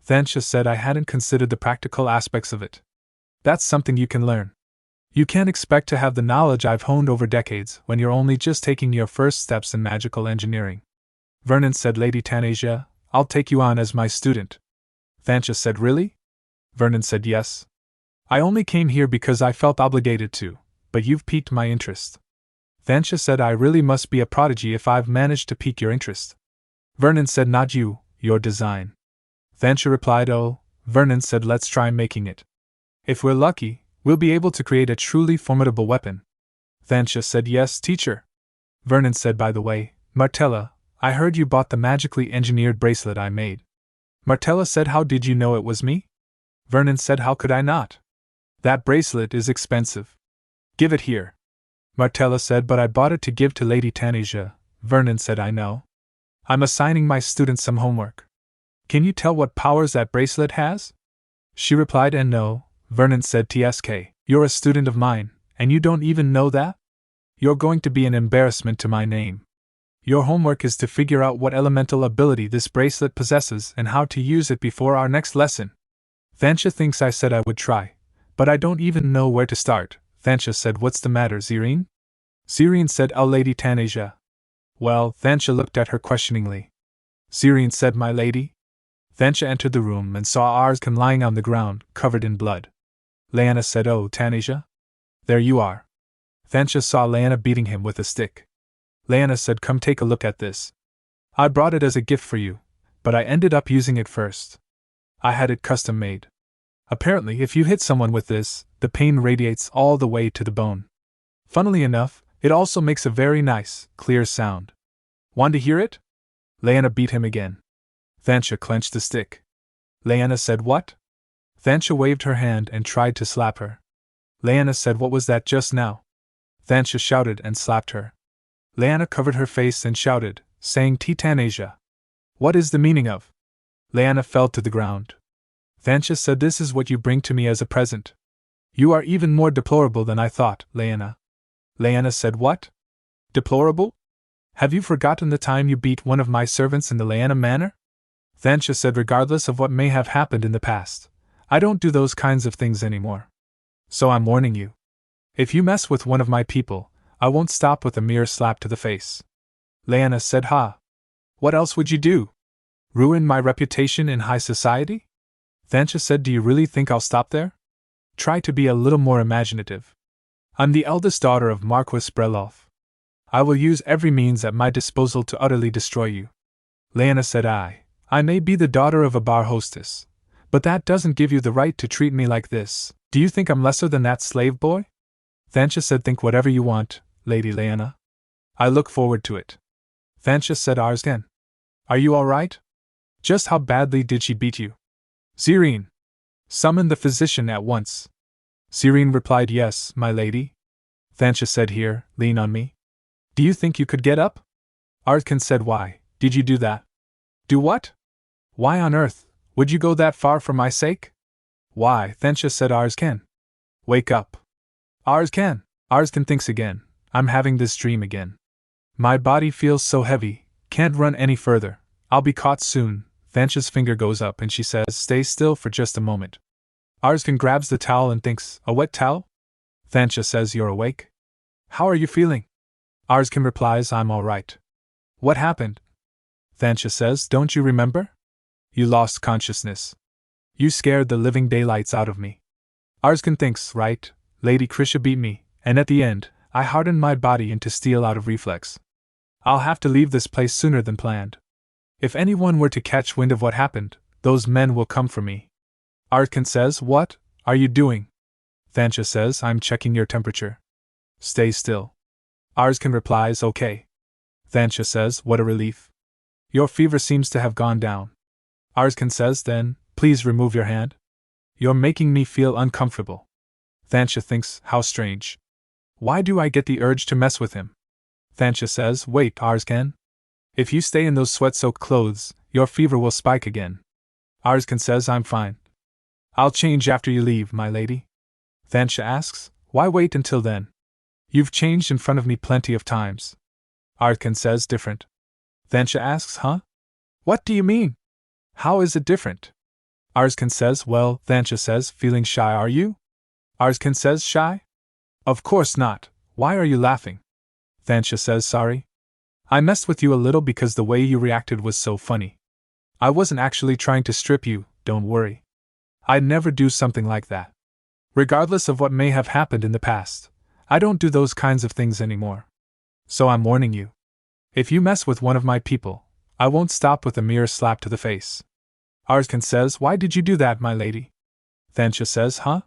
Thansha said, I hadn't considered the practical aspects of it. That's something you can learn. You can't expect to have the knowledge I've honed over decades when you're only just taking your first steps in magical engineering. Vernon said, Lady Tanasia, I'll take you on as my student. Thansha said, really? Vernon said, yes. I only came here because I felt obligated to, but you've piqued my interest. Thansha said, I really must be a prodigy if I've managed to pique your interest. Vernon said, not you, your design. Thansha replied, oh. Vernon said, let's try making it. If we're lucky, we'll be able to create a truly formidable weapon. Thansha said, yes, teacher. Vernon said, by the way, Martella, I heard you bought the magically engineered bracelet I made. Martella said, how did you know it was me? Vernon said, how could I not? That bracelet is expensive. Give it here. Martella said, but I bought it to give to Lady Tanasia. Vernon said, I know. I'm assigning my students some homework. Can you tell what powers that bracelet has? She replied, and no. Vernon said, TSK, you're a student of mine, and you don't even know that? You're going to be an embarrassment to my name. Your homework is to figure out what elemental ability this bracelet possesses and how to use it before our next lesson. Thansha thinks I said I would try, but I don't even know where to start. Thansha said, what's the matter, Zirine? Zirine said, oh, Lady Tanasia. Well, Thansha looked at her questioningly. Zirine said, my lady? Thansha entered the room and saw Arzkan lying on the ground, covered in blood. Leanna said, oh, Tanasia? There you are. Thansha saw Leanna beating him with a stick. Leanna said, come take a look at this. I brought it as a gift for you, but I ended up using it first. I had it custom made. Apparently, if you hit someone with this, the pain radiates all the way to the bone. Funnily enough, it also makes a very nice, clear sound. Want to hear it? Leanna beat him again. Thansha clenched the stick. Leanna said, what? Thansha waved her hand and tried to slap her. Leanna said, what was that just now? Thansha shouted and slapped her. Leanna covered her face and shouted, saying, Tanasia. What is the meaning of? Leanna fell to the ground. Thansha said, this is what you bring to me as a present. You are even more deplorable than I thought, Leanna. Leanna said, what? Deplorable? Have you forgotten the time you beat one of my servants in the Leanna manner? Thansha said, regardless of what may have happened in the past, I don't do those kinds of things anymore. So I'm warning you. If you mess with one of my people, I won't stop with a mere slap to the face. Leanna said, ha. What else would you do? Ruin my reputation in high society? Thansha said, do you really think I'll stop there? Try to be a little more imaginative. I'm the eldest daughter of Marquis Brelov. I will use every means at my disposal to utterly destroy you. Leanna said, I may be the daughter of a bar hostess, but that doesn't give you the right to treat me like this. Do you think I'm lesser than that slave boy? Thansha said, think whatever you want, Lady Leanna. I look forward to it. Thansha said, Arzkan. Are you all right? Just how badly did she beat you? Zirine. Summon the physician at once. Zirine replied, yes, my lady. Thansha said, here, lean on me. Do you think you could get up? Arzkan said, why, did you do that? Do what? Why on earth would you go that far for my sake? Why, Thansha said, Arzkan. Wake up. Arzkan. Arzkan thinks again, I'm having this dream again. My body feels so heavy, can't run any further, I'll be caught soon. Thansha's finger goes up and she says, stay still for just a moment. Arzkan grabs the towel and thinks, a wet towel? Thansha says, you're awake? How are you feeling? Arzkan replies, I'm all right. What happened? Thansha says, don't you remember? You lost consciousness. You scared the living daylights out of me. Arzkan thinks, right, Lady Krisha beat me, and at the end, I hardened my body into steel out of reflex. I'll have to leave this place sooner than planned. If anyone were to catch wind of what happened, those men will come for me. Arzkan says, what are you doing? Thansha says, I'm checking your temperature. Stay still. Arzkan replies, okay. Thansha says, what a relief. Your fever seems to have gone down. Arskan says, then, please remove your hand. You're making me feel uncomfortable. Thansha thinks, how strange. Why do I get the urge to mess with him? Thansha says, wait, Arskan. If you stay in those sweat-soaked clothes, your fever will spike again. Arskan says, I'm fine. I'll change after you leave, my lady. Thansha asks, why wait until then? You've changed in front of me plenty of times. Arskan says, different. Thansha asks, huh? What do you mean? How is it different? Arskan says, well, Thansha says, feeling shy, are you? Arskan says, shy? Of course not. Why are you laughing? Thansha says, sorry. I messed with you a little because the way you reacted was so funny. I wasn't actually trying to strip you, don't worry. I'd never do something like that. Regardless of what may have happened in the past, I don't do those kinds of things anymore. So I'm warning you. If you mess with one of my people, I won't stop with a mere slap to the face. Arskan says, why did you do that, my lady? Thansha says, huh?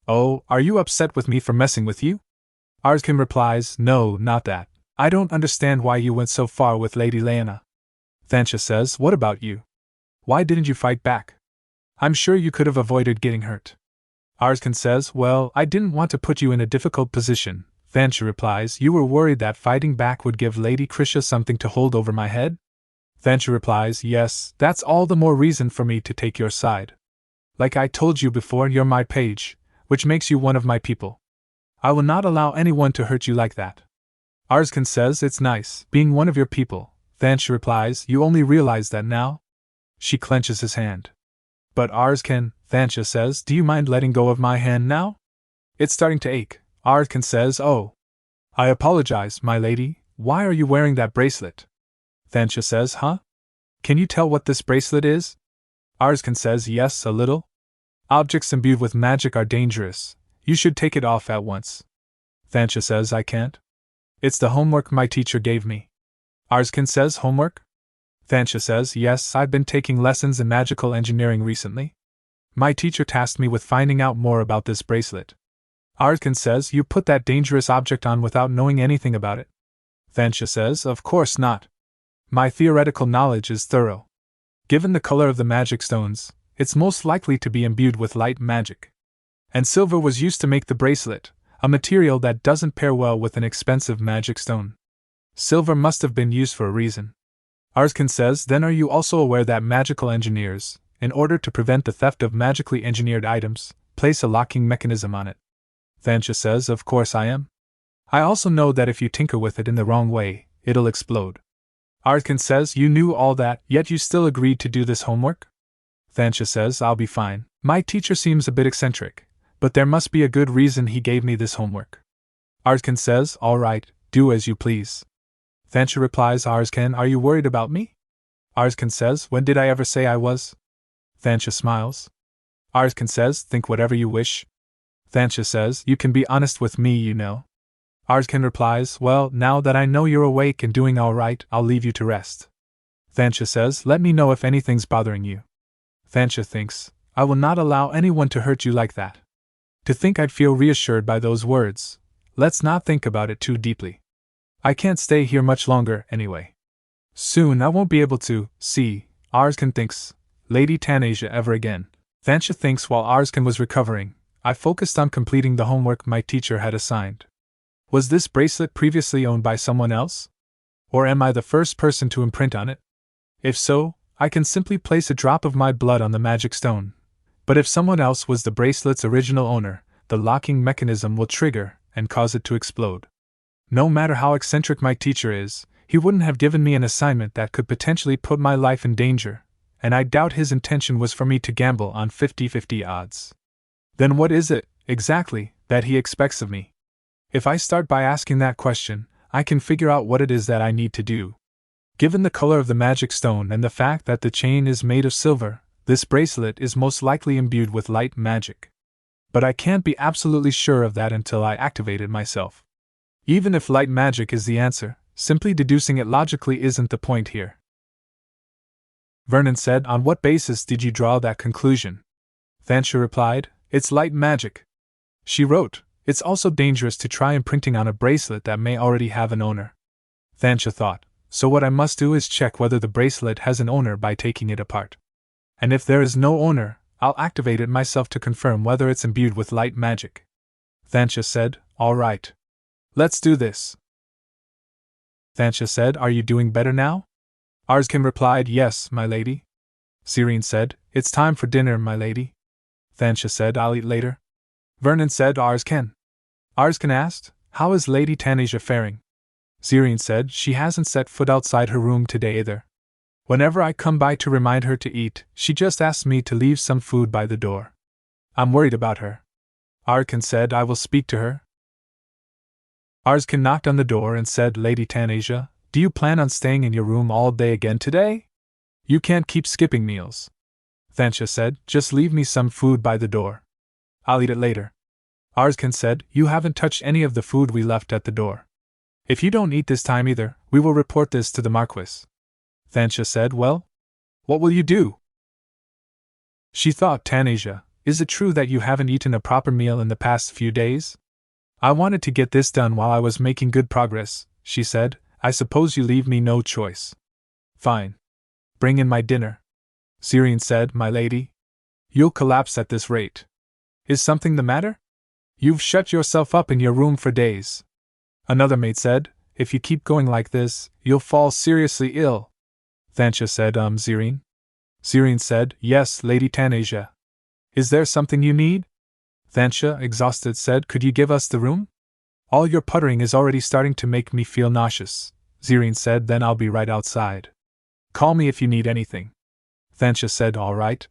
Oh, are you upset with me for messing with you? Arskan replies, no, not that. I don't understand why you went so far with Lady Lena. Thansha says, what about you? Why didn't you fight back? I'm sure you could have avoided getting hurt. Arskan says, well, I didn't want to put you in a difficult position. Thansha replies, you were worried that fighting back would give Lady Krisha something to hold over my head? Thansha replies, yes, that's all the more reason for me to take your side. Like I told you before, you're my page, which makes you one of my people. I will not allow anyone to hurt you like that. Arskan says, it's nice, being one of your people. Thansha replies, you only realize that now? She clenches his hand. But Arskan, Thansha says, do you mind letting go of my hand now? It's starting to ache. Arskan says, oh. I apologize, my lady, why are you wearing that bracelet? Thansha says, huh? Can you tell what this bracelet is? Arskan says, yes, a little. Objects imbued with magic are dangerous. You should take it off at once. Thansha says, I can't. It's the homework my teacher gave me. Arskan says, homework? Thansha says, yes, I've been taking lessons in magical engineering recently. My teacher tasked me with finding out more about this bracelet. Arskan says, you put that dangerous object on without knowing anything about it? Thansha says, of course not. My theoretical knowledge is thorough. Given the color of the magic stones, it's most likely to be imbued with light magic. And silver was used to make the bracelet, a material that doesn't pair well with an expensive magic stone. Silver must have been used for a reason. Arskan says, then are you also aware that magical engineers, in order to prevent the theft of magically engineered items, place a locking mechanism on it? Thansha says, of course I am. I also know that if you tinker with it in the wrong way, it'll explode. Arskan says, you knew all that, yet you still agreed to do this homework? Thansha says, I'll be fine. My teacher seems a bit eccentric, but there must be a good reason he gave me this homework. Arskan says, all right, do as you please. Thansha replies, Arskan, are you worried about me? Arskan says, when did I ever say I was? Thansha smiles. Arskan says, think whatever you wish. Thansha says, you can be honest with me, you know. Arskan replies, well, now that I know you're awake and doing all right, I'll leave you to rest. Thansha says, let me know if anything's bothering you. Thansha thinks, I will not allow anyone to hurt you like that. To think I'd feel reassured by those words. Let's not think about it too deeply. I can't stay here much longer, anyway. Soon I won't be able to see Arskan thinks, Lady Tanasia ever again. Thansha thinks while Arskan was recovering, I focused on completing the homework my teacher had assigned. Was this bracelet previously owned by someone else? Or am I the first person to imprint on it? If so, I can simply place a drop of my blood on the magic stone. But if someone else was the bracelet's original owner, the locking mechanism will trigger and cause it to explode. No matter how eccentric my teacher is, he wouldn't have given me an assignment that could potentially put my life in danger, and I doubt his intention was for me to gamble on 50-50 odds. Then what is it, exactly, that he expects of me? If I start by asking that question, I can figure out what it is that I need to do. Given the color of the magic stone and the fact that the chain is made of silver, this bracelet is most likely imbued with light magic. But I can't be absolutely sure of that until I activate it myself. Even if light magic is the answer, simply deducing it logically isn't the point here. Vernon said, on what basis did you draw that conclusion? Thansha replied, it's light magic. She wrote, it's also dangerous to try imprinting on a bracelet that may already have an owner. Thansha thought, So what I must do is check whether the bracelet has an owner by taking it apart. And if there is no owner, I'll activate it myself to confirm whether it's imbued with light magic. Thansha said, all right. Let's do this. Thansha said, are you doing better now? Arskan replied, yes, my lady. Serene said, it's time for dinner, my lady. Thansha said, I'll eat later. Vernon said, Arskan. Arskan asked, how is Lady Tanasia faring? Serene said, she hasn't set foot outside her room today either. Whenever I come by to remind her to eat, she just asks me to leave some food by the door. I'm worried about her. Arskan said, I will speak to her. Arskan knocked on the door and said, Lady Tanasia, do you plan on staying in your room all day again today? You can't keep skipping meals. Thansha said, just leave me some food by the door. I'll eat it later. Arskan said, you haven't touched any of the food we left at the door. If you don't eat this time either, we will report this to the Marquis. Thansha said, well, what will you do? She thought, Tanasia, is it true that you haven't eaten a proper meal in the past few days? I wanted to get this done while I was making good progress, she said. I suppose you leave me no choice. Fine. Bring in my dinner. Serene said, my lady. You'll collapse at this rate. Is something the matter? You've shut yourself up in your room for days. Another maid said, if you keep going like this, you'll fall seriously ill. Thansha said, Serene? Serene said, yes, Lady Tanasia. Is there something you need? Thansha, exhausted, said, could you give us the room? All your puttering is already starting to make me feel nauseous. Serene said, then I'll be right outside. Call me if you need anything. Thansha said, all right.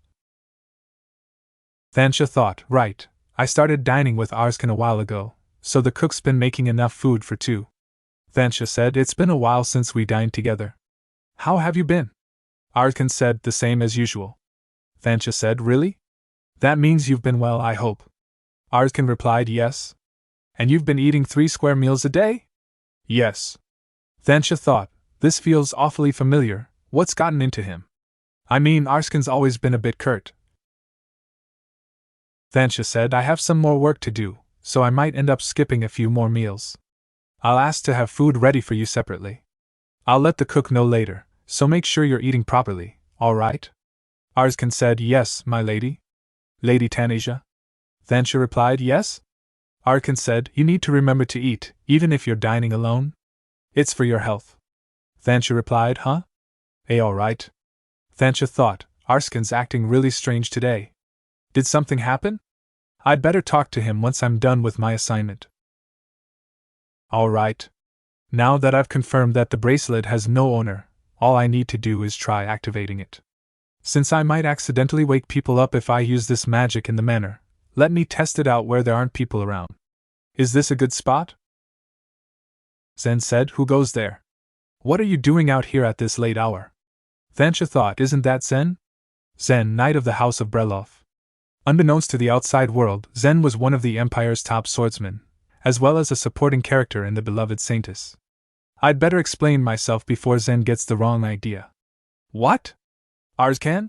Thansha thought, right, I started dining with Arskan a while ago, so the cook's been making enough food for two. Thansha said, it's been a while since we dined together. How have you been? Arskan said, the same as usual. Thansha said, really? That means you've been well, I hope. Arskan replied, yes. And you've been eating 3 square meals a day? Yes. Thansha thought, this feels awfully familiar, what's gotten into him? I mean, Arskan's always been a bit curt. Thansha said, I have some more work to do, so I might end up skipping a few more meals. I'll ask to have food ready for you separately. I'll let the cook know later, so make sure you're eating properly, all right? Arskan said, yes, my lady. Lady Tanasia? Thansha replied, yes. Arskan said, you need to remember to eat, even if you're dining alone. It's for your health. Thansha replied, huh? All right. Thansha thought, Arskan's acting really strange today. Did something happen? I'd better talk to him once I'm done with my assignment. All right. Now that I've confirmed that the bracelet has no owner, all I need to do is try activating it. Since I might accidentally wake people up if I use this magic in the manner, let me test it out where there aren't people around. Is this a good spot? Zen said, who goes there? What are you doing out here at this late hour? Thansha thought, isn't that Zen? Zen, knight of the House of Breloff. Unbeknownst to the outside world, Zen was one of the Empire's top swordsmen, as well as a supporting character in the beloved Saintess. I'd better explain myself before Zen gets the wrong idea. What? Arskan?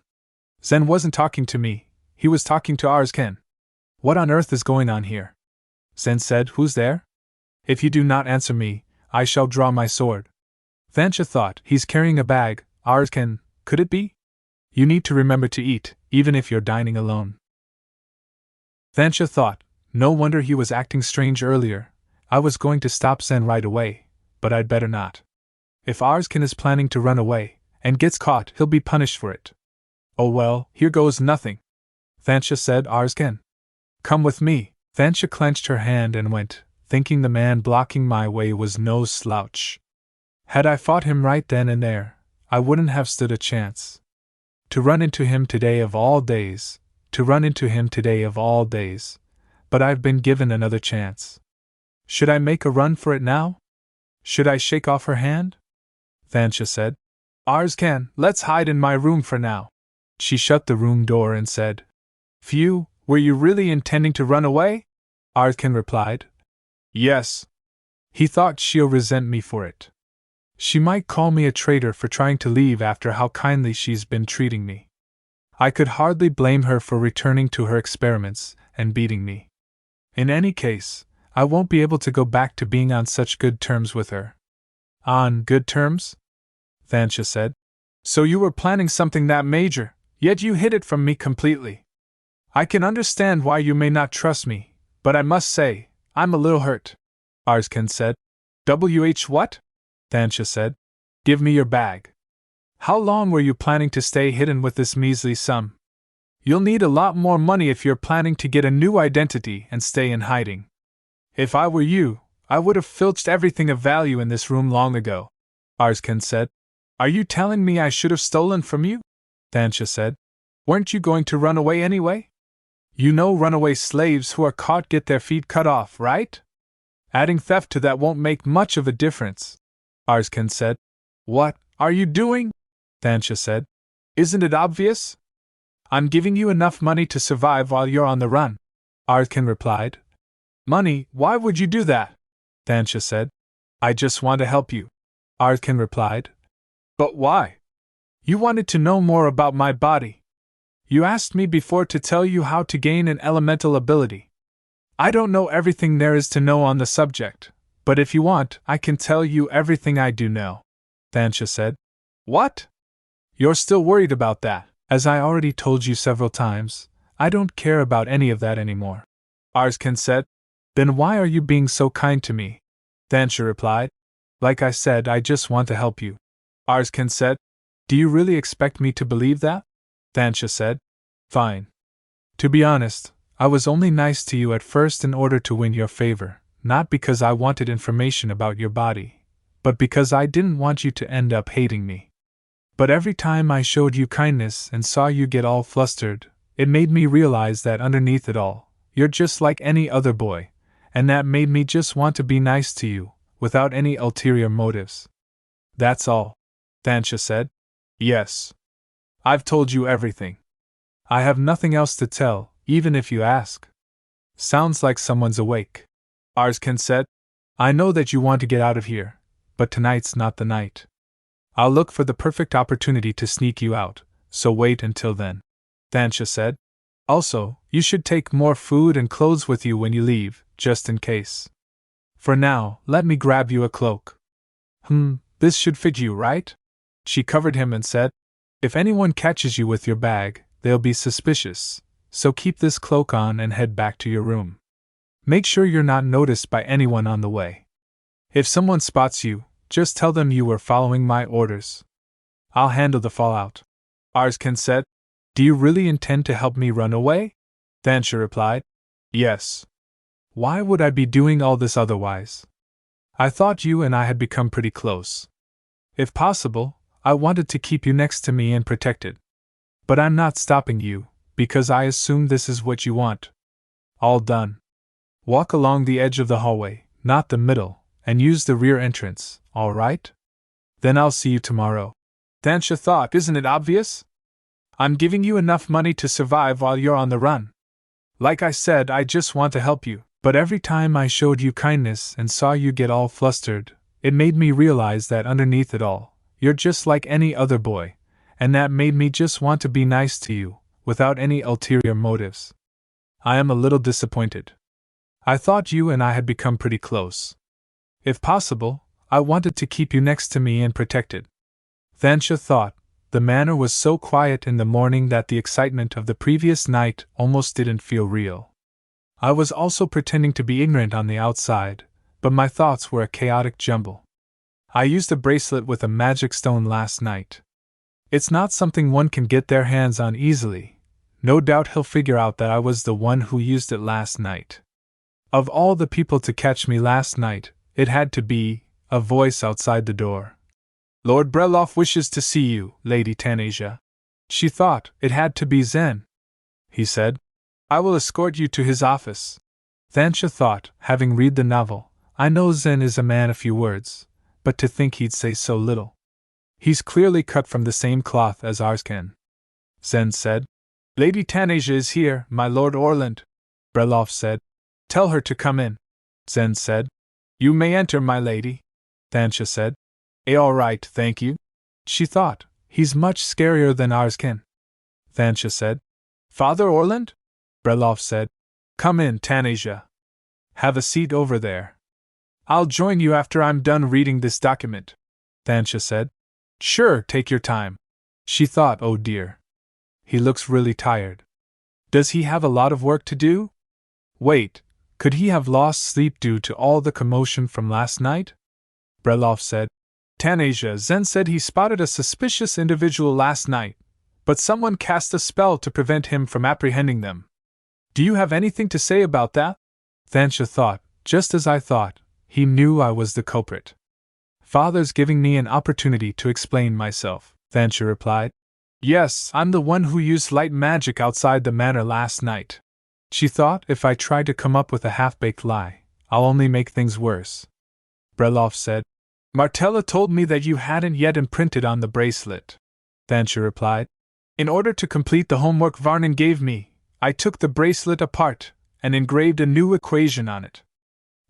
Zen wasn't talking to me, he was talking to Arskan. What on earth is going on here? Zen said, who's there? If you do not answer me, I shall draw my sword. Thansha thought, he's carrying a bag, Arskan, could it be? You need to remember to eat, even if you're dining alone. Thansha thought, no wonder he was acting strange earlier. I was going to stop Zen right away, but I'd better not. If Arskan is planning to run away, and gets caught, he'll be punished for it. Oh well, here goes nothing. Thansha said, Arskan. Come with me. Thansha clenched her hand and went, thinking the man blocking my way was no slouch. Had I fought him right then and there, I wouldn't have stood a chance. To run into him today of all days, but I've been given another chance. Should I make a run for it now? Should I shake off her hand? Thansha said, Arskan, let's hide in my room for now. She shut the room door and said, Phew, were you really intending to run away? Arskan replied, Yes. He thought she'll resent me for it. She might call me a traitor for trying to leave after how kindly she's been treating me. I could hardly blame her for returning to her experiments and beating me. In any case, I won't be able to go back to being on such good terms with her. On good terms? Thansha said. So you were planning something that major, yet you hid it from me completely. I can understand why you may not trust me, but I must say, I'm a little hurt. Arskan said. What? Thansha said. Give me your bag. How long were you planning to stay hidden with this measly sum? You'll need a lot more money if you're planning to get a new identity and stay in hiding. If I were you, I would have filched everything of value in this room long ago, Arskan said. Are you telling me I should have stolen from you? Thansha said. Weren't you going to run away anyway? You know runaway slaves who are caught get their feet cut off, right? Adding theft to that won't make much of a difference, Arskan said. What are you doing? Thansha said. Isn't it obvious? I'm giving you enough money to survive while you're on the run, Arskan replied. Money? Why would you do that? Thansha said. I just want to help you, Arskan replied. But why? You wanted to know more about my body. You asked me before to tell you how to gain an elemental ability. I don't know everything there is to know on the subject, but if you want, I can tell you everything I do know, Thansha said. What? You're still worried about that? As I already told you several times, I don't care about any of that anymore, Arskan said. Then why are you being so kind to me? Thansha replied. Like I said, I just want to help you, Arskan said. Do you really expect me to believe that? Thansha said. Fine. To be honest, I was only nice to you at first in order to win your favor, not because I wanted information about your body, but because I didn't want you to end up hating me. But every time I showed you kindness and saw you get all flustered, it made me realize that underneath it all, you're just like any other boy, and that made me just want to be nice to you, without any ulterior motives. That's all, Thansha said. Yes. I've told you everything. I have nothing else to tell, even if you ask. Sounds like someone's awake, Arskan said. I know that you want to get out of here, but tonight's not the night. I'll look for the perfect opportunity to sneak you out, so wait until then, Thansha said. Also, you should take more food and clothes with you when you leave, just in case. For now, let me grab you a cloak. This should fit you, right? She covered him and said, If anyone catches you with your bag, they'll be suspicious, so keep this cloak on and head back to your room. Make sure you're not noticed by anyone on the way. If someone spots you, just tell them you were following my orders. I'll handle the fallout, Arskan said. Do you really intend to help me run away? Thansha replied. Yes. Why would I be doing all this otherwise? I thought you and I had become pretty close. If possible, I wanted to keep you next to me and protected. But I'm not stopping you, because I assume this is what you want. All done. Walk along the edge of the hallway, not the middle, and use the rear entrance, all right? Then I'll see you tomorrow. Thansha thought, isn't it obvious? I'm giving you enough money to survive while you're on the run. Like I said, I just want to help you, but every time I showed you kindness and saw you get all flustered, it made me realize that underneath it all, you're just like any other boy, and that made me just want to be nice to you, without any ulterior motives. I am a little disappointed. I thought you and I had become pretty close. If possible, I wanted to keep you next to me and protected. Thansha thought, the manor was so quiet in the morning that the excitement of the previous night almost didn't feel real. I was also pretending to be ignorant on the outside, but my thoughts were a chaotic jumble. I used a bracelet with a magic stone last night. It's not something one can get their hands on easily. No doubt he'll figure out that I was the one who used it last night. Of all the people to catch me last night, it had to be a voice outside the door. Lord Breloff wishes to see you, Lady Tanasia. She thought it had to be Zen. He said, I will escort you to his office. Thansha thought, having read the novel, I know Zen is a man of few words, but to think he'd say so little. He's clearly cut from the same cloth as Arskan. Zen said, Lady Tanasia is here, my Lord Orland. Breloff said, Tell her to come in. Zen said, You may enter, my lady. Thansha said, All right, thank you. She thought, he's much scarier than Arskan. Thansha said, Father Orland? Breloff said, Come in, Tanasia. Have a seat over there. I'll join you after I'm done reading this document, Thansha said. Sure, take your time. She thought, oh dear. He looks really tired. Does he have a lot of work to do? Wait, could he have lost sleep due to all the commotion from last night? Brelov said. Tanasia Zen said he spotted a suspicious individual last night, but someone cast a spell to prevent him from apprehending them. Do you have anything to say about that? Thansha thought, just as I thought, he knew I was the culprit. Father's giving me an opportunity to explain myself, Thansha replied. Yes, I'm the one who used light magic outside the manor last night. She thought if I tried to come up with a half-baked lie, I'll only make things worse. Brelov said. Martella told me that you hadn't yet imprinted on the bracelet, Thansha replied. In order to complete the homework Varnan gave me, I took the bracelet apart and engraved a new equation on it.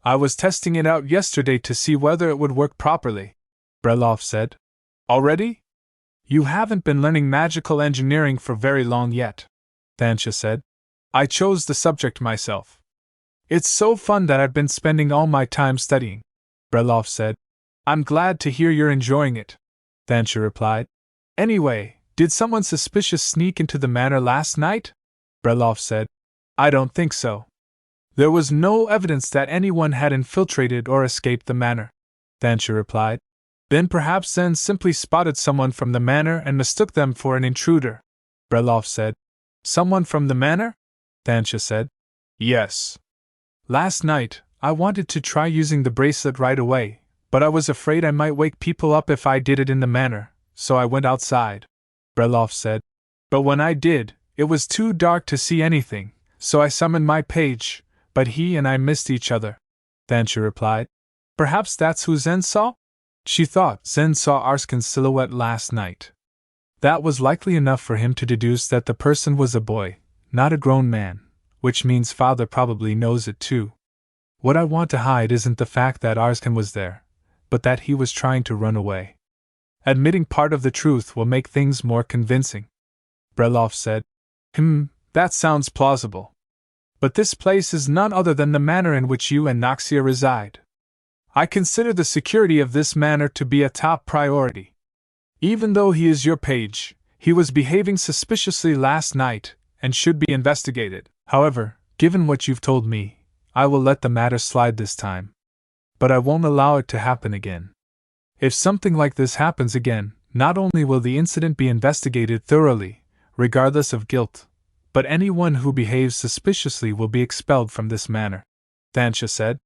I was testing it out yesterday to see whether it would work properly, Brelov said. Already? You haven't been learning magical engineering for very long yet, Thansha said. I chose the subject myself. It's so fun that I've been spending all my time studying, Brelov said. I'm glad to hear you're enjoying it, Thansha replied. Anyway, did someone suspicious sneak into the manor last night? Brelov said. I don't think so. There was no evidence that anyone had infiltrated or escaped the manor, Thansha replied. Then perhaps Zen simply spotted someone from the manor and mistook them for an intruder, Brelov said. Someone from the manor? Thansha said. Yes. Last night, I wanted to try using the bracelet right away, but I was afraid I might wake people up if I did it in the manor, so I went outside, Brelov said. But when I did, it was too dark to see anything, so I summoned my page, but he and I missed each other, Thansha replied. Perhaps that's who Zen saw? She thought Zen saw Arskan's silhouette last night. That was likely enough for him to deduce that the person was a boy, not a grown man, which means father probably knows it too. What I want to hide isn't the fact that Arskan was there, but that he was trying to run away. Admitting part of the truth will make things more convincing, Brelov said. That sounds plausible. But this place is none other than the manor in which you and Noxia reside. I consider the security of this manor to be a top priority. Even though he is your page, he was behaving suspiciously last night and should be investigated. However, given what you've told me, I will let the matter slide this time. But I won't allow it to happen again. If something like this happens again, not only will the incident be investigated thoroughly, regardless of guilt, but anyone who behaves suspiciously will be expelled from this manor, Thansha said.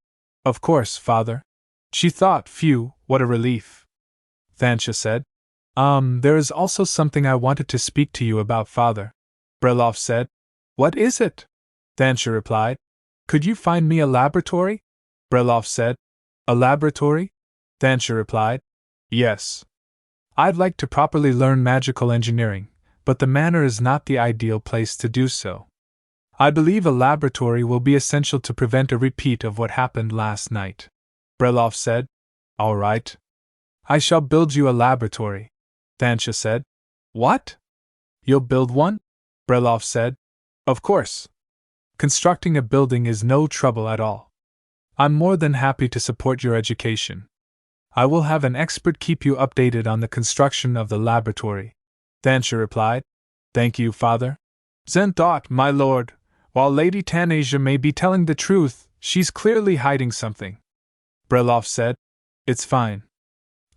Of course, father. She thought, phew, what a relief. Thansha said. There is also something I wanted to speak to you about, father, Brelov said. What is it? Thansha replied. Could you find me a laboratory? Brelov said. A laboratory? Thansha replied. Yes. I'd like to properly learn magical engineering, but the manor is not the ideal place to do so. I believe a laboratory will be essential to prevent a repeat of what happened last night, Brelov said. All right. I shall build you a laboratory, Thansha said. What? You'll build one? Brelov said. Of course. Constructing a building is no trouble at all. I'm more than happy to support your education. I will have an expert keep you updated on the construction of the laboratory, Thansha replied. Thank you, father. Zen thought, my lord, while Lady Tanasia may be telling the truth, she's clearly hiding something. Brelov said. It's fine.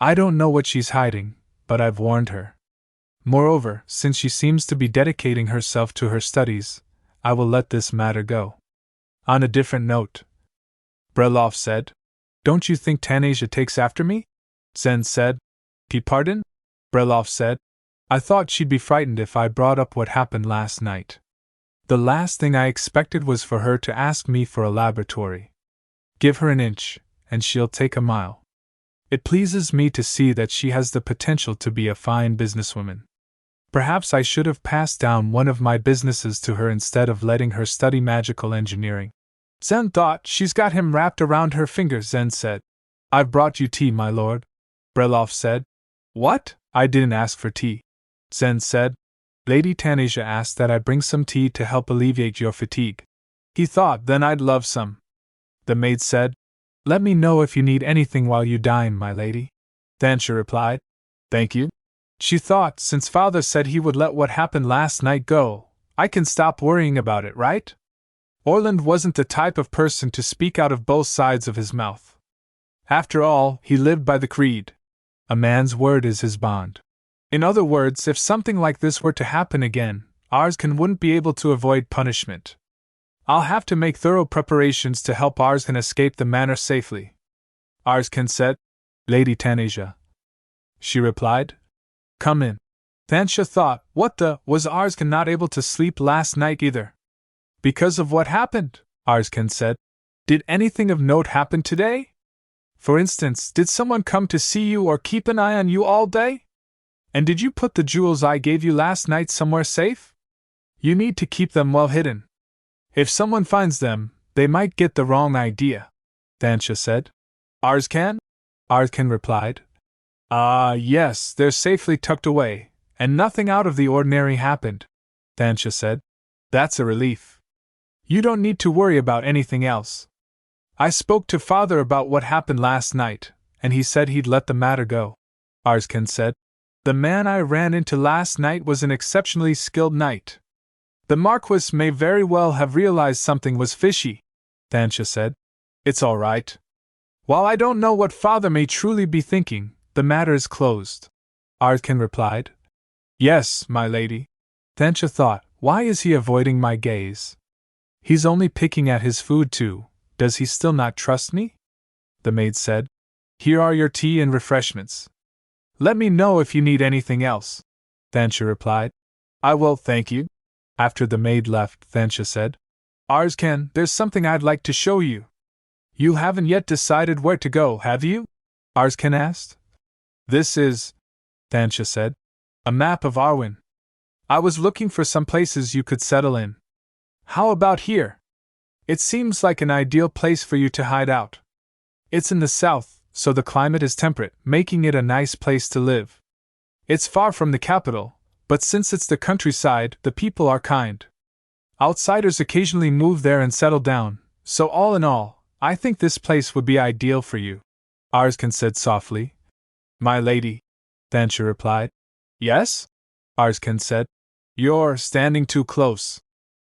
I don't know what she's hiding, but I've warned her. Moreover, since she seems to be dedicating herself to her studies, I will let this matter go. On a different note, Brelov said. Don't you think Tanasia takes after me? Zen said. Pardon? Brelov said. I thought she'd be frightened if I brought up what happened last night. The last thing I expected was for her to ask me for a laboratory. Give her an inch, and she'll take a mile. It pleases me to see that she has the potential to be a fine businesswoman. Perhaps I should have passed down one of my businesses to her instead of letting her study magical engineering. Zen thought, she's got him wrapped around her fingers. Zen said. I've brought you tea, my lord, Brelov said. What? I didn't ask for tea, Zen said. Lady Tanasia asked that I bring some tea to help alleviate your fatigue. He thought, then I'd love some. The maid said. Let me know if you need anything while you dine, my lady, Thansha replied. Thank you. She thought, since father said he would let what happened last night go, I can stop worrying about it, right? Orland wasn't the type of person to speak out of both sides of his mouth. After all, he lived by the creed. A man's word is his bond. In other words, if something like this were to happen again, Arskan wouldn't be able to avoid punishment. I'll have to make thorough preparations to help Arskan escape the manor safely. Arskan said. Lady Tanasia. She replied. Come in. Thansha thought, what the, was Arskan not able to sleep last night either? Because of what happened, Arskan said. Did anything of note happen today? For instance, did someone come to see you or keep an eye on you all day? And did you put the jewels I gave you last night somewhere safe? You need to keep them well hidden. If someone finds them, they might get the wrong idea, Thansha said. Arskan? Arskan replied. Yes, they're safely tucked away, and nothing out of the ordinary happened, Thansha said. That's a relief. You don't need to worry about anything else. I spoke to father about what happened last night, and he said he'd let the matter go, Arskan said. The man I ran into last night was an exceptionally skilled knight. The Marquis may very well have realized something was fishy, Thansha said. It's all right. While I don't know what father may truly be thinking, the matter is closed, Arskan replied. Yes, my lady. Thansha thought, why is he avoiding my gaze? He's only picking at his food too. Does he still not trust me? The maid said. Here are your tea and refreshments. Let me know if you need anything else, Thansha replied. I will, thank you. After the maid left, Thansha said. Arskan, there's something I'd like to show you. You haven't yet decided where to go, have you? Arskan asked. This is, Thansha said, a map of Arwen. I was looking for some places you could settle in. How about here? It seems like an ideal place for you to hide out. It's in the south, so the climate is temperate, making it a nice place to live. It's far from the capital, but since it's the countryside, the people are kind. Outsiders occasionally move there and settle down, so all in all, I think this place would be ideal for you, Arskan said softly. My lady, Thansha replied. Yes? Arskan said. You're standing too close,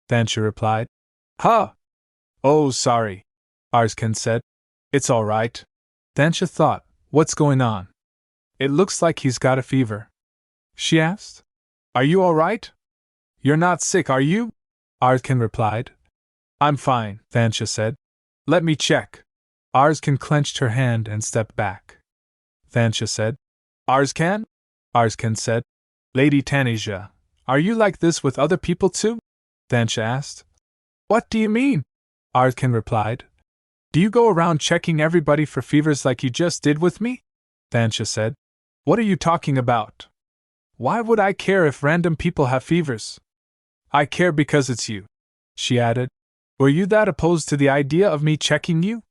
Thansha replied. Huh! Oh, sorry, Arskan said. It's all right. Thansha thought, what's going on? It looks like he's got a fever. She asked. Are you all right? You're not sick, are you? Arskan replied. I'm fine, Thansha said. Let me check. Arskan clenched her hand and stepped back. Thansha said. Arskan? Arskan said. Lady Tanasia, are you like this with other people too? Thansha asked. What do you mean? Arskan replied. Do you go around checking everybody for fevers like you just did with me? Thansha said. What are you talking about? Why would I care if random people have fevers? I care because it's you, she added. Were you that opposed to the idea of me checking you?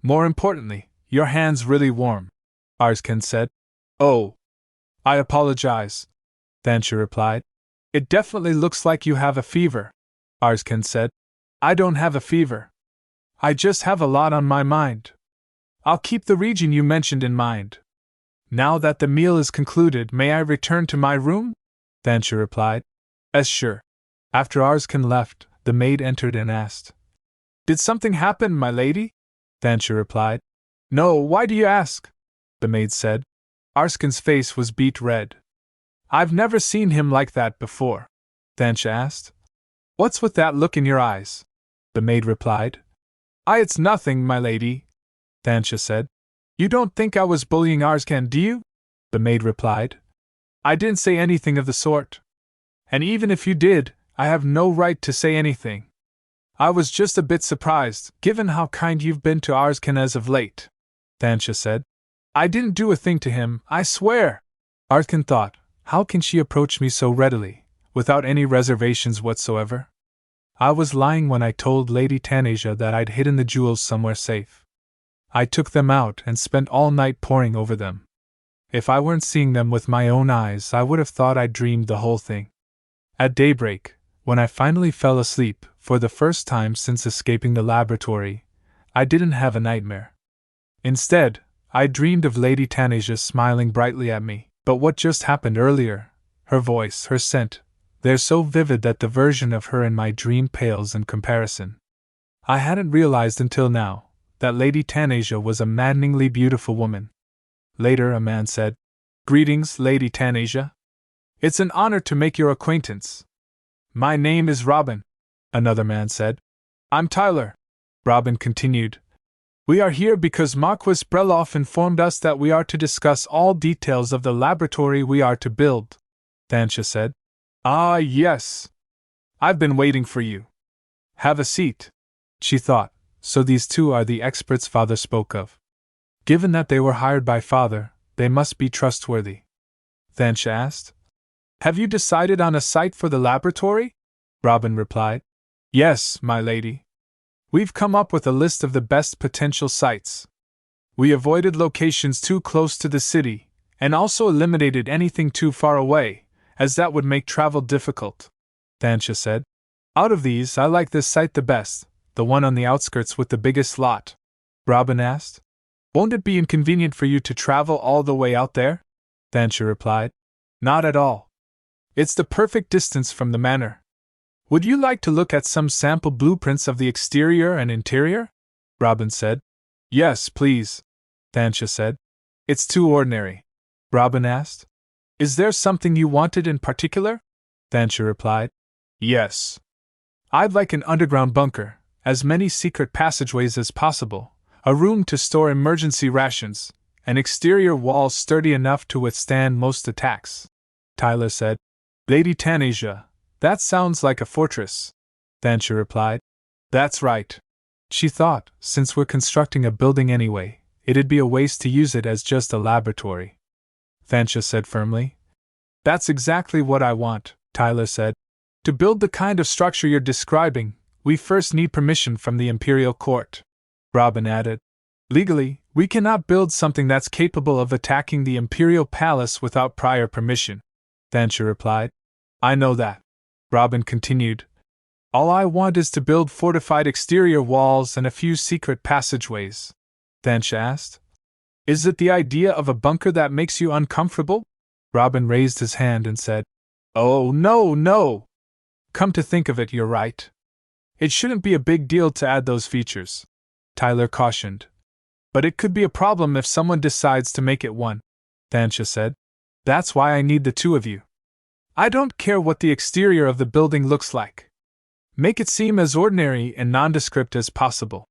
More importantly, your hand's really warm, Arskan said. Oh. I apologize, Thansha replied. It definitely looks like you have a fever, Arskan said. I don't have a fever. I just have a lot on my mind. I'll keep the region you mentioned in mind. Now that the meal is concluded, may I return to my room? Thansha replied. Sure. After Arskan left, the maid entered and asked. Did something happen, my lady? Thansha replied. No, why do you ask? The maid said. Arskan's face was beet red. I've never seen him like that before, Thansha asked. What's with that look in your eyes? The maid replied. It's nothing, my lady, Thansha said. You don't think I was bullying Arskan, do you? The maid replied. I didn't say anything of the sort. And even if you did, I have no right to say anything. I was just a bit surprised, given how kind you've been to Arskan as of late, Thansha said. I didn't do a thing to him, I swear. Arskan thought, how can she approach me so readily, without any reservations whatsoever? I was lying when I told Lady Tanasia that I'd hidden the jewels somewhere safe. I took them out and spent all night poring over them. If I weren't seeing them with my own eyes, I would have thought I'd dreamed the whole thing. At daybreak, when I finally fell asleep, for the first time since escaping the laboratory, I didn't have a nightmare. Instead, I dreamed of Lady Tanasia smiling brightly at me. But what just happened earlier, her voice, her scent, they're so vivid that the version of her in my dream pales in comparison. I hadn't realized until now that Lady Tanasia was a maddeningly beautiful woman. Later, a man said, "Greetings, Lady Tanasia. It's an honor to make your acquaintance." "My name is Robin," another man said. "I'm Tyler," Robin continued. "We are here because Marquis Breloff informed us that we are to discuss all details of the laboratory we are to build," Thansha said. "Ah, yes. I've been waiting for you. Have a seat," she thought. So these two are the experts Father spoke of. Given that they were hired by Father, they must be trustworthy. Thansha asked. "Have you decided on a site for the laboratory?" Robin replied. "Yes, my lady. We've come up with a list of the best potential sites. We avoided locations too close to the city, and also eliminated anything too far away, as that would make travel difficult," Thansha said. "Out of these, I like this site the best, the one on the outskirts with the biggest lot," Robin asked. "Won't it be inconvenient for you to travel all the way out there?" Thansha replied. "Not at all. It's the perfect distance from the manor." "Would you like to look at some sample blueprints of the exterior and interior?" Robin said. "Yes, please," Thansha said. "It's too ordinary," Robin asked. "Is there something you wanted in particular?" Thansha replied. "Yes. I'd like an underground bunker, as many secret passageways as possible, a room to store emergency rations, and exterior walls sturdy enough to withstand most attacks," Tyler said. "Lady Tanasia, that sounds like a fortress," Thansha replied. "That's right," she thought. "Since we're constructing a building anyway, it'd be a waste to use it as just a laboratory," Thansha said firmly. "That's exactly what I want," Tyler said. "To build the kind of structure you're describing, we first need permission from the Imperial Court," Robin added. "Legally, we cannot build something that's capable of attacking the Imperial Palace without prior permission," Thansha replied. "I know that," Robin continued. "All I want is to build fortified exterior walls and a few secret passageways," Thansha asked. "Is it the idea of a bunker that makes you uncomfortable?" Robin raised his hand and said, "Oh, no, no! Come to think of it, you're right. It shouldn't be a big deal to add those features," Tyler cautioned. "But it could be a problem if someone decides to make it one," Thansha said. "That's why I need the two of you. I don't care what the exterior of the building looks like. Make it seem as ordinary and nondescript as possible."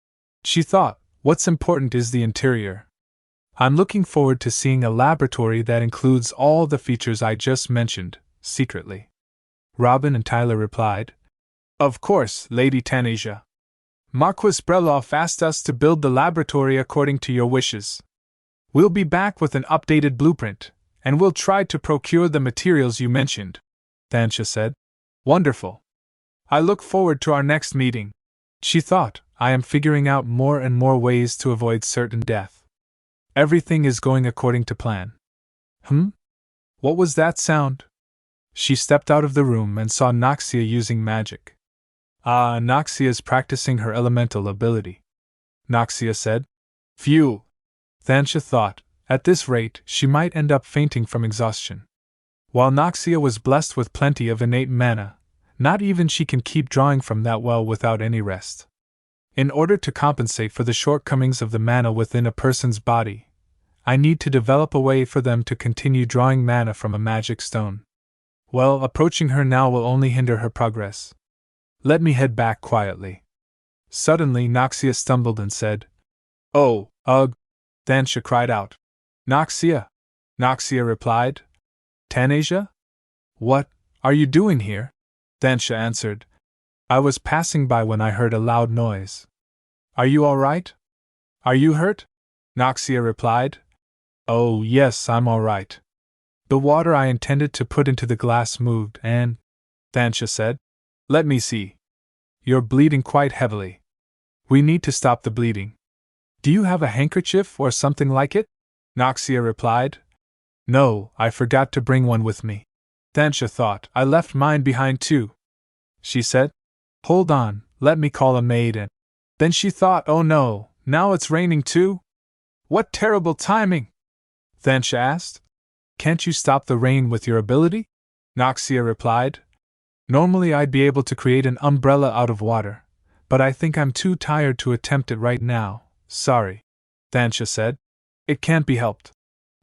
She thought, what's important is the interior. "I'm looking forward to seeing a laboratory that includes all the features I just mentioned," secretly. Robin and Tyler replied. "Of course, Lady Tanasia. Marquis Breloff asked us to build the laboratory according to your wishes. We'll be back with an updated blueprint, and we'll try to procure the materials you mentioned," Thansha said. "Wonderful. I look forward to our next meeting," she thought. "I am figuring out more and more ways to avoid certain death. Everything is going according to plan." What was that sound? She stepped out of the room and saw Noxia using magic. "Ah, Noxia's practicing her elemental ability," Noxia said. "Phew," Thansha thought. At this rate, she might end up fainting from exhaustion. While Noxia was blessed with plenty of innate mana, not even she can keep drawing from that well without any rest. In order to compensate for the shortcomings of the mana within a person's body, I need to develop a way for them to continue drawing mana from a magic stone. Well, approaching her now will only hinder her progress. Let me head back quietly. Suddenly, Noxia stumbled and said, "Oh, ugh!" Thansha cried out. "Noxia!" Noxia replied. "Tanasia? What are you doing here?" Thansha answered. "I was passing by when I heard a loud noise." "Are you all right? Are you hurt?" Noxia replied. "Oh, yes, I'm all right. The water I intended to put into the glass moved and," Thansha said. "Let me see. You're bleeding quite heavily. We need to stop the bleeding. Do you have a handkerchief or something like it?" Noxia replied. "No, I forgot to bring one with me." Thansha thought. "I left mine behind too," she said. "Hold on, let me call a maid and—" Then she thought, "Oh no, now it's raining too? What terrible timing?" Thansha asked. Can't you stop the rain with your ability? Noxia replied. Normally I'd be able to create an umbrella out of water, but I think I'm too tired to attempt it right now, sorry. Thansha said. It can't be helped.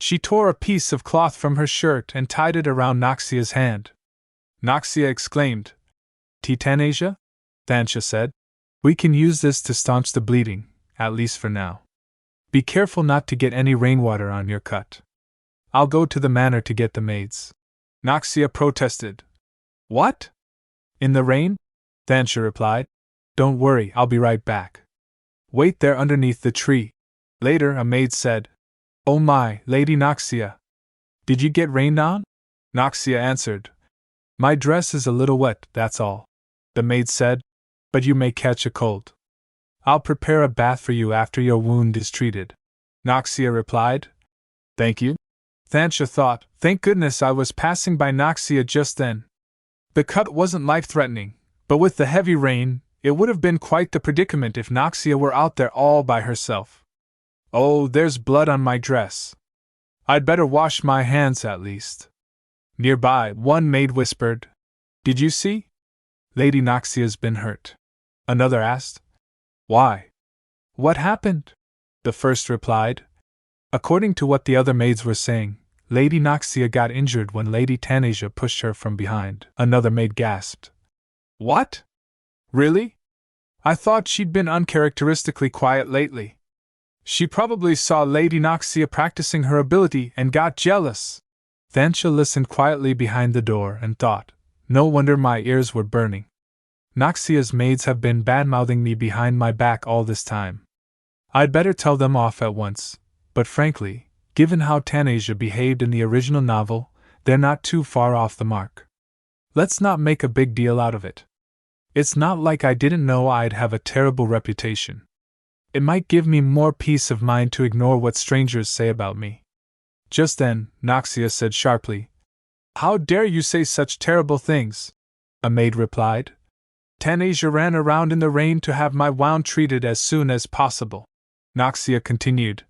She tore a piece of cloth from her shirt and tied it around Noxia's hand. Noxia exclaimed. Titanasia? Thansha said. We can use this to staunch the bleeding, at least for now. Be careful not to get any rainwater on your cut. I'll go to the manor to get the maids. Noxia protested. What? In the rain? Thansha replied. Don't worry, I'll be right back. Wait there underneath the tree. Later, a maid said, Oh my, Lady Noxia. Did you get rained on? Noxia answered. My dress is a little wet, that's all. The maid said, But you may catch a cold. I'll prepare a bath for you after your wound is treated. Noxia replied. Thank you. Thansha thought, Thank goodness I was passing by Noxia just then. The cut wasn't life-threatening, but with the heavy rain, it would have been quite the predicament if Noxia were out there all by herself. Oh, there's blood on my dress. I'd better wash my hands at least. Nearby, one maid whispered, Did you see? Lady Noxia's been hurt. Another asked, Why? What happened? The first replied, According to what the other maids were saying, Lady Noxia got injured when Lady Tanasia pushed her from behind. Another maid gasped. What? Really? I thought she'd been uncharacteristically quiet lately. She probably saw Lady Noxia practicing her ability and got jealous. Thansha listened quietly behind the door and thought, No wonder my ears were burning. Noxia's maids have been bad-mouthing me behind my back all this time. I'd better tell them off at once, but frankly, given how Tanasia behaved in the original novel, they're not too far off the mark. Let's not make a big deal out of it. It's not like I didn't know I'd have a terrible reputation. It might give me more peace of mind to ignore what strangers say about me. Just then, Noxia said sharply, How dare you say such terrible things? A maid replied. Tanasia ran around in the rain to have my wound treated as soon as possible. Noxia continued,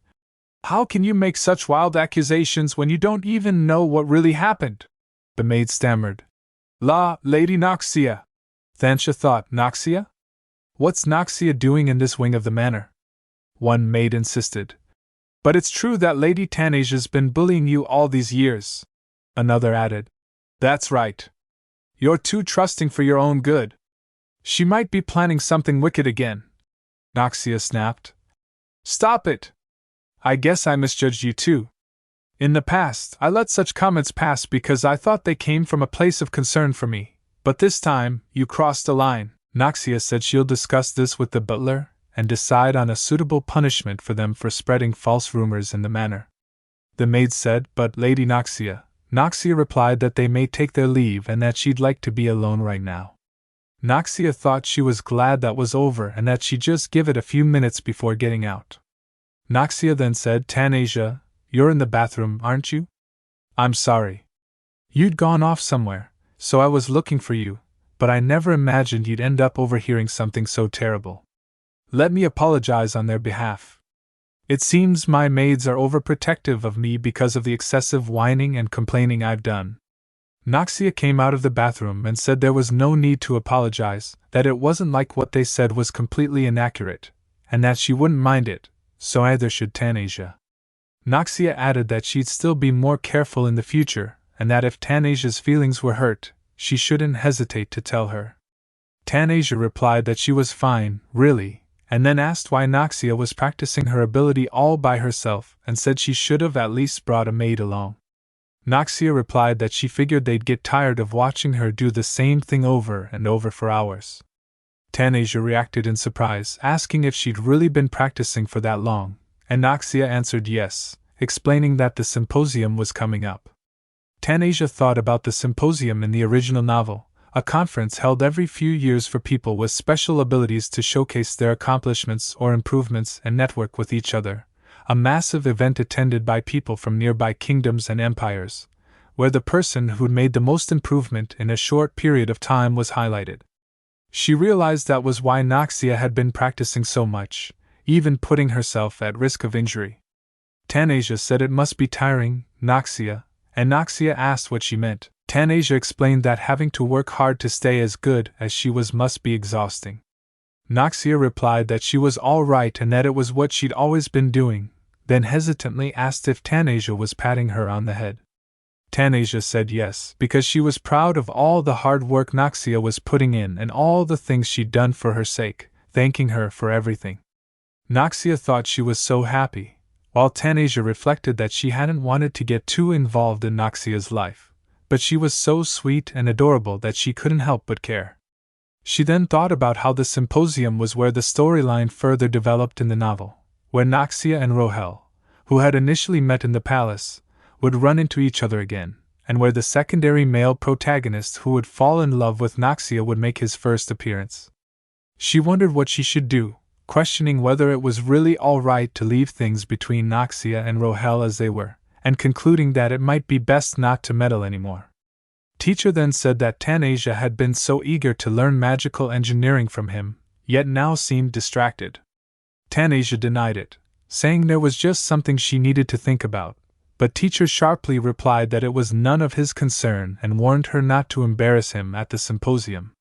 How can you make such wild accusations when you don't even know what really happened? The maid stammered. Lady Noxia. Thansha thought, Noxia? What's Noxia doing in this wing of the manor? One maid insisted. But it's true that Lady Tanasia's been bullying you all these years. Another added. That's right. You're too trusting for your own good. She might be planning something wicked again. Noxia snapped. Stop it! I guess I misjudged you too. In the past, I let such comments pass because I thought they came from a place of concern for me, but this time, you crossed a line. Noxia said she'll discuss this with the butler and decide on a suitable punishment for them for spreading false rumors in the manor. The maid said, But Lady Noxia. Noxia replied that they may take their leave and that she'd like to be alone right now. Noxia thought she was glad that was over and that she'd just give it a few minutes before getting out. Noxia then said, Tanasia, you're in the bathroom, aren't you? I'm sorry. You'd gone off somewhere, so I was looking for you, but I never imagined you'd end up overhearing something so terrible. Let me apologize on their behalf. It seems my maids are overprotective of me because of the excessive whining and complaining I've done. Noxia came out of the bathroom and said there was no need to apologize, that it wasn't like what they said was completely inaccurate, and that she wouldn't mind it, so either should Tanasia. Noxia added that she'd still be more careful in the future, and that if Tanasia's feelings were hurt, she shouldn't hesitate to tell her. Tanasia replied that she was fine, really, and then asked why Noxia was practicing her ability all by herself and said she should have at least brought a maid along. Noxia replied that she figured they'd get tired of watching her do the same thing over and over for hours. Tanasia reacted in surprise, asking if she'd really been practicing for that long, and Noxia answered yes, explaining that the symposium was coming up. Tanasia thought about the symposium in the original novel, a conference held every few years for people with special abilities to showcase their accomplishments or improvements and network with each other, a massive event attended by people from nearby kingdoms and empires, where the person who'd made the most improvement in a short period of time was highlighted. She realized that was why Noxia had been practicing so much, even putting herself at risk of injury. Tanasia said it must be tiring, Noxia, and Noxia asked what she meant. Tanasia explained that having to work hard to stay as good as she was must be exhausting. Noxia replied that she was all right and that it was what she'd always been doing, then hesitantly asked if Tanasia was patting her on the head. Tanasia said yes, because she was proud of all the hard work Noxia was putting in and all the things she'd done for her sake, thanking her for everything. Noxia thought she was so happy, while Tanasia reflected that she hadn't wanted to get too involved in Noxia's life, but she was so sweet and adorable that she couldn't help but care. She then thought about how the symposium was where the storyline further developed in the novel, where Noxia and Rohel, who had initially met in the palace, would run into each other again, and where the secondary male protagonist who would fall in love with Noxia would make his first appearance. She wondered what she should do, questioning whether it was really all right to leave things between Noxia and Rohel as they were, and concluding that it might be best not to meddle anymore. Teacher then said that Tanasia had been so eager to learn magical engineering from him, yet now seemed distracted. Tanasia denied it, saying there was just something she needed to think about, but teacher sharply replied that it was none of his concern and warned her not to embarrass him at the symposium.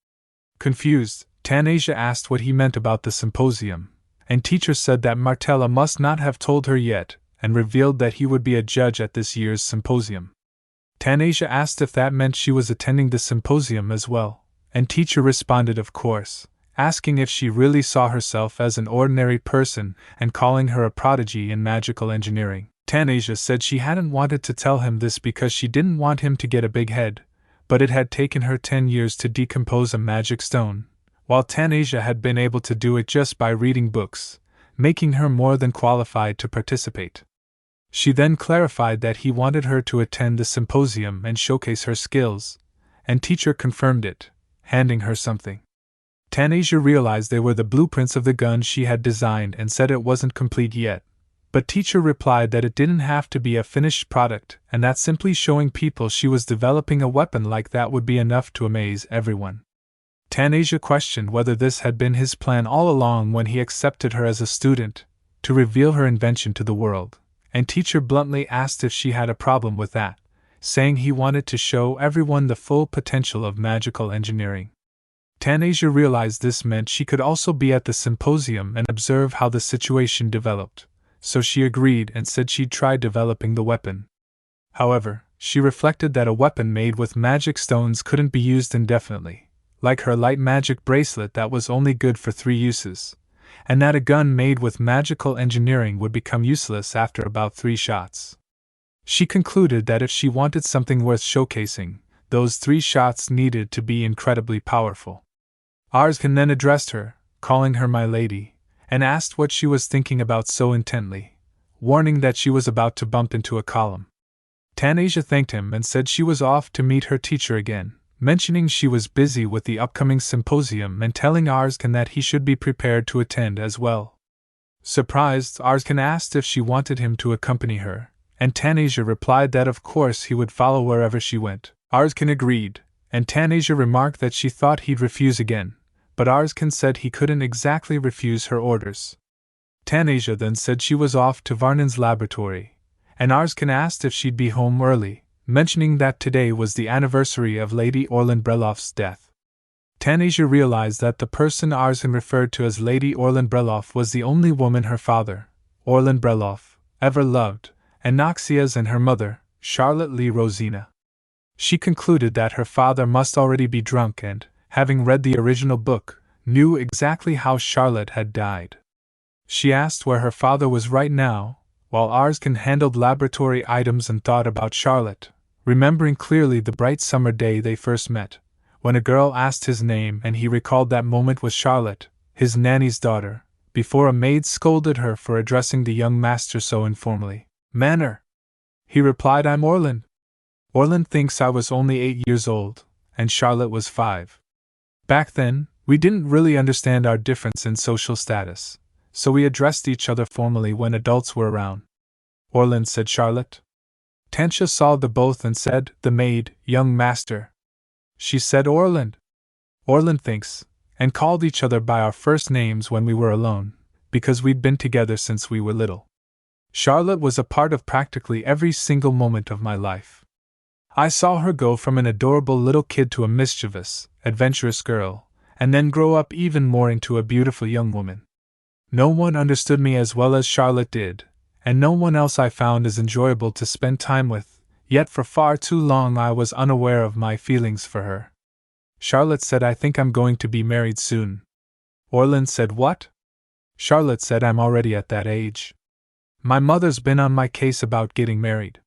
Confused, Tanasia asked what he meant about the symposium, and teacher said that Martella must not have told her yet, and revealed that he would be a judge at this year's symposium. Tanasia asked if that meant she was attending the symposium as well, and teacher responded of course, asking if she really saw herself as an ordinary person and calling her a prodigy in magical engineering. Tanasia said she hadn't wanted to tell him this because she didn't want him to get a big head, but it had taken her 10 years to decompose a magic stone, while Tanasia had been able to do it just by reading books, making her more than qualified to participate. She then clarified that he wanted her to attend the symposium and showcase her skills, and teacher confirmed it, handing her something. Tanasia realized they were the blueprints of the gun she had designed and said it wasn't complete yet, but teacher replied that it didn't have to be a finished product and that simply showing people she was developing a weapon like that would be enough to amaze everyone. Tanasia questioned whether this had been his plan all along when he accepted her as a student, to reveal her invention to the world, and teacher bluntly asked if she had a problem with that, saying he wanted to show everyone the full potential of magical engineering. Tanasia realized this meant she could also be at the symposium and observe how the situation developed, so she agreed and said she'd try developing the weapon. However, she reflected that a weapon made with magic stones couldn't be used indefinitely, like her light magic bracelet that was only good for 3 uses, and that a gun made with magical engineering would become useless after about 3 shots. She concluded that if she wanted something worth showcasing, those 3 shots needed to be incredibly powerful. Arskan then addressed her, calling her my lady, and asked what she was thinking about so intently, warning that she was about to bump into a column. Tanasia thanked him and said she was off to meet her teacher again, mentioning she was busy with the upcoming symposium and telling Arskan that he should be prepared to attend as well. Surprised, Arskan asked if she wanted him to accompany her, and Tanasia replied that of course he would follow wherever she went. Arskan agreed, and Tanasia remarked that she thought he'd refuse again, but Arskan said he couldn't exactly refuse her orders. Tanasia then said she was off to Varnin's laboratory, and Arskan asked if she'd be home early, mentioning that today was the anniversary of Lady Orland Breloff's death. Tanasia realized that the person Arskan referred to as Lady Orland Breloff was the only woman her father, Orland Breloff, ever loved, and Noxia's and her mother, Charlotte Lee Rosina. She concluded that her father must already be drunk and, having read the original book, knew exactly how Charlotte had died. She asked where her father was right now, while Arskan handled laboratory items and thought about Charlotte, remembering clearly the bright summer day they first met, when a girl asked his name and he recalled that moment with Charlotte, his nanny's daughter, before a maid scolded her for addressing the young master so informally. "Manor," he replied, "I'm Orland. Orland thinks I was only 8 years old, and Charlotte was 5. Back then, we didn't really understand our difference in social status, so we addressed each other formally when adults were around." "Orland," said Charlotte. Tansha saw the both and said, "The maid, young master." She said, "Orland." "Orland thinks," and called each other by our first names when we were alone, because we'd been together since we were little. Charlotte was a part of practically every single moment of my life. I saw her go from an adorable little kid to a mischievous, adventurous girl, and then grow up even more into a beautiful young woman. No one understood me as well as Charlotte did, and no one else I found as enjoyable to spend time with, yet for far too long I was unaware of my feelings for her. Charlotte said, "I think I'm going to be married soon." Orland said, "What?" Charlotte said, "I'm already at that age. My mother's been on my case about getting married.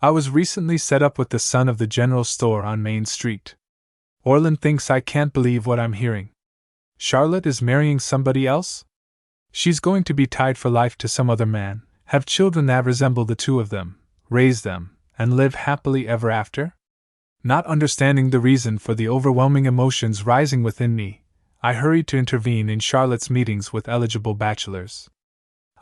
I was recently set up with the son of the general store on Main Street." Orland thinks I can't believe what I'm hearing. Charlotte is marrying somebody else? She's going to be tied for life to some other man, have children that resemble the two of them, raise them, and live happily ever after? Not understanding the reason for the overwhelming emotions rising within me, I hurried to intervene in Charlotte's meetings with eligible bachelors.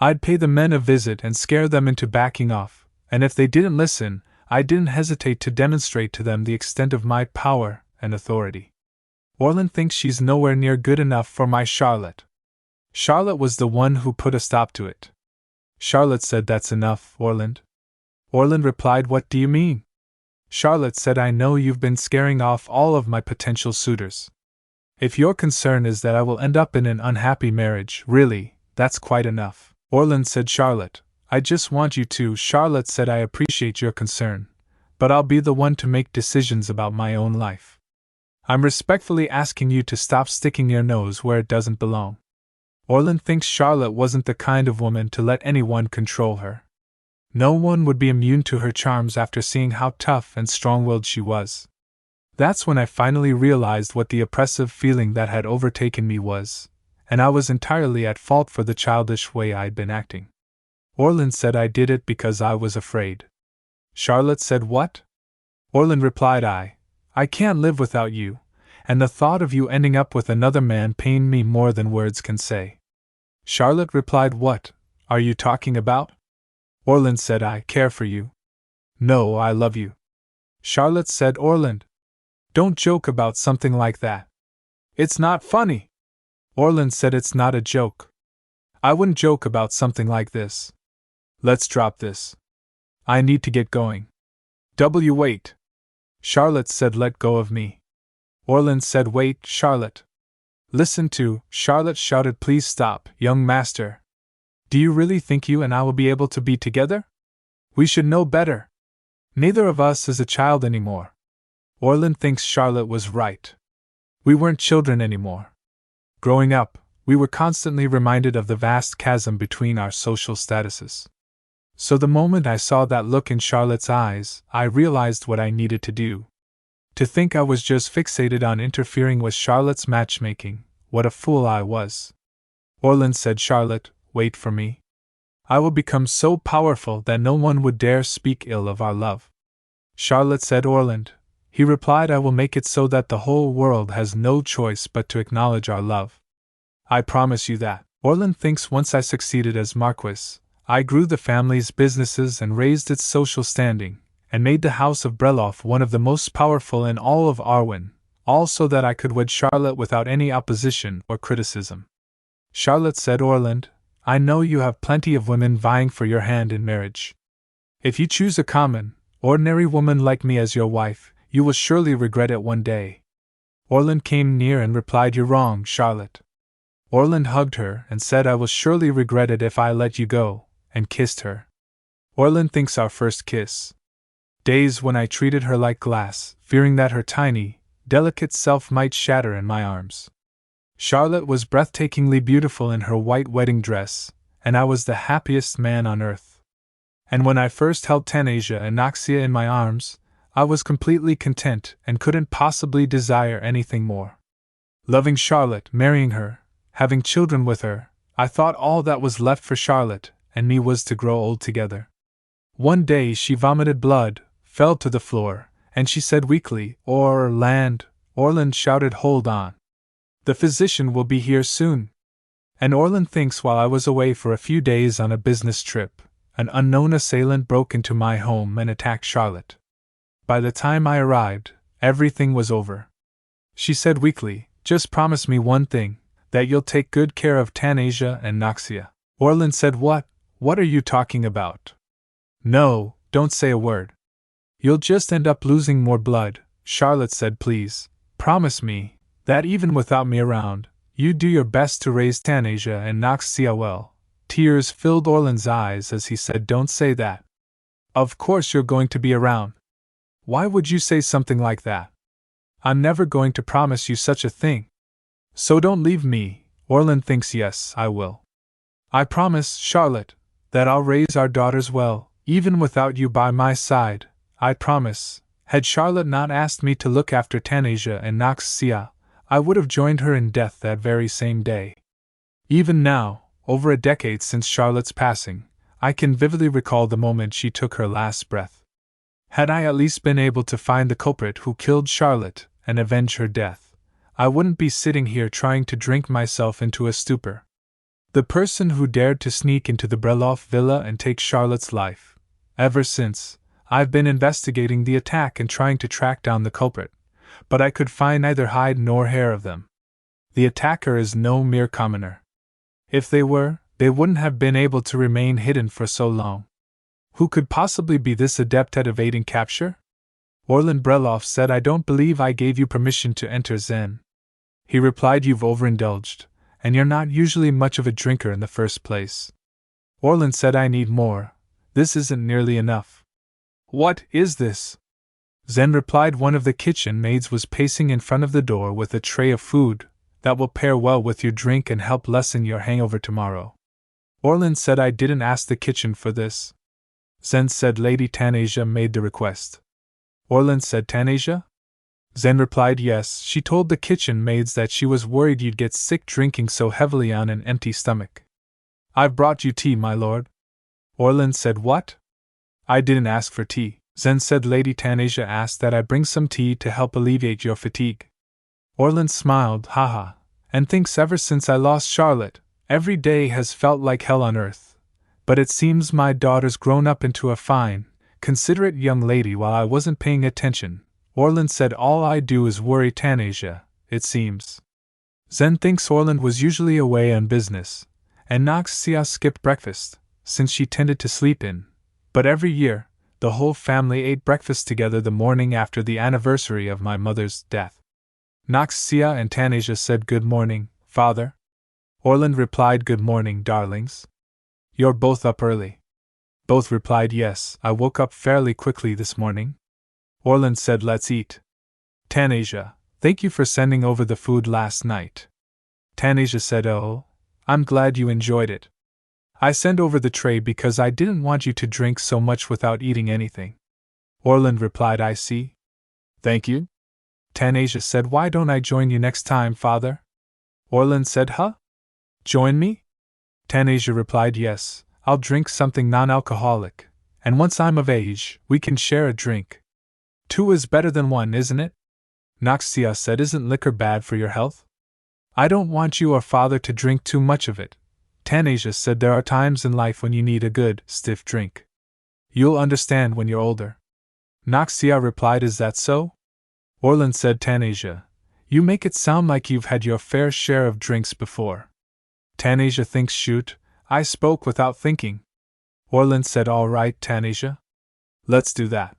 I'd pay the men a visit and scare them into backing off, and if they didn't listen, I didn't hesitate to demonstrate to them the extent of my power and authority. Orland thinks she's nowhere near good enough for my Charlotte. Charlotte was the one who put a stop to it. Charlotte said, "That's enough, Orland." Orland replied, "What do you mean?" Charlotte said, "I know you've been scaring off all of my potential suitors. If your concern is that I will end up in an unhappy marriage, really, that's quite enough." Orland said, "Charlotte, I just want you to." Charlotte said, "I appreciate your concern, but I'll be the one to make decisions about my own life. I'm respectfully asking you to stop sticking your nose where it doesn't belong." Orland thinks Charlotte wasn't the kind of woman to let anyone control her. No one would be immune to her charms after seeing how tough and strong-willed she was. That's when I finally realized what the oppressive feeling that had overtaken me was, and I was entirely at fault for the childish way I'd been acting. Orland said I did it because I was afraid. Charlotte said, "What?" Orland replied, I can't live without you, and the thought of you ending up with another man pained me more than words can say." Charlotte replied, "What are you talking about?" Orland said, "I care for you. No, I love you." Charlotte said, "Orland, don't joke about something like that. It's not funny." Orland said, "It's not a joke. I wouldn't joke about something like this. Let's drop this. I need to get going." Wait. Charlotte said, "Let go of me." Orland said, "Wait, Charlotte. Listen to." Charlotte shouted, "Please stop, young master. Do you really think you and I will be able to be together? We should know better. Neither of us is a child anymore." Orland thinks Charlotte was right. We weren't children anymore. Growing up, we were constantly reminded of the vast chasm between our social statuses. So the moment I saw that look in Charlotte's eyes, I realized what I needed to do. To think I was just fixated on interfering with Charlotte's matchmaking, what a fool I was. Orland said, "Charlotte, wait for me. I will become so powerful that no one would dare speak ill of our love." Charlotte said, "Orland," he replied, "I will make it so that the whole world has no choice but to acknowledge our love. I promise you that." Orland thinks once I succeeded as Marquis, I grew the family's businesses and raised its social standing, and made the House of Breloff one of the most powerful in all of Arwen, all so that I could wed Charlotte without any opposition or criticism. Charlotte said, "Orland, I know you have plenty of women vying for your hand in marriage. If you choose a common, ordinary woman like me as your wife, you will surely regret it one day." Orland came near and replied, "You're wrong, Charlotte." Orland hugged her and said, "I will surely regret it if I let you go," and kissed her. Orland thinks our first kiss. Days when I treated her like glass, fearing that her tiny, delicate self might shatter in my arms. Charlotte was breathtakingly beautiful in her white wedding dress, and I was the happiest man on earth. And when I first held Tanasia and Noxia in my arms, I was completely content and couldn't possibly desire anything more. Loving Charlotte, marrying her, having children with her, I thought all that was left for Charlotte and me was to grow old together. One day she vomited blood, fell to the floor, and she said weakly, "Orland." Orland shouted, "Hold on. The physician will be here soon." And Orland thinks while I was away for a few days on a business trip, an unknown assailant broke into my home and attacked Charlotte. By the time I arrived, everything was over. She said weakly, "Just promise me one thing, that you'll take good care of Tanasia and Noxia." Orland said, What are you talking about?" "No, don't say a word. You'll just end up losing more blood, Charlotte said. Please, promise me, that even without me around, you do your best to raise Tanasia and Noxia well. Tears filled Orlan's eyes as he said, don't say that. Of course you're going to be around. Why would you say something like that? I'm never going to promise you such a thing. So don't leave me. Orlan thinks yes, I will. I promise, Charlotte, that I'll raise our daughters well, even without you by my side. I promise. Had Charlotte not asked me to look after Tanasia and Noxia, I would have joined her in death that very same day. Even now, over a decade since Charlotte's passing, I can vividly recall the moment she took her last breath. Had I at least been able to find the culprit who killed Charlotte and avenge her death, I wouldn't be sitting here trying to drink myself into a stupor. The person who dared to sneak into the Breloff villa and take Charlotte's life. Ever since, I've been investigating the attack and trying to track down the culprit, but I could find neither hide nor hair of them. The attacker is no mere commoner. If they were, they wouldn't have been able to remain hidden for so long. Who could possibly be this adept at evading capture? Orlan Breloff said, I don't believe I gave you permission to enter Zen. He replied, you've overindulged, and you're not usually much of a drinker in the first place. Orlan said, I need more. This isn't nearly enough. What is this? Zen replied, one of the kitchen maids was pacing in front of the door with a tray of food that will pair well with your drink and help lessen your hangover tomorrow. Orlan said, I didn't ask the kitchen for this. Zen said, Lady Tanasia made the request. Orlan said, Tanasia? Zen replied, yes, she told the kitchen maids that she was worried you'd get sick drinking so heavily on an empty stomach. I've brought you tea, my lord. Orlan said, what? I didn't ask for tea. Zen said, Lady Tanasia asked that I bring some tea to help alleviate your fatigue. Orlan smiled, haha, and thinks ever since I lost Charlotte, every day has felt like hell on earth. But it seems my daughter's grown up into a fine, considerate young lady while I wasn't paying attention. Orlan said, all I do is worry Tanasia, it seems. Zen thinks Orlan was usually away on business, and Noxia skipped breakfast, since she tended to sleep in. But every year, the whole family ate breakfast together the morning after the anniversary of my mother's death. Noxia and Tanasia said, good morning, father. Orlan replied, good morning, darlings. You're both up early. Both replied, yes, I woke up fairly quickly this morning. Orlan said, let's eat. Tanasia, thank you for sending over the food last night. Tanasia said, oh, I'm glad you enjoyed it. I sent over the tray because I didn't want you to drink so much without eating anything. Orlan replied, I see. Thank you. Tanasia said, why don't I join you next time, father? Orlan said, huh? Join me? Tanasia replied, yes, I'll drink something non-alcoholic, and once I'm of age, we can share a drink. 2 is better than 1, isn't it? Noxia said, isn't liquor bad for your health? I don't want you or father to drink too much of it. Tanasia said, there are times in life when you need a good, stiff drink. You'll understand when you're older. Noxia replied, is that so? Orlan said, Tanasia, you make it sound like you've had your fair share of drinks before. Tanasia thinks, shoot, I spoke without thinking. Orlan said, all right, Tanasia. Let's do that.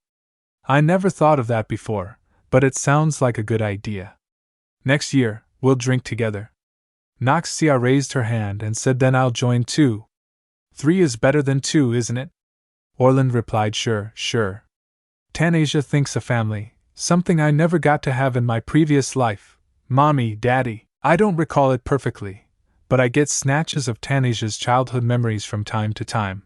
I never thought of that before, but it sounds like a good idea. Next year, we'll drink together. Noxia raised her hand and said, then I'll join too. 3 is better than 2, isn't it? Orlan replied, sure, sure. Tanasia thinks a family, something I never got to have in my previous life. Mommy, Daddy, I don't recall it perfectly, but I get snatches of Tanasia's childhood memories from time to time.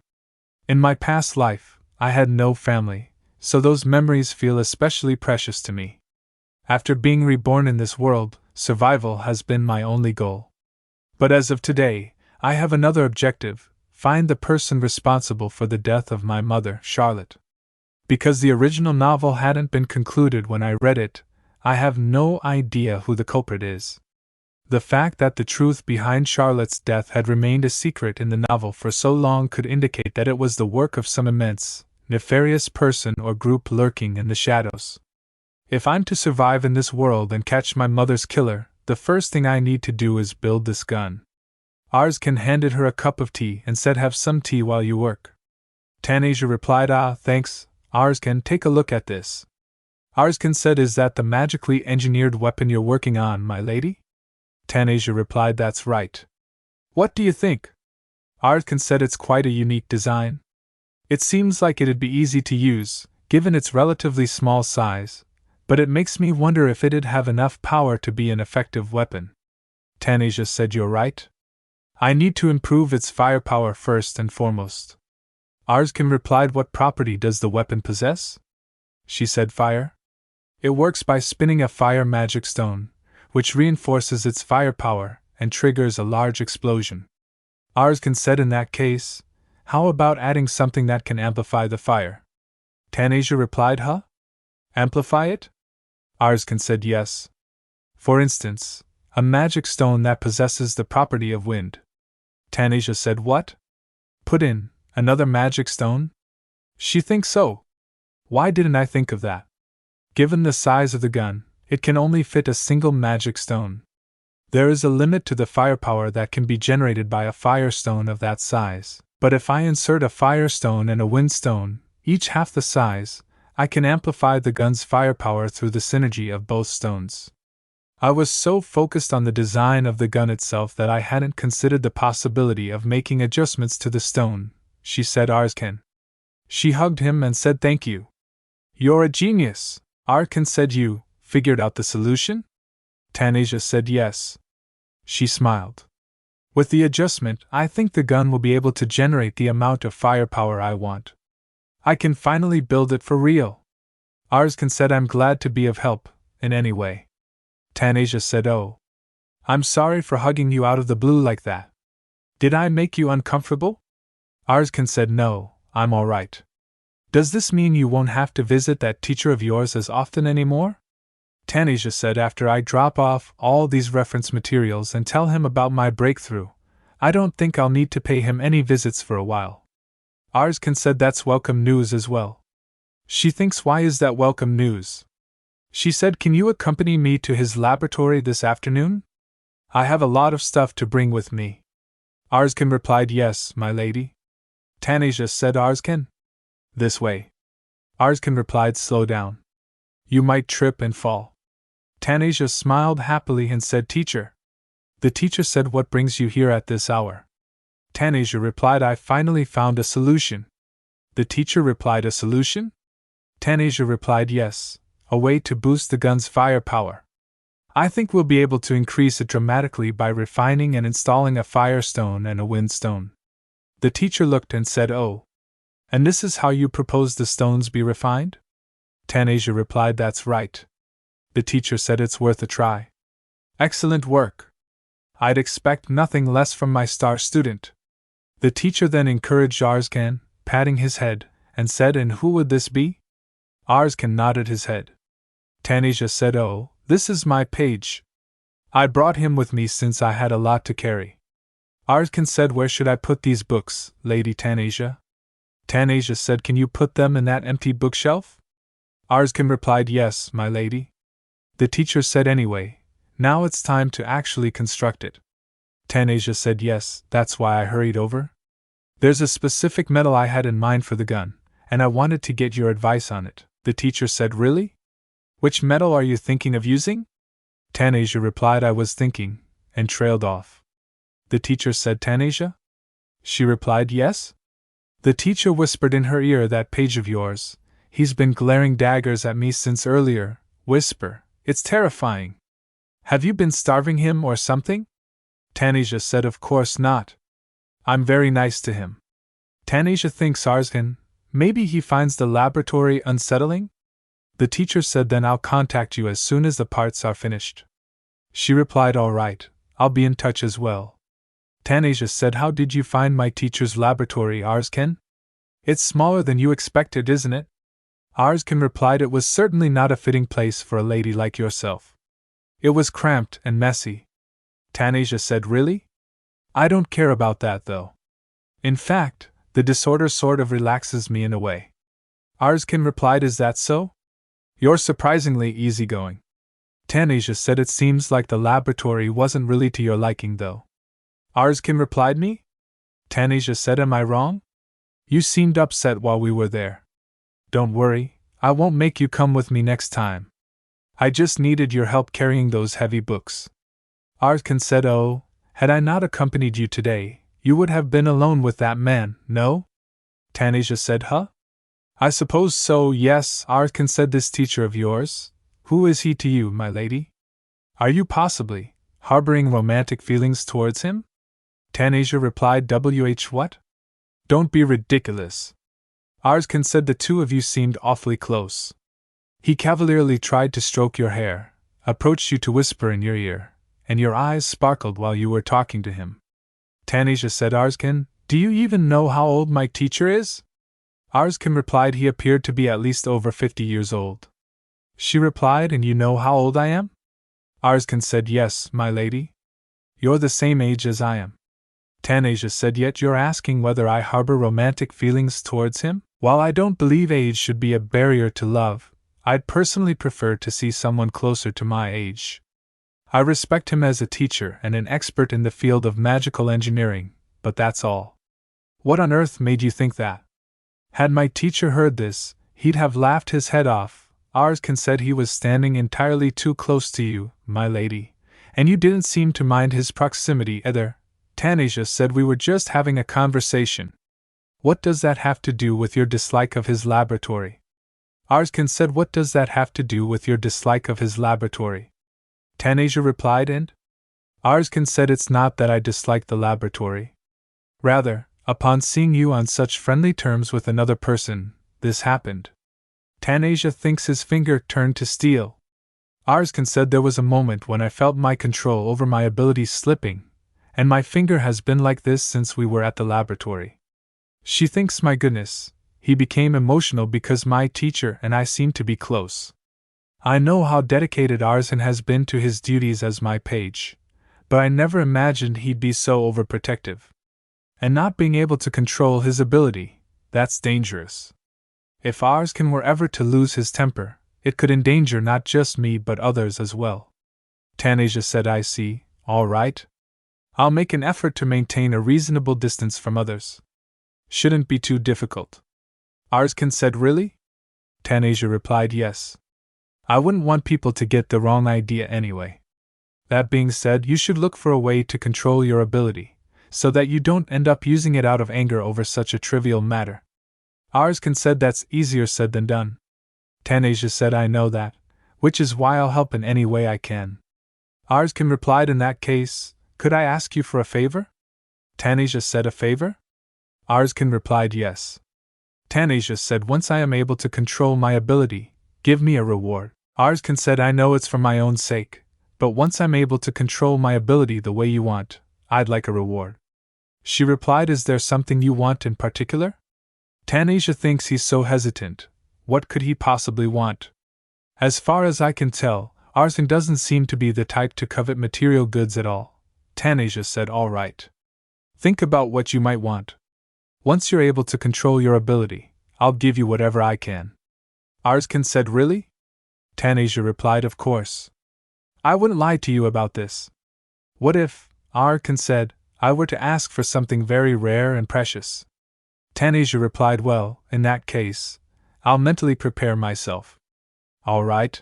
In my past life, I had no family, so those memories feel especially precious to me. After being reborn in this world, survival has been my only goal. But as of today, I have another objective: find the person responsible for the death of my mother, Charlotte. Because the original novel hadn't been concluded when I read it, I have no idea who the culprit is. The fact that the truth behind Charlotte's death had remained a secret in the novel for so long could indicate that it was the work of some immense, nefarious person or group lurking in the shadows. If I'm to survive in this world and catch my mother's killer, the first thing I need to do is build this gun. Ars can handed her a cup of tea and said, have some tea while you work. Tanasia replied, ah, thanks, Arskan, take a look at this. Arskan said, is that the magically engineered weapon you're working on, my lady? Tanasia replied, that's right. What do you think? Arskan said, it's quite a unique design. It seems like it'd be easy to use, given its relatively small size, but it makes me wonder if it'd have enough power to be an effective weapon. Tanasia said, you're right. I need to improve its firepower first and foremost. Arskan replied, what property does the weapon possess? She said, fire. It works by spinning a fire magic stone, which reinforces its firepower and triggers a large explosion. Arskan said, in that case, how about adding something that can amplify the fire? Tanasia replied, huh? Amplify it? Arskan said, yes. For instance, a magic stone that possesses the property of wind. Tanasia said, what? Put in another magic stone? She thinks so. Why didn't I think of that? Given the size of the gun, it can only fit a single magic stone. There is a limit to the firepower that can be generated by a firestone of that size, but if I insert a firestone and a windstone, each half the size, I can amplify the gun's firepower through the synergy of both stones. I was so focused on the design of the gun itself that I hadn't considered the possibility of making adjustments to the stone, she said. Arskan. She hugged him and said, thank you. You're a genius. Arskan said, you figured out the solution? Tanasia said, yes. She smiled. With the adjustment, I think the gun will be able to generate the amount of firepower I want. I can finally build it for real. Arskan said, I'm glad to be of help, in any way. Tanasia said, oh. I'm sorry for hugging you out of the blue like that. Did I make you uncomfortable? Arskan said, no, I'm all right. Does this mean you won't have to visit that teacher of yours as often anymore? Tanasia said, after I drop off all these reference materials and tell him about my breakthrough, I don't think I'll need to pay him any visits for a while. Arskan said, that's welcome news as well. She thinks, why is that welcome news? She said, can you accompany me to his laboratory this afternoon? I have a lot of stuff to bring with me. Arskan replied, yes, my lady. Tanasia said, Arskan? This way. Arskan replied, slow down. You might trip and fall. Tanasia smiled happily and said, teacher. The teacher said, what brings you here at this hour? Tanasia replied, I finally found a solution. The teacher replied, a solution? Tanasia replied, yes, a way to boost the gun's firepower. I think we'll be able to increase it dramatically by refining and installing a firestone and a windstone. The teacher looked and said, oh. And this is how you propose the stones be refined? Tanasia replied, that's right. The teacher said, it's worth a try. Excellent work. I'd expect nothing less from my star student. The teacher then encouraged Arskan, patting his head, and said, and who would this be? Arskan nodded his head. Tanasia said, oh, this is my page. I brought him with me since I had a lot to carry. Arskan said, where should I put these books, Lady Tanasia? Tanasia said, can you put them in that empty bookshelf? Arskan replied, yes, my lady. The teacher said, anyway, now it's time to actually construct it. Tanasia said, yes, that's why I hurried over. There's a specific metal I had in mind for the gun, and I wanted to get your advice on it. The teacher said, really? Which metal are you thinking of using? Tanasia replied, I was thinking, and trailed off. The teacher said, Tanasia? She replied, yes. The teacher whispered in her ear, that page of yours, he's been glaring daggers at me since earlier. Whisper, it's terrifying. Have you been starving him or something? Tanasia said, of course not. I'm very nice to him. Tanasia thinks, Arskan, maybe he finds the laboratory unsettling? The teacher said, then I'll contact you as soon as the parts are finished. She replied, all right, I'll be in touch as well. Tanasia said, how did you find my teacher's laboratory, Arskan? It's smaller than you expected, isn't it? Arskan replied, it was certainly not a fitting place for a lady like yourself. It was cramped and messy. Tanasia said, really? I don't care about that, though. In fact, the disorder sort of relaxes me in a way. Arskan replied, is that so? You're surprisingly easygoing. Tanasia said, it seems like the laboratory wasn't really to your liking, though. Arskan replied, me? Tanasia said, am I wrong? You seemed upset while we were there. Don't worry, I won't make you come with me next time. I just needed your help carrying those heavy books. Arskan said, Oh, had I not accompanied you today, you would have been alone with that man, no? Tanasia said, Huh? I suppose so, yes, Arskan said. This teacher of yours? Who is he to you, my lady? Are you possibly harboring romantic feelings towards him? Tanasia replied, What? Don't be ridiculous. Arskan said, The two of you seemed awfully close. He cavalierly tried to stroke your hair, approached you to whisper in your ear, and your eyes sparkled while you were talking to him. Tanasia said, Arskan, do you even know how old my teacher is? Arskan replied he appeared to be at least over 50 years old. She replied, And you know how old I am? Arskan said, Yes, my lady. You're the same age as I am. Tanasia said, Yet you're asking whether I harbor romantic feelings towards him? While I don't believe age should be a barrier to love, I'd personally prefer to see someone closer to my age. I respect him as a teacher and an expert in the field of magical engineering, but that's all. What on earth made you think that? Had my teacher heard this, he'd have laughed his head off. Arskan said he was standing entirely too close to you, my lady, and you didn't seem to mind his proximity either. Tanasia said we were just having a conversation. What does that have to do with your dislike of his laboratory? Arskan said, What does that have to do with your dislike of his laboratory? Tanasia replied, And? Arskan said, It's not that I dislike the laboratory. Rather, upon seeing you on such friendly terms with another person, this happened. Tanasia thinks his finger turned to steel. Arskan said, There was a moment when I felt my control over my abilities slipping, and my finger has been like this since we were at the laboratory. She thinks, my goodness, he became emotional because my teacher and I seem to be close. I know how dedicated Arskan has been to his duties as my page, but I never imagined he'd be so overprotective. And not being able to control his ability, that's dangerous. If Arskan were ever to lose his temper, it could endanger not just me but others as well. Tanasia said, I see, all right. I'll make an effort to maintain a reasonable distance from others. Shouldn't be too difficult. Arskan said, Really? Tanasia replied, Yes. I wouldn't want people to get the wrong idea anyway. That being said, you should look for a way to control your ability, so that you don't end up using it out of anger over such a trivial matter. Arskan said, That's easier said than done. Tanasia said, I know that, which is why I'll help in any way I can. Arskan replied, In that case, could I ask you for a favor? Tanasia said, A favor? Arskan replied, Yes. Tanasia said, Once I am able to control my ability, give me a reward. Arskan said, I know it's for my own sake, but once I'm able to control my ability the way you want, I'd like a reward. She replied, Is there something you want in particular? Tanasia thinks he's so hesitant. What could he possibly want? As far as I can tell, Arskan doesn't seem to be the type to covet material goods at all. Tanasia said, All right. Think about what you might want. Once you're able to control your ability, I'll give you whatever I can. Arskan said, Really? Tanasia replied, Of course. I wouldn't lie to you about this. What if, Arskan said, I were to ask for something very rare and precious? Tanasia replied, Well, in that case, I'll mentally prepare myself. All right.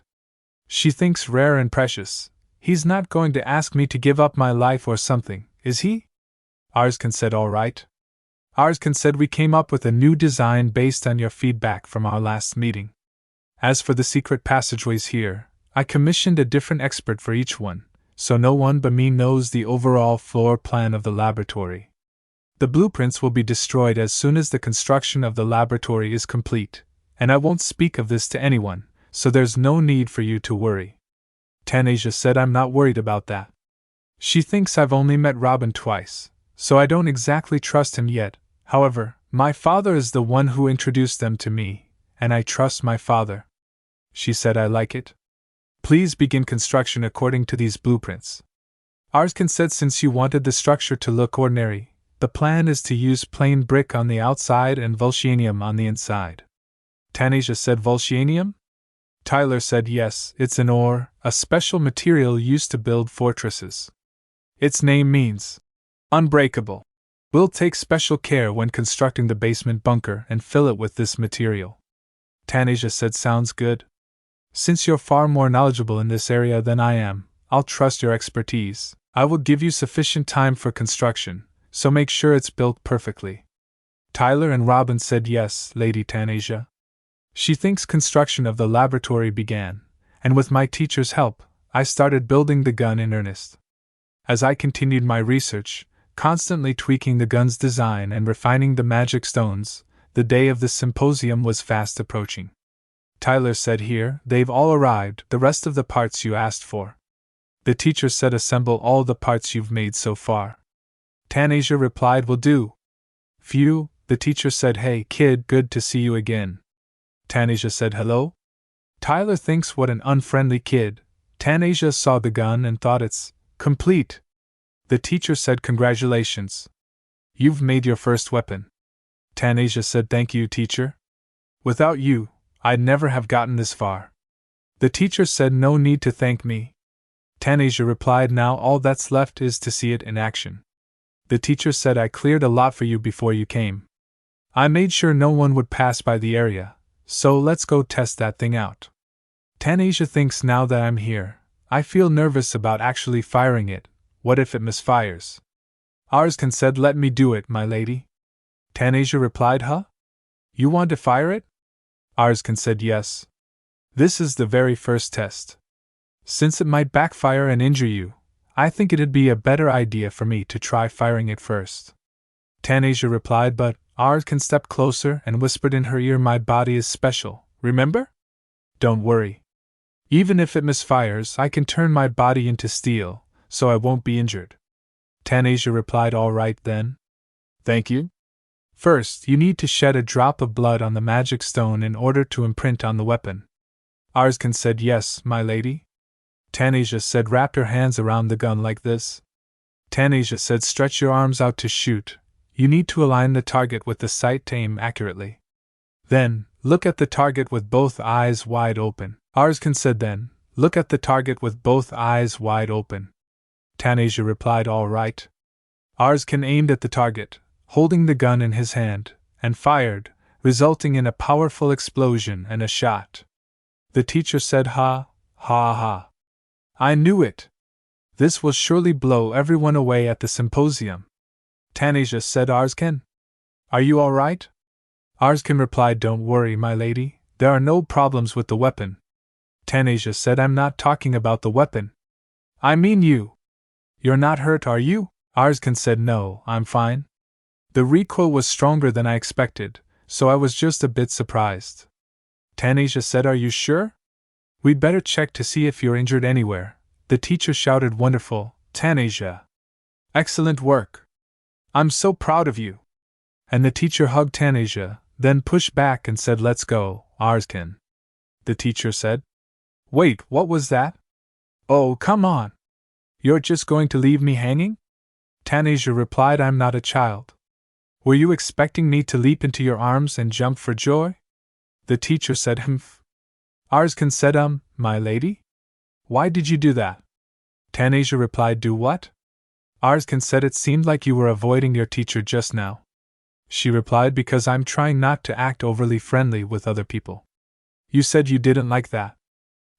She thinks rare and precious. He's not going to ask me to give up my life or something, is he? Arskan said, All right. Arskan said, We came up with a new design based on your feedback from our last meeting. As for the secret passageways here, I commissioned a different expert for each one, so no one but me knows the overall floor plan of the laboratory. The blueprints will be destroyed as soon as the construction of the laboratory is complete, and I won't speak of this to anyone, so there's no need for you to worry. Tanasia said, I'm not worried about that. She thinks I've only met Robin twice, so I don't exactly trust him yet. However, my father is the one who introduced them to me, and I trust my father. She said, I like it. Please begin construction according to these blueprints. Arskan said, Since you wanted the structure to look ordinary, the plan is to use plain brick on the outside and vulcanium on the inside. Tanasia said, Vulcanium? Tyler said, Yes, it's an ore, a special material used to build fortresses. Its name means unbreakable. We'll take special care when constructing the basement bunker and fill it with this material. Tanasia said, sounds good. Since you're far more knowledgeable in this area than I am, I'll trust your expertise. I will give you sufficient time for construction, so make sure it's built perfectly. Tyler and Robin said yes, Lady Tanasia. She thinks construction of the laboratory began, and with my teacher's help, I started building the gun in earnest. As I continued my research, constantly tweaking the gun's design and refining the magic stones, the day of the symposium was fast approaching. Tyler said, here, they've all arrived, the rest of the parts you asked for. The teacher said, assemble all the parts you've made so far. Tanasia replied, will do. Phew, the teacher said, hey kid, good to see you again. Tanasia said, hello? Tyler thinks, what an unfriendly kid. Tanasia saw the gun and thought, it's complete. The teacher said, congratulations. You've made your first weapon. Tanasia said, thank you, teacher. Without you, I'd never have gotten this far. The teacher said, no need to thank me. Tanasia replied, now all that's left is to see it in action. The teacher said, I cleared a lot for you before you came. I made sure no one would pass by the area, so let's go test that thing out. Tanasia thinks, now that I'm here, I feel nervous about actually firing it. What if it misfires? Arskan said, let me do it, my lady. Tanasia replied, huh? You want to fire it? Arskan said, yes. This is the very first test. Since it might backfire and injure you, I think it'd be a better idea for me to try firing it first. Tanasia replied, but Arskan stepped closer and whispered in her ear, my body is special, remember? Don't worry. Even if it misfires, I can turn my body into steel, so I won't be injured. Tanasia replied, all right then. Thank you. First, you need to shed a drop of blood on the magic stone in order to imprint on the weapon. Arskan said, yes, my lady. Tanasia said, wrap your hands around the gun like this. Tanasia said, stretch your arms out to shoot. You need to align the target with the sight to aim accurately. Then, look at the target with both eyes wide open. Arskan said, then, look at the target with both eyes wide open. Tanasia replied, all right. Arskan aimed at the target, holding the gun in his hand, and fired, resulting in a powerful explosion and a shot. The teacher said, ha, ha, ha. I knew it. This will surely blow everyone away at the symposium. Tanasia said, Arskan, are you all right? Arskan replied, don't worry, my lady, there are no problems with the weapon. Tanasia said, I'm not talking about the weapon. I mean you. You're not hurt, are you? Arskan said, no, I'm fine. The recoil was stronger than I expected, so I was just a bit surprised. Tanasia said, are you sure? We'd better check to see if you're injured anywhere. The teacher shouted, wonderful, Tanasia. Excellent work. I'm so proud of you. And the teacher hugged Tanasia, then pushed back and said, let's go, Arskan. The teacher said, wait, what was that? Oh, come on. You're just going to leave me hanging? Tanasia replied, I'm not a child. Were you expecting me to leap into your arms and jump for joy? The teacher said, humph. Arskan said, my lady? Why did you do that? Tanasia replied, do what? Arskan said, it seemed like you were avoiding your teacher just now. She replied, because I'm trying not to act overly friendly with other people. You said you didn't like that.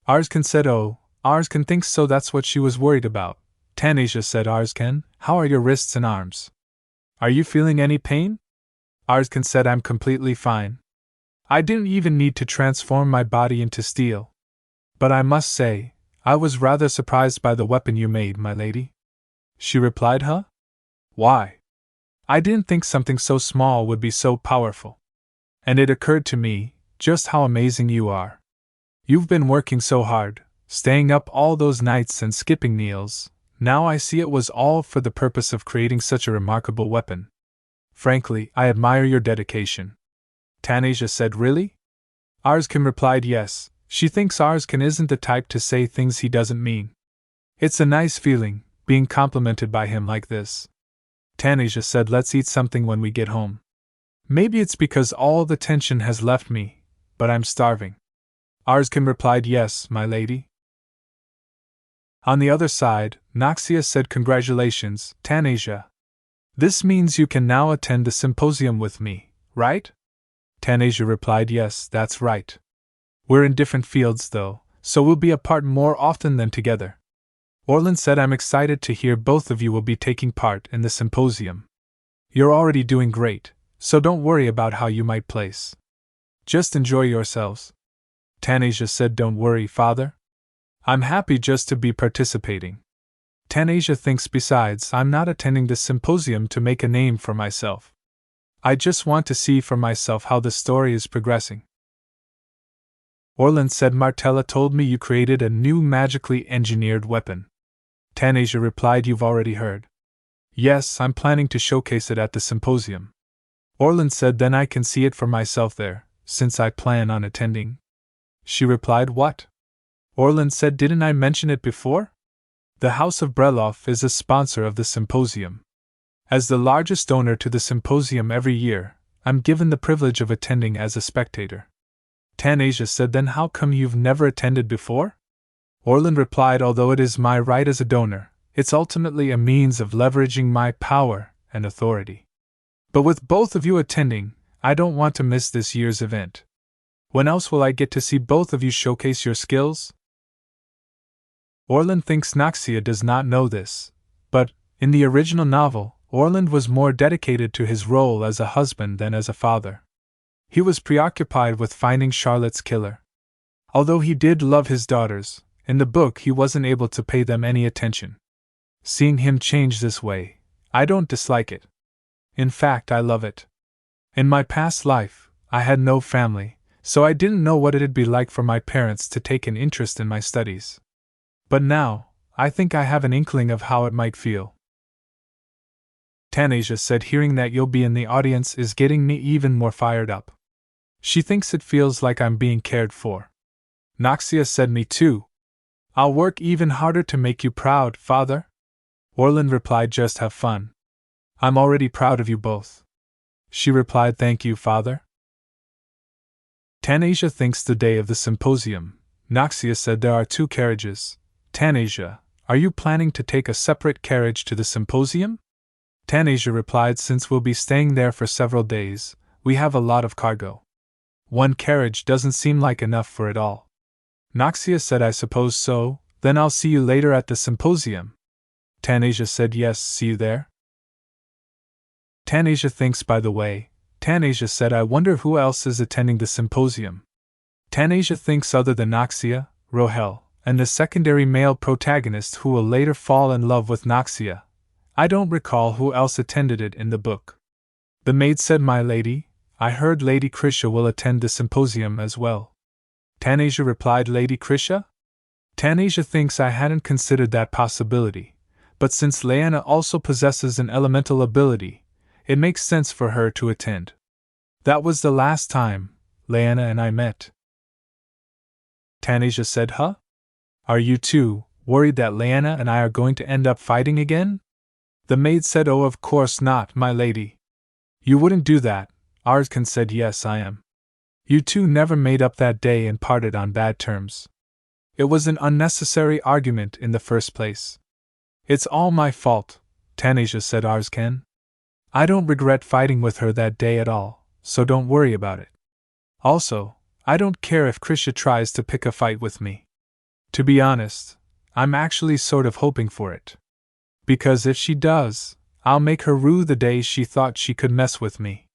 Arskan said, oh, Arskan thinks so, that's what she was worried about. Tanasia said, Arskan, how are your wrists and arms? Are you feeling any pain? Arskan said, I'm completely fine. I didn't even need to transform my body into steel. But I must say, I was rather surprised by the weapon you made, my lady. She replied, huh? Why? I didn't think something so small would be so powerful. And it occurred to me, just how amazing you are. You've been working so hard, staying up all those nights and skipping meals. Now I see it was all for the purpose of creating such a remarkable weapon. Frankly, I admire your dedication. Tanasia said, really? Arskan replied, yes. She thinks Arskan isn't the type to say things he doesn't mean. It's a nice feeling, being complimented by him like this. Tanasia said, let's eat something when we get home. Maybe it's because all the tension has left me, but I'm starving. Arskan replied, yes, my lady. On the other side, Noxia said, congratulations, Tanasia. This means you can now attend the symposium with me, right? Tanasia replied, yes, that's right. We're in different fields, though, so we'll be apart more often than together. Orland said, I'm excited to hear both of you will be taking part in the symposium. You're already doing great, so don't worry about how you might place. Just enjoy yourselves. Tanasia said, don't worry, father. I'm happy just to be participating. Tanasia thinks besides, I'm not attending this symposium to make a name for myself. I just want to see for myself how the story is progressing. Orland said, Martella told me you created a new magically engineered weapon. Tanasia replied, you've already heard. Yes, I'm planning to showcase it at the symposium. Orland said, then I can see it for myself there, since I plan on attending. She replied, what? Orland said, didn't I mention it before? The House of Breloff is a sponsor of the symposium. As the largest donor to the symposium every year, I'm given the privilege of attending as a spectator. Tanasia said, then how come you've never attended before? Orland replied, although it is my right as a donor, it's ultimately a means of leveraging my power and authority. But with both of you attending, I don't want to miss this year's event. When else will I get to see both of you showcase your skills? Orland thinks Naxia does not know this, but, in the original novel, Orland was more dedicated to his role as a husband than as a father. He was preoccupied with finding Charlotte's killer. Although he did love his daughters, in the book he wasn't able to pay them any attention. Seeing him change this way, I don't dislike it. In fact, I love it. In my past life, I had no family, so I didn't know what it'd be like for my parents to take an interest in my studies. But now, I think I have an inkling of how it might feel. Tanasia said, hearing that you'll be in the audience is getting me even more fired up. She thinks it feels like I'm being cared for. Naxia said, me too. I'll work even harder to make you proud, father. Orland replied, just have fun. I'm already proud of you both. She replied, thank you, father. Tanasia thinks the day of the symposium. Naxia said, there are 2 carriages. Tanasia, are you planning to take a separate carriage to the symposium? Tanasia replied, since we'll be staying there for several days, we have a lot of cargo. 1 carriage doesn't seem like enough for it all. Naxia said, I suppose so, then I'll see you later at the symposium. Tanasia said, yes, see you there. Tanasia thinks, by the way, Tanasia said, I wonder who else is attending the symposium. Tanasia thinks other than Naxia, Rohel, and the secondary male protagonist who will later fall in love with Naxia. I don't recall who else attended it in the book. The maid said, my lady, I heard Lady Krisha will attend the symposium as well. Tanasia replied, Lady Krisha? Tanasia thinks I hadn't considered that possibility, but since Leanna also possesses an elemental ability, it makes sense for her to attend. That was the last time Leanna and I met. Tanasia said, huh? Are you too worried that Leanna and I are going to end up fighting again? The maid said, oh, of course not, my lady. You wouldn't do that. Arskan said, yes, I am. You two never made up that day and parted on bad terms. It was an unnecessary argument in the first place. It's all my fault, Tanasia said, Arskan. I don't regret fighting with her that day at all, so don't worry about it. Also, I don't care if Krisha tries to pick a fight with me. To be honest, I'm actually sort of hoping for it. Because if she does, I'll make her rue the day she thought she could mess with me.